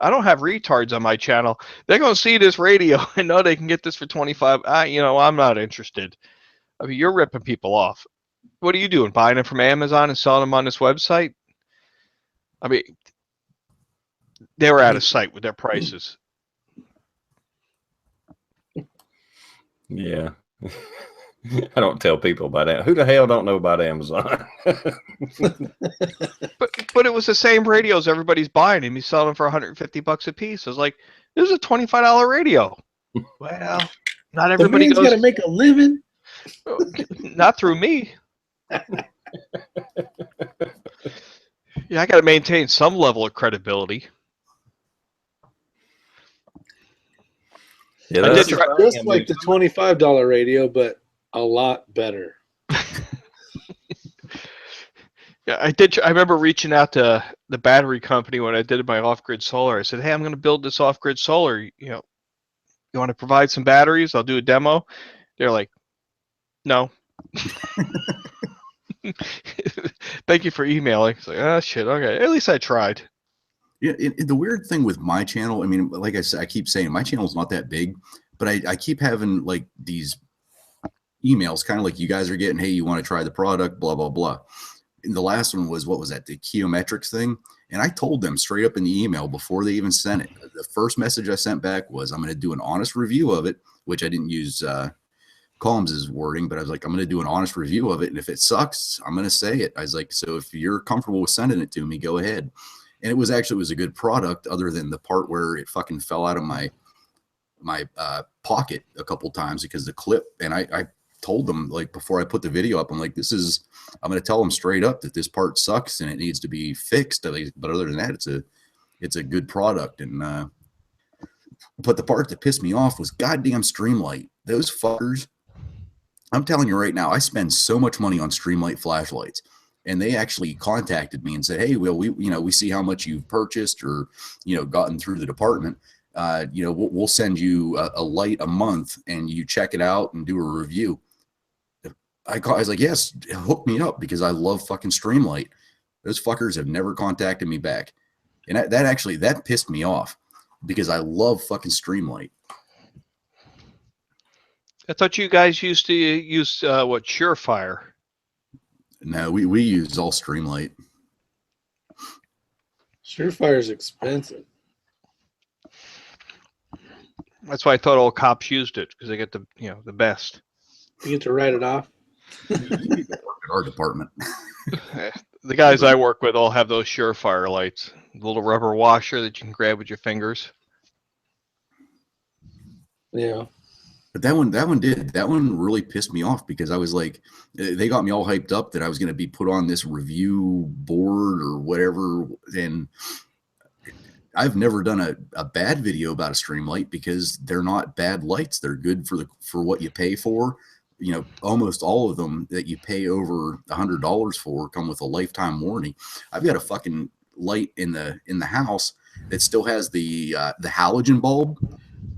I don't have retards on my channel. They're going to see this radio and know they can get this for 25. I'm not interested. I mean, you're ripping people off. What are you doing? Buying them from Amazon and selling them on this website? I mean, they were out of sight with their prices. Yeah. I don't tell people about that. Who the hell don't know about Amazon? But it was the same radios everybody's buying, and he's selling them for $150 a piece. I was like, this is a $25 radio. Well, not everybody goes. Got to make a living. Not through me. Yeah, I got to maintain some level of credibility. Yeah, I did try. Just like the $25 radio, but a lot better. Yeah, I did. I remember reaching out to the battery company when I did my off-grid solar. I said, "Hey, I'm going to build this off-grid solar. You want to provide some batteries? I'll do a demo." They're like, "No." Thank you for emailing. It's like, oh shit. Okay, at least I tried. Yeah, the weird thing with my channel, I mean, like I said, I keep saying my channel's not that big, but I keep having like these emails, kind of like you guys are getting. "Hey, you want to try the product? Blah blah blah." And the last one was, what was that? The Geometrics thing. And I told them straight up in the email before they even sent it. The first message I sent back was, "I'm going to do an honest review of it," which I didn't use Columns' wording, but I was like, "I'm going to do an honest review of it. And if it sucks, I'm going to say it." I was like, "So if you're comfortable with sending it to me, go ahead." And it was a good product, other than the part where it fucking fell out of my pocket a couple times because the clip. And I told them, like, before I put the video up, I'm like, I'm going to tell them straight up that this part sucks and it needs to be fixed. But other than that, it's a good product. And but the part that pissed me off was goddamn Streamlight. Those fuckers. I'm telling you right now, I spend so much money on Streamlight flashlights, and they actually contacted me and said, "Hey, well, we see how much you've purchased or, gotten through the department. We'll send you a light a month, and you check it out and do a review." I was like, "Yes, hook me up," because I love fucking Streamlight. Those fuckers have never contacted me back, and that pissed me off because I love fucking Streamlight. I thought you guys used to use Surefire. No, we use all Streamlight. Surefire is expensive. That's why I thought all cops used it, because they get the best. You get to write it off. Our department. The guys I work with all have those Surefire lights, a little rubber washer that you can grab with your fingers. Yeah. But that one really pissed me off because I was like, they got me all hyped up that I was going to be put on this review board or whatever. And I've never done a bad video about a Streamlight because they're not bad lights. They're good for what you pay for. Almost all of them that you pay over $100 for come with a lifetime warranty. I've got a fucking light in the house that still has the halogen bulb.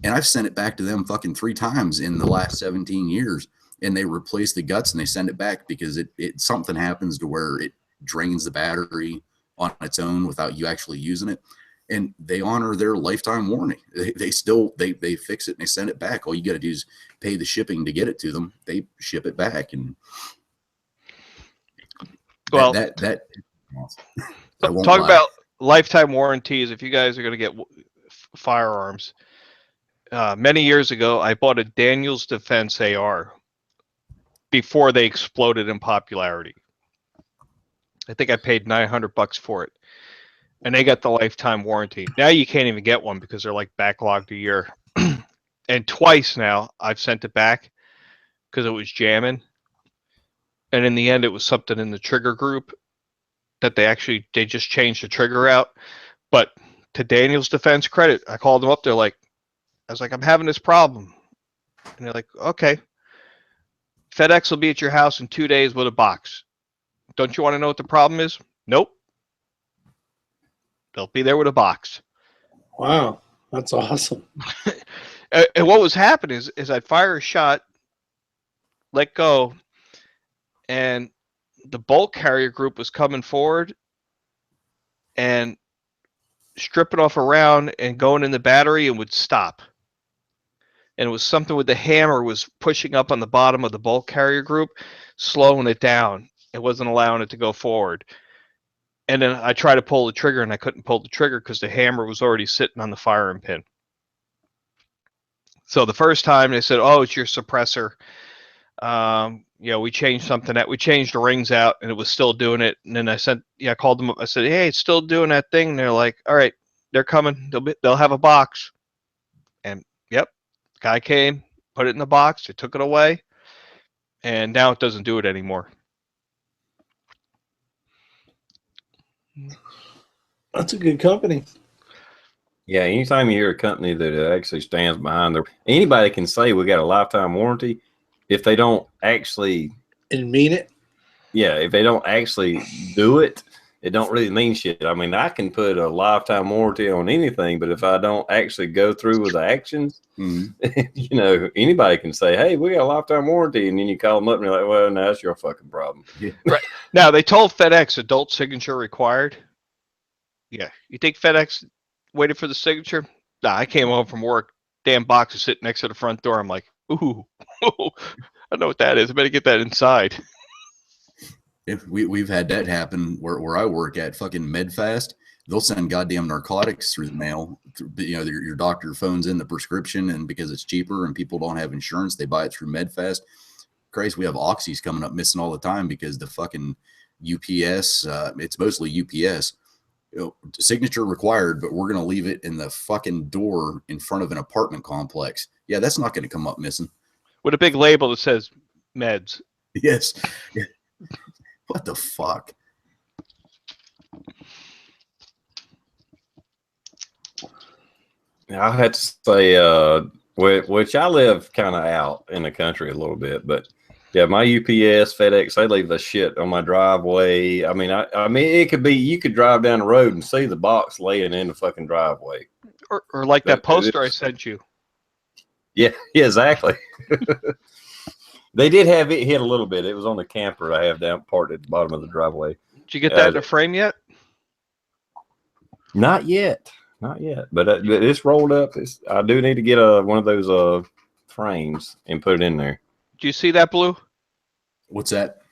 And I've sent it back to them fucking 3 times in the last 17 years. And they replace the guts and they send it back because something happens to where it drains the battery on its own without you actually using it. And they honor their lifetime warranty. They fix it and they send it back. All you got to do is pay the shipping to get it to them. They ship it back. And well, that talk about lifetime warranties. If you guys are going to get firearms, many years ago, I bought a Daniel's Defense AR before they exploded in popularity. I think I paid $900 for it, and they got the lifetime warranty. Now you can't even get one because they're like backlogged a year. And twice now I've sent it back because it was jamming, and in the end it was something in the trigger group that they just changed the trigger out. But to Daniel's Defense credit, I called them up. I was like, I'm having this problem. And they're like, okay. FedEx will be at your house in 2 days with a box. Don't you want to know what the problem is? Nope. They'll be there with a box. Wow. That's awesome. And what was happening is I'd fire a shot, let go, and the bolt carrier group was coming forward and stripping off a round and going in the battery and would stop. And it was something with the hammer was pushing up on the bottom of the bolt carrier group, slowing it down. It wasn't allowing it to go forward. And then I tried to pull the trigger and I couldn't pull the trigger because the hammer was already sitting on the firing pin. So the first time they said, "Oh, it's your suppressor." We changed something we changed the rings out and it was still doing it. And then I called them up. I said, "Hey, it's still doing that thing." And they're like, "All right, they're coming. They'll have a box." And yep, guy came, put it in the box, they took it away, and now it doesn't do it anymore. That's a good company. Yeah, anytime you hear a company that actually stands behind anybody can say we got a lifetime warranty. If they don't actually and mean it, yeah, if they don't actually do it, it don't really mean shit. I mean, I can put a lifetime warranty on anything, but if I don't actually go through with the actions, anybody can say, "Hey, we got a lifetime warranty," and then you call them up and you're like, "Well, no, that's your fucking problem." Yeah. Right now, they told FedEx adult signature required. Yeah, you think FedEx waited for the signature? Nah, I came home from work, damn box is sitting next to the front door. I'm like, ooh, I know what that is. I better get that inside. If we've had that happen where I work at fucking MedFast, they'll send goddamn narcotics through the mail. Your doctor phones in the prescription, and because it's cheaper and people don't have insurance, they buy it through MedFast. Christ, we have oxys coming up missing all the time because the fucking UPS, it's mostly UPS. signature required, but we're going to leave it in the fucking door in front of an apartment complex. Yeah, that's not going to come up missing. With a big label that says meds. Yes. Yeah. What the fuck? I had to say, which I live kind of out in the country a little bit, but yeah, my UPS, FedEx, they leave the shit on my driveway. I mean, I mean, it could be, you could drive down the road and see the box laying in the fucking driveway. Or like that poster I sent you. Yeah, exactly. They did have it hit a little bit. It was on the camper I have down parked at the bottom of the driveway. Did you get that in a frame yet? Not yet. Not yet. But it's rolled up. I do need to get one of those frames and put it in there. Do you see that, Blue? What's that?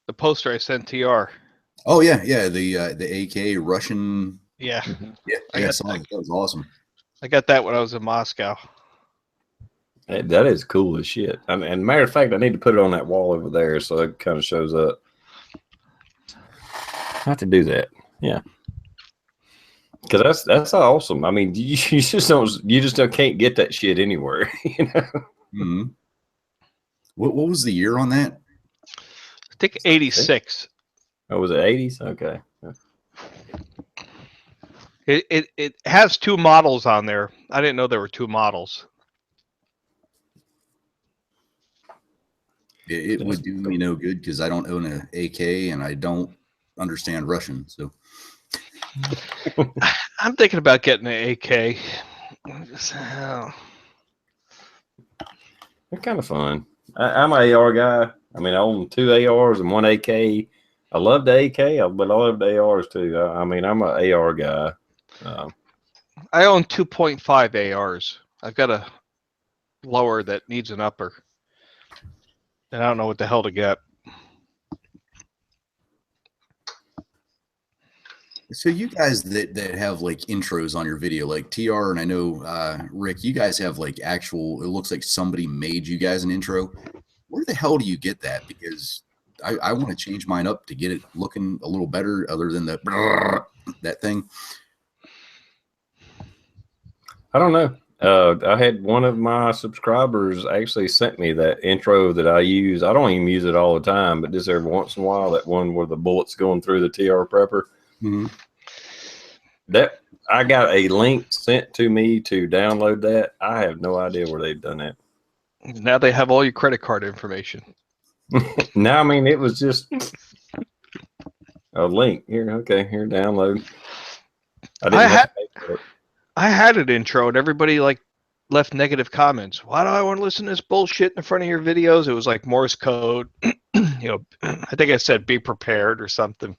The poster I sent TR. Oh yeah, yeah. The AK Russian. Yeah. Yeah, I saw it. That was awesome. I got that when I was in Moscow. That is cool as shit. And matter of fact, I need to put it on that wall over there so it kind of shows up. I have to do that. Yeah. Because that's awesome. I mean, you just don't can't get that shit anywhere. You know. Mm-hmm. What was the year on that? I think 86. Oh, was it 80s? Okay. It has two models on there. I didn't know there were two models. It would do me no good because I don't own an AK and I don't understand Russian. So I'm thinking about getting an AK. They're kind of fun. I'm an AR guy. I mean, I own 2 ARs and 1 AK. I love the AK, but I love the ARs too. I mean, I'm an AR guy. I own 2.5 ARs. I've got a lower that needs an upper. And I don't know what the hell to get. So you guys that have like intros on your video, like TR, and I know Rick, you guys have like actual, it looks like somebody made you guys an intro. Where the hell do you get that? Because I want to change mine up to get it looking a little better other than that thing. I don't know. I had one of my subscribers actually sent me that intro that I use. I don't even use it all the time, but just every once in a while, that one where the bullets going through the TR prepper. Mm-hmm. That I got a link sent to me to download that. I have no idea where they've done that. Now they have all your credit card information. No, I mean, it was just a link here. Okay, here, download. I had an intro and everybody like left negative comments. Why do I want to listen to this bullshit in front of your videos? It was like Morse code. I think I said be prepared or something.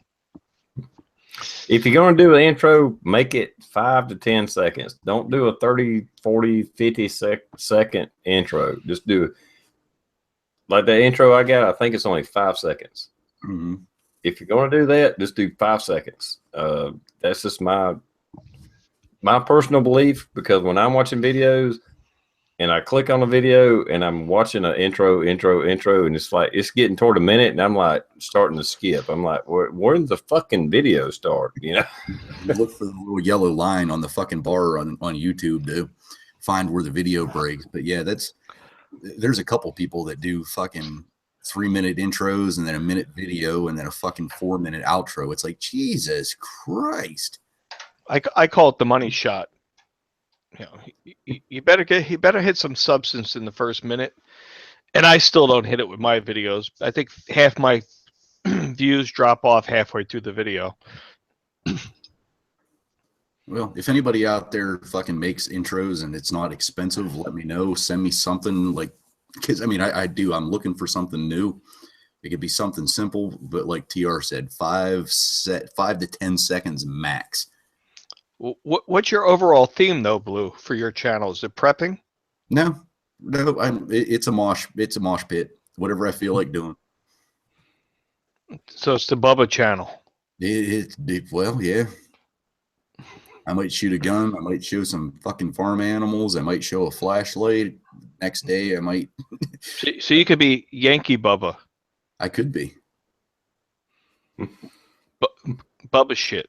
If you're going to do an intro, make it 5 to 10 seconds. Don't do a 30, 40, 50 second intro. Just do like the intro I got. I think it's only 5 seconds. Mm-hmm. If you're going to do that, just do 5 seconds. That's just my personal belief, because when I'm watching videos and I click on a video and I'm watching an intro, and it's like, it's getting toward a minute and I'm like starting to skip. I'm like, where's the fucking video start? You know, You look for the little yellow line on the fucking bar on YouTube to find where the video breaks. But yeah, there's a couple people that do fucking 3-minute intros and then a minute video and then a fucking 4-minute outro. It's like, Jesus Christ. I call it the money shot. You better hit some substance in the first minute, and I still don't hit it with my videos. I think half my views drop off halfway through the video. Well, if anybody out there fucking makes intros and it's not expensive, let me know. Send me something, like, because I mean, I'm looking for something new. It could be something simple, but like TR said, 5 to 10 seconds max. What's your overall theme though, Blue, for your channel? Is it prepping? No, it's a mosh pit. Whatever I feel like doing. So it's the Bubba channel. Well, yeah. I might shoot a gun. I might show some fucking farm animals. I might show a flashlight. Next day, I might. So you could be Yankee Bubba. I could be. Bubba shit.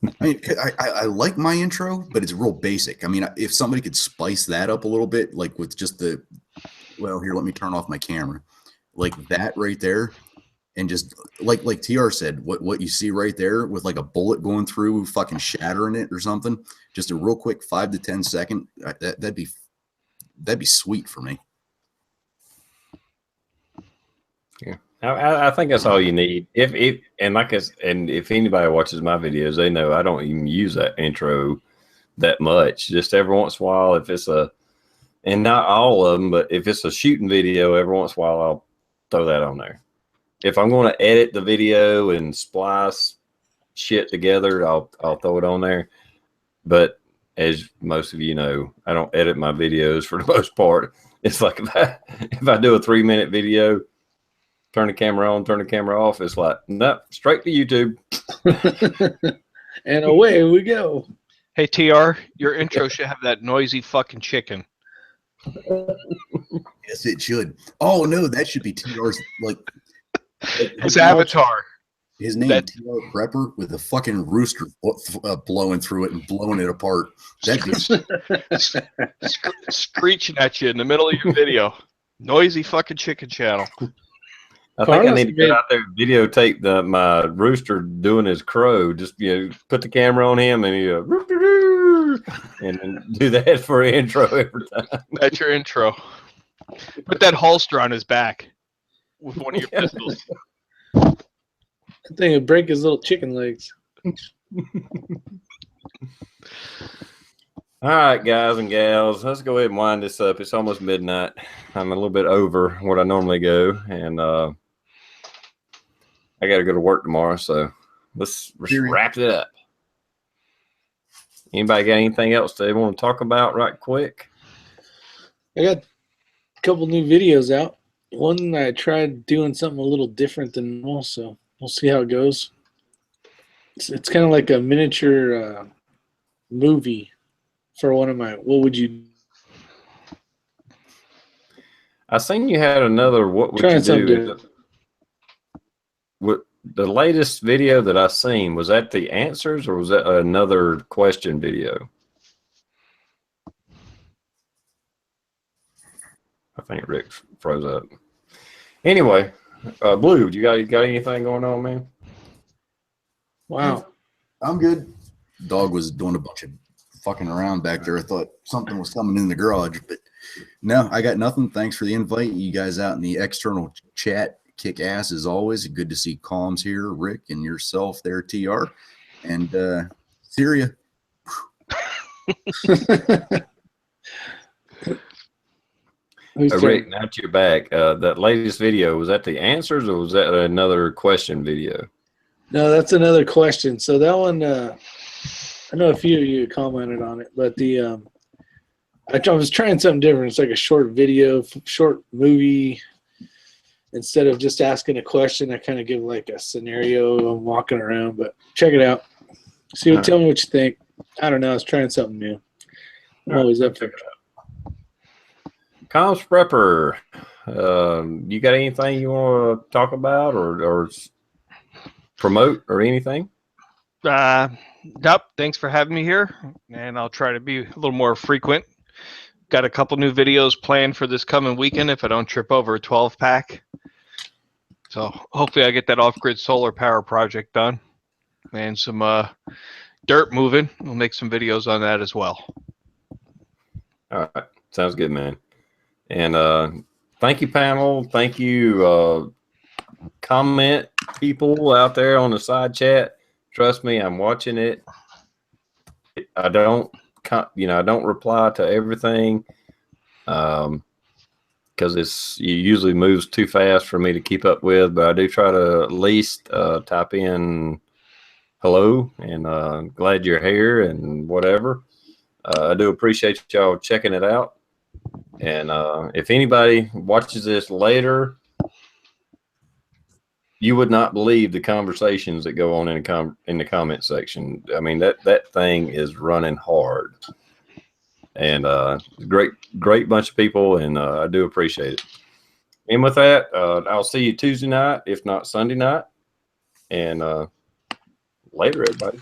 I mean, I like my intro, but it's real basic. I mean, if somebody could spice that up a little bit, like with just well, here, let me turn off my camera, like that right there, and just like TR said, what you see right there with like a bullet going through, fucking shattering it or something, just a real quick 5 to 10 second, that'd be sweet for me. Yeah, I think that's all you need. If if anybody watches my videos, they know I don't even use that intro that much. Just every once in a while, if it's and not all of them, but if it's a shooting video, every once in a while I'll throw that on there. If I'm going to edit the video and splice shit together, I'll throw it on there. But as most of you know, I don't edit my videos for the most part. It's like if I do a 3-minute video, turn the camera on, turn the camera off, it's like, nope, straight to YouTube. And away we go. Hey, TR, your intro should have that noisy fucking chicken. Yes, it should. Oh no, that should be TR's like His avatar. His name, TR Prepper, with a fucking rooster blowing through it and blowing it apart. That'd be Screeching at you in the middle of your video. Noisy fucking chicken channel. I think I need to get out there and videotape my rooster doing his crow. Just put the camera on him and and then do that for an intro every time. That's your intro. Put that holster on his back with one of your pistols. I think it'd break his little chicken legs. All right, guys and gals, let's go ahead and wind this up. It's almost midnight. I'm a little bit over what I normally go, and I got to go to work tomorrow, so let's wrap it up. Anybody got anything else they want to talk about right quick? I got a couple new videos out. One, I tried doing something a little different than normal, so we'll see how it goes. It's kind of like a miniature movie for one of my, what would you? I seen you had another, what would you do? What the latest video that I seen, was that the answers or was that another question video? I think Rick froze up. Anyway, Blue, you got anything going on, man? Wow. I'm good. Dog was doing a bunch of fucking around back there. I thought something was coming in the garage, but no, I got nothing. Thanks for the invite. You guys out in the external chat kick ass as always. Good to see Calms here, Rick, and yourself there, TR. And Syria. Rick, now to your back. That latest video, was that the answers or was that another question video? No, that's another question. So that one, I know a few of you commented on it, but I was trying something different. It's like a short video, short movie. Instead of just asking a question, I kind of give like a scenario. I'm walking around, but check it out. Tell me what you think. I don't know. I was trying something new. I'm always up for it. Comms Prepper, you got anything you want to talk about or promote or anything? Nope. Thanks for having me here, and I'll try to be a little more frequent. Got a couple new videos planned for this coming weekend if I don't trip over a 12-pack. So hopefully I get that off-grid solar power project done and some dirt moving. We'll make some videos on that as well. All right. Sounds good, man. And thank you, panel. Thank you, comment people out there on the side chat. Trust me, I'm watching it. I don't reply to everything because it usually moves too fast for me to keep up with, but I do try to at least type in hello and glad you're here and whatever. I do appreciate y'all checking it out. And if anybody watches this later, you would not believe the conversations that go on in the comment section. I mean, that thing is running hard, and great bunch of people, and I do appreciate it. And with that, I'll see you Tuesday night, if not Sunday night, and later, everybody.